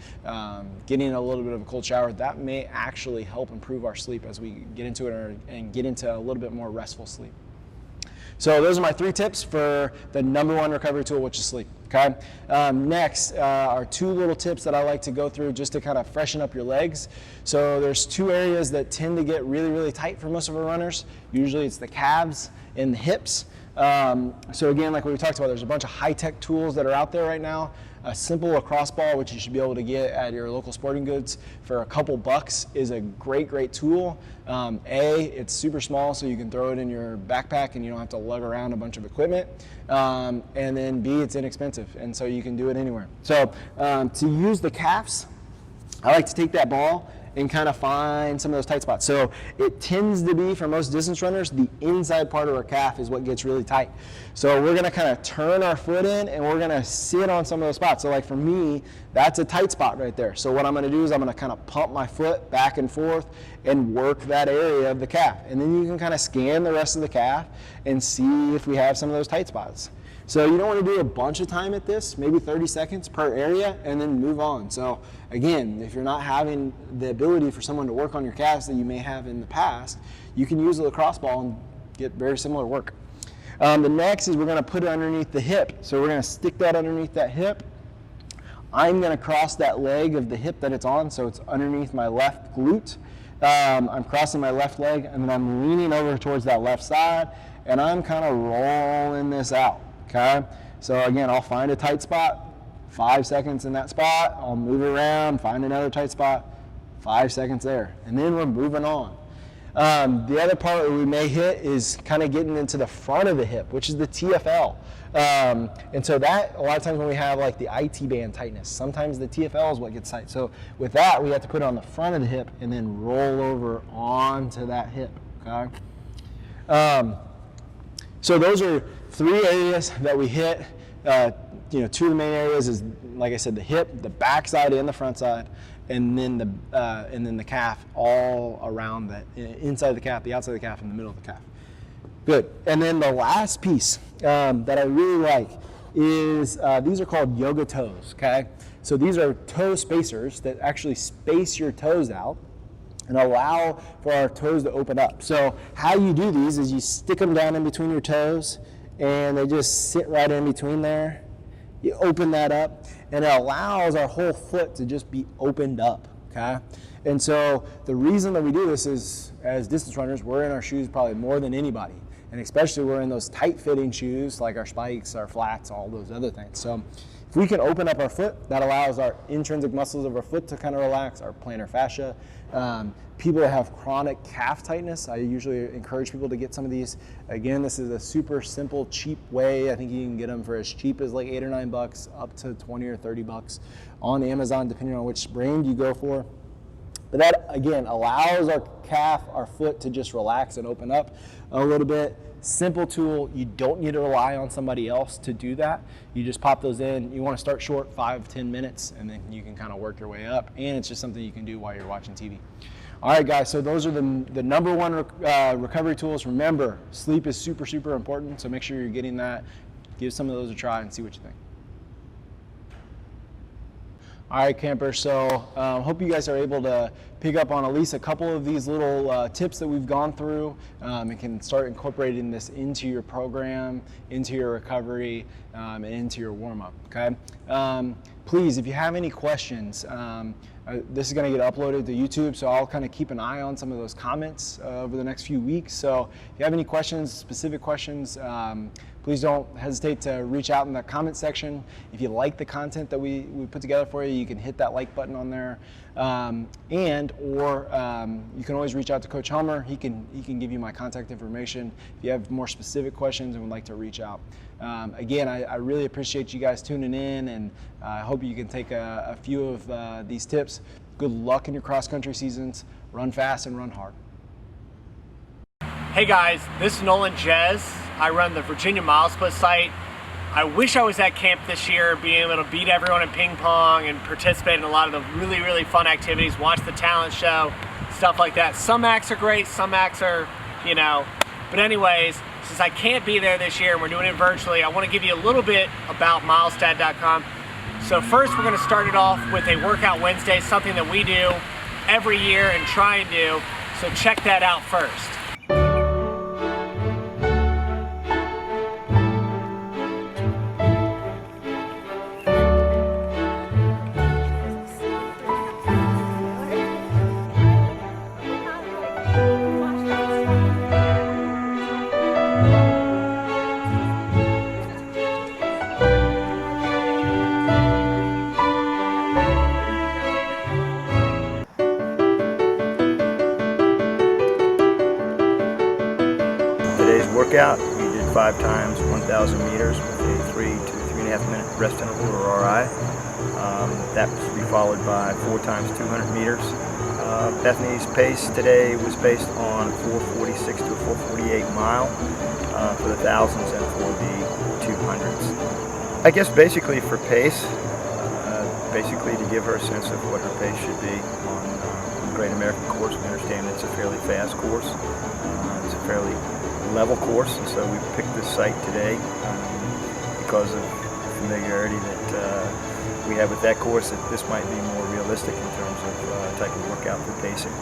getting a little bit of a cold shower, that may actually help improve our sleep as we get into it and get into a little bit more restful sleep. So those are my 3 tips for the #1 recovery tool, which is sleep. Okay. Next are 2 little tips that I like to go through just to kind of freshen up your legs. So there's 2 areas that tend to get really, really tight for most of our runners. Usually it's the calves and the hips. So again, like we talked about, there's a bunch of high-tech tools that are out there right now. A simple lacrosse ball, which you should be able to get at your local sporting goods for a couple bucks, is a great, great tool. It's super small, so you can throw it in your backpack and you don't have to lug around a bunch of equipment. And then B, it's inexpensive, and so you can do it anywhere. So to use the calves, I like to take that ball and kind of find some of those tight spots. So it tends to be, for most distance runners, the inside part of our calf is what gets really tight. So we're gonna kind of turn our foot in and we're gonna sit on some of those spots. So like for me, that's a tight spot right there. So what I'm gonna do is I'm gonna kind of pump my foot back and forth and work that area of the calf. And then you can kind of scan the rest of the calf and see if we have some of those tight spots. So you don't want to do a bunch of time at this, maybe 30 seconds per area, and then move on. So again, if you're not having the ability for someone to work on your calves that you may have in the past, you can use a lacrosse ball and get very similar work. The next is we're going to put it underneath the hip. So we're going to stick that underneath that hip. I'm going to cross that leg of the hip that it's on, so it's underneath my left glute. I'm crossing my left leg, and then I'm leaning over towards that left side, and I'm kind of rolling this out. Okay, so again, I'll find a tight spot, 5 seconds in that spot, I'll move around, find another tight spot, 5 seconds there, and then we're moving on. The other part that we may hit is kind of getting into the front of the hip, which is the TFL. And so that, a lot of times when we have like the IT band tightness, sometimes the TFL is what gets tight. So with that, we have to put it on the front of the hip and then roll over onto that hip, okay? So those are 3 areas that we hit. 2 of the main areas is, like I said, the hip, the back side and the front side, and then the calf, all around the inside of the calf, the outside of the calf, and the middle of the calf. Good. And then the last piece that I really like is these are called yoga toes. Okay, so these are toe spacers that actually space your toes out and allow for our toes to open up. So how you do these is you stick them down in between your toes, and they just sit right in between there. You open that up, and it allows our whole foot to just be opened up, okay? And so the reason that we do this is, as distance runners, we're in our shoes probably more than anybody, and especially we're in those tight-fitting shoes like our spikes, our flats, all those other things. So if we can open up our foot, that allows our intrinsic muscles of our foot to kind of relax, our plantar fascia. People that have chronic calf tightness, I usually encourage people to get some of these. Again, this is a super simple, cheap way. I think you can get them for as cheap as like $8 or $9, up to 20 or 30 bucks on Amazon, depending on which brand you go for. But that, again, allows our calf, our foot to just relax and open up a little bit. Simple tool. You don't need to rely on somebody else to do that. You just pop those in. You want to start short, 5-10 minutes, and then you can kind of work your way up. And it's just something you can do while you're watching TV. All right, guys, so those are the number one recovery tools. Remember, sleep is super, super important, so make sure you're getting that. Give some of those a try and see what you think. All right, campers, so hope you guys are able to pick up on at least a couple of these little tips that we've gone through and can start incorporating this into your program, into your recovery, and into your warm-up, okay? Please, if you have any questions, this is going to get uploaded to YouTube, so I'll kind of keep an eye on some of those comments over the next few weeks. So if you have any questions, specific questions, please don't hesitate to reach out in the comment section. If you like the content that we put together for you, you can hit that like button on there. Or you can always reach out to Coach Helmer. He can give you my contact information if you have more specific questions and would like to reach out. Again, I really appreciate you guys tuning in, and I hope you can take a few of these tips. Good luck in your cross-country seasons. Run fast and run hard. Hey guys, this is Nolan Jez. I run the Virginia Milesplit site. I wish I was at camp this year, being able to beat everyone in ping pong and participate in a lot of the really, really fun activities, watch the talent show, stuff like that. Some acts are great, some acts are, but anyways, since I can't be there this year and we're doing it virtually, I want to give you a little bit about milestad.com. So first we're going to start it off with a Workout Wednesday, something that we do every year and try and do, so check that out first. Today's workout, we did 5 times 1,000 meters with a 3 to 3.5 minute rest interval, or RI. That was to be followed by 4 times 200 meters. Bethany's pace today was based on 4:46 to 4:48 mile for the thousands and for the 200s. I guess basically for pace, basically to give her a sense of what her pace should be on the Great American course. We understand it's a fairly fast course. It's a fairly level course, and so we picked this site today because of the familiarity that we have with that course, that this might be more realistic in terms of type of workout for pacing.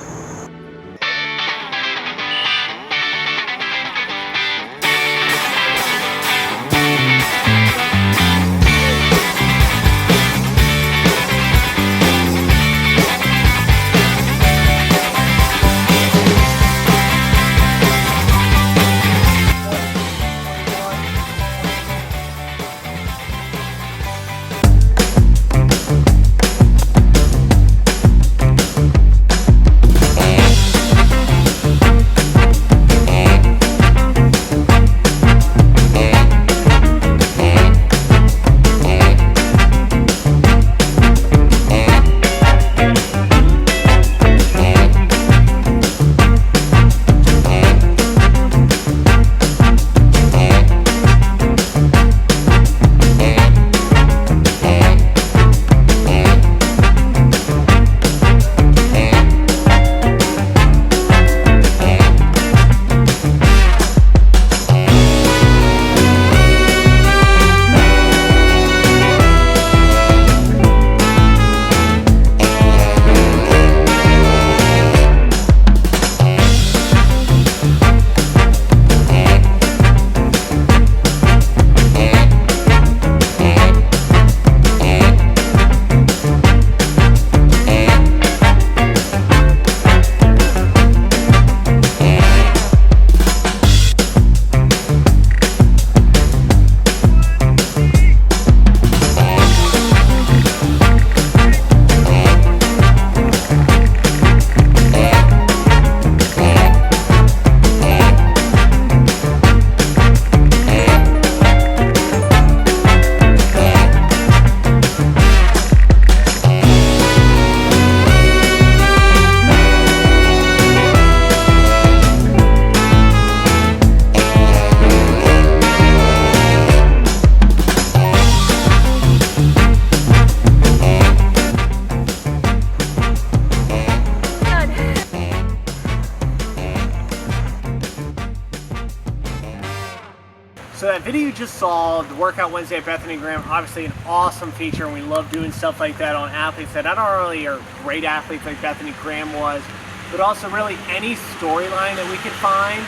So that video you just saw, the Workout Wednesday at Bethany Graham, obviously an awesome feature, and we love doing stuff like that on athletes that not only are great athletes like Bethany Graham was, but also really any storyline that we could find.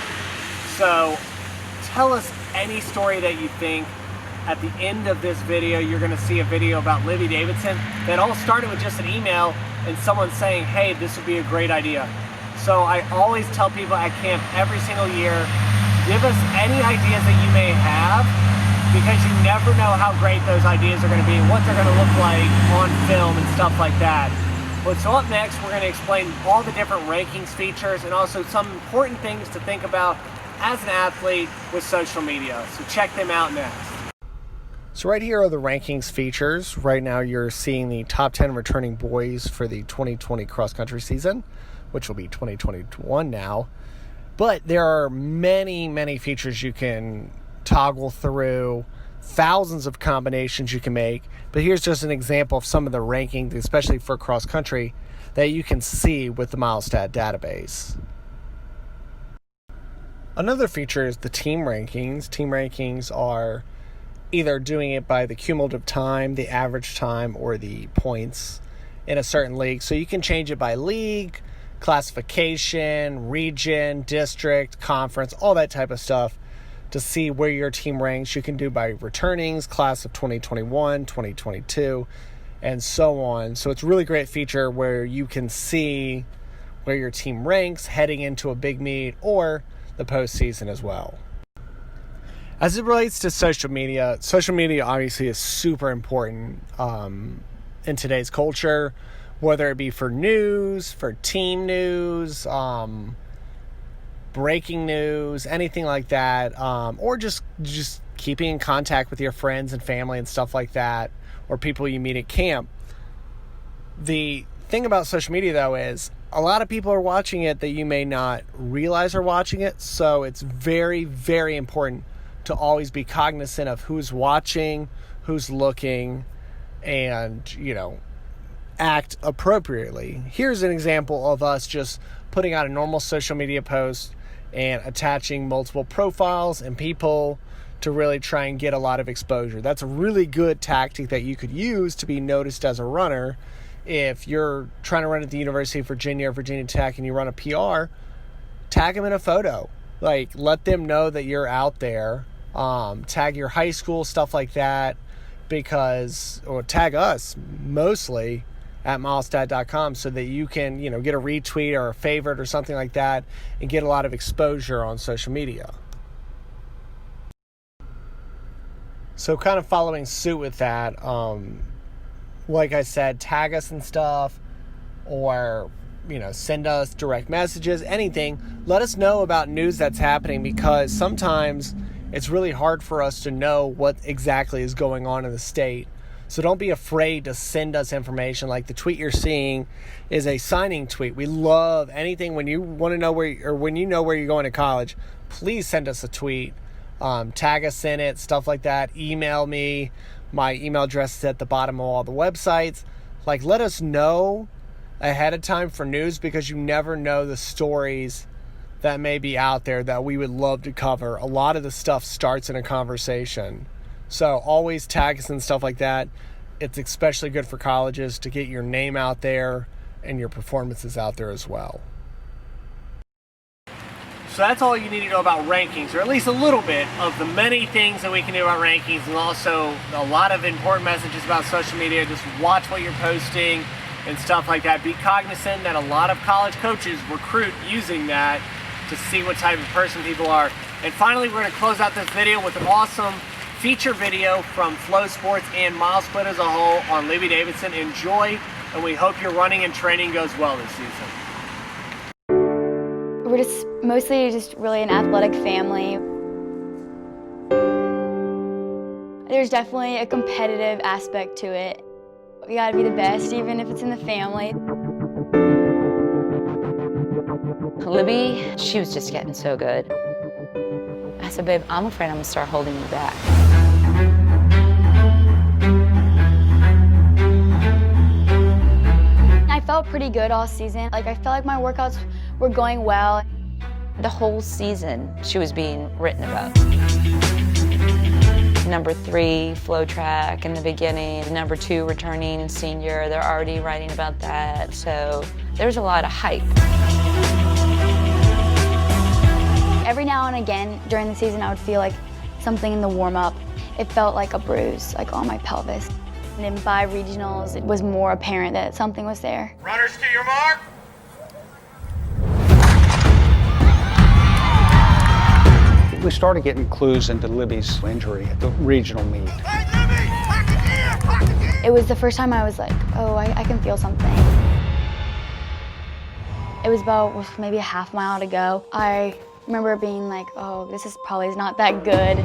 So tell us any story that you think. At the end of this video, you're gonna see a video about Libby Davidson that all started with just an email and someone saying, hey, this would be a great idea. So I always tell people at camp every single year, give us any ideas that you may have, because you never know how great those ideas are gonna be and what they're gonna look like on film and stuff like that. But so up next, we're gonna explain all the different rankings features and also some important things to think about as an athlete with social media. So check them out next. So right here are the rankings features. Right now you're seeing the top 10 returning boys for the 2020 cross-country season, which will be 2021 now. But there are many, many features you can toggle through, thousands of combinations you can make. But here's just an example of some of the rankings, especially for cross-country, that you can see with the Milestat database. Another feature is the team rankings. Team rankings are either doing it by the cumulative time, the average time, or the points in a certain league. So you can change it by league, classification, region, district, conference, all that type of stuff to see where your team ranks. You can do by returnings, class of 2021, 2022, and so on. So it's a really great feature where you can see where your team ranks heading into a big meet or the postseason as well. As it relates to social media obviously is super important in today's culture, whether it be for news, for team news, breaking news, anything like that, or just keeping in contact with your friends and family and stuff like that, or people you meet at camp. The thing about social media, though, is a lot of people are watching it that you may not realize are watching it, so it's very, very important to always be cognizant of who's watching, who's looking, and, act appropriately. Here's an example of us just putting out a normal social media post and attaching multiple profiles and people to really try and get a lot of exposure. That's a really good tactic that you could use to be noticed as a runner. If you're trying to run at the University of Virginia or Virginia Tech and you run a PR, tag them in a photo. Let them know that you're out there. Tag your high school, stuff like that, or tag us mostly at milestat.com so that you can, get a retweet or a favorite or something like that and get a lot of exposure on social media. So kind of following suit with that, like I said, tag us and stuff, or, send us direct messages, anything. Let us know about news that's happening, because sometimes it's really hard for us to know what exactly is going on in the state. So don't be afraid to send us information. Like the tweet you're seeing is a signing tweet. We love anything. When you want to know when you know where you're going to college, please send us a tweet. Tag us in it, stuff like that. Email me. My email address is at the bottom of all the websites. Let us know ahead of time for news, because you never know the stories that may be out there that we would love to cover. A lot of the stuff starts in a conversation. So always tag us and stuff like that. It's especially good for colleges to get your name out there and your performances out there as well. So that's all you need to know about rankings, or at least a little bit of the many things that we can do about rankings, and also a lot of important messages about social media. Just watch what you're posting and stuff like that. Be cognizant that a lot of college coaches recruit using that to see what type of person people are. And finally, we're going to close out this video with an awesome feature video from Flow Sports and MileSplit as a whole on Libby Davidson. Enjoy, and we hope your running and training goes well this season. We're just mostly really an athletic family. There's definitely a competitive aspect to it. We gotta be the best, even if it's in the family. Libby, she was just getting so good. I said, babe, I'm afraid I'm gonna start holding you back. I felt pretty good all season. I felt like my workouts were going well. The whole season, she was being written about. Number 3, flow track in the beginning. Number 2, returning senior. They're already writing about that. So there's a lot of hype. Every now and again during the season, I would feel like something in the warm-up. It felt like a bruise, like on my pelvis. And then by regionals, it was more apparent that something was there. Runners to your mark. We started getting clues into Libby's injury at the regional meet. It was the first time I was like, oh, I can feel something. It was about maybe a half mile to go. I remember being like, oh, this is probably not that good.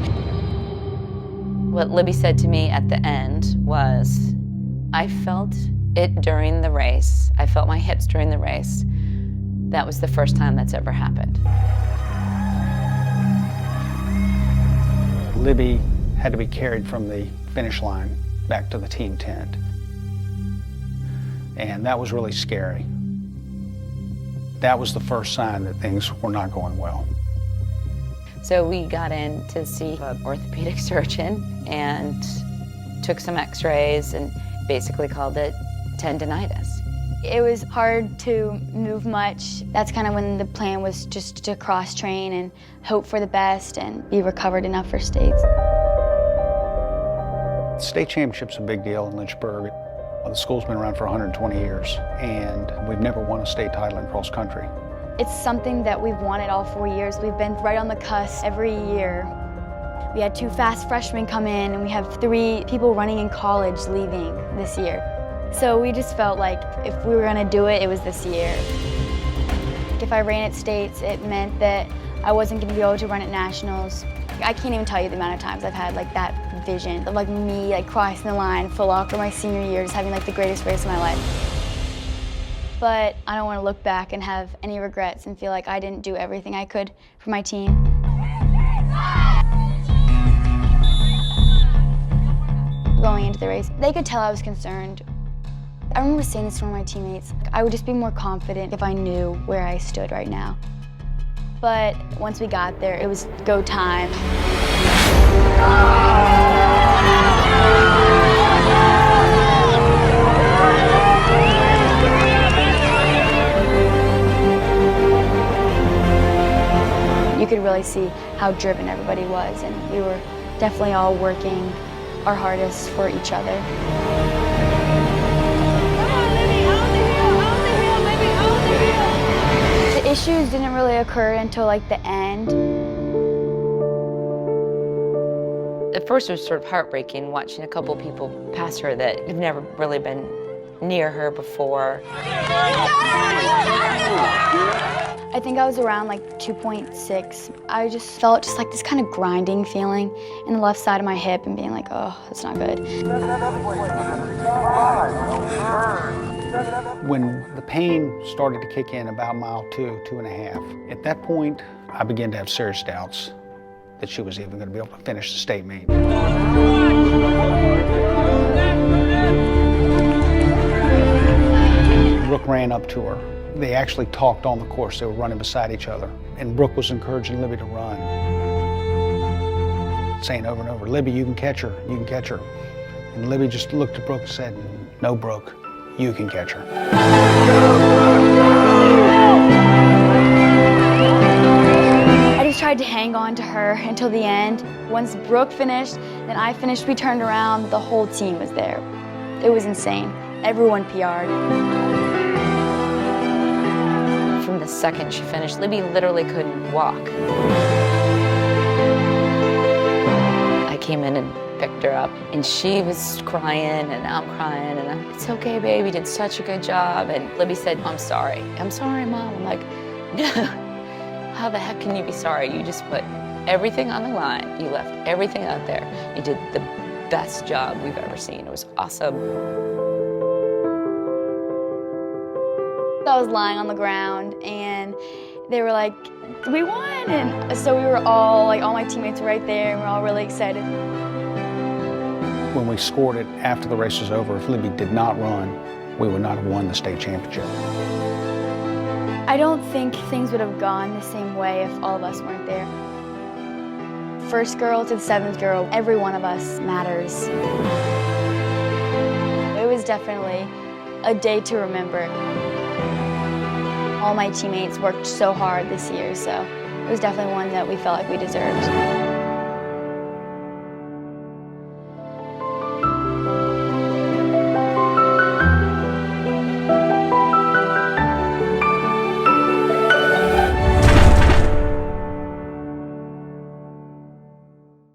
What Libby said to me at the end was, I felt it during the race. I felt my hips during the race. That was the first time that's ever happened. Libby had to be carried from the finish line back to the team tent. And that was really scary. That was the first sign that things were not going well. So we got in to see an orthopedic surgeon and took some x-rays and basically called it tendinitis. It was hard to move much. That's kind of when the plan was just to cross-train and hope for the best and be recovered enough for states. The state championship's a big deal in Lynchburg. The school's been around for 120 years, and we've never won a state title in cross country. It's something that we've wanted all 4 years. We've been right on the cusp every year. We had 2 fast freshmen come in, and we have 3 people running in college leaving this year. So we just felt like if we were gonna do it, it was this year. If I ran at states, it meant that I wasn't gonna be able to run at nationals. I can't even tell you the amount of times I've had like that vision of like me like crossing the line, Foot Locker my senior year, just having like the greatest race of my life. But I don't wanna look back and have any regrets and feel like I didn't do everything I could for my team. Going into the race, they could tell I was concerned. I remember saying this to one of my teammates, I would just be more confident if I knew where I stood right now. But once we got there, it was go time. You could really see how driven everybody was, and we were definitely all working our hardest for each other. The issues didn't really occur until like the end. At first it was sort of heartbreaking watching a couple people pass her that had never really been near her before. I think I was around like 2.6. I just felt just like this kind of grinding feeling in the left side of my hip and being like, oh, that's not good. When the pain started to kick in about mile 2, 2.5, at that point, I began to have serious doubts that she was even going to be able to finish the state meet. Brooke ran up to her. They actually talked on the course. They were running beside each other. And Brooke was encouraging Libby to run, saying over and over, Libby, you can catch her, you can catch her. And Libby just looked at Brooke and said, no, Brooke, you can catch her. I just tried to hang on to her until the end. Once Brooke finished, then I finished, we turned around, the whole team was there. It was insane. Everyone PR'd. From the second she finished, Libby literally couldn't walk. I came in and picked her up, and she was crying, and I'm crying, and it's okay, baby, you did such a good job. And Libby said, I'm sorry, Mom. I'm like, no, how the heck can you be sorry? You just put everything on the line. You left everything out there. You did the best job we've ever seen. It was awesome. I was lying on the ground, and they were like, we won! And so we were all, like, all my teammates were right there, and we were all really excited. When we scored it after the race was over, if Libby did not run, we would not have won the state championship. I don't think things would have gone the same way if all of us weren't there. First girl to the seventh girl, every one of us matters. It was definitely a day to remember. All my teammates worked so hard this year, so it was definitely one that we felt like we deserved.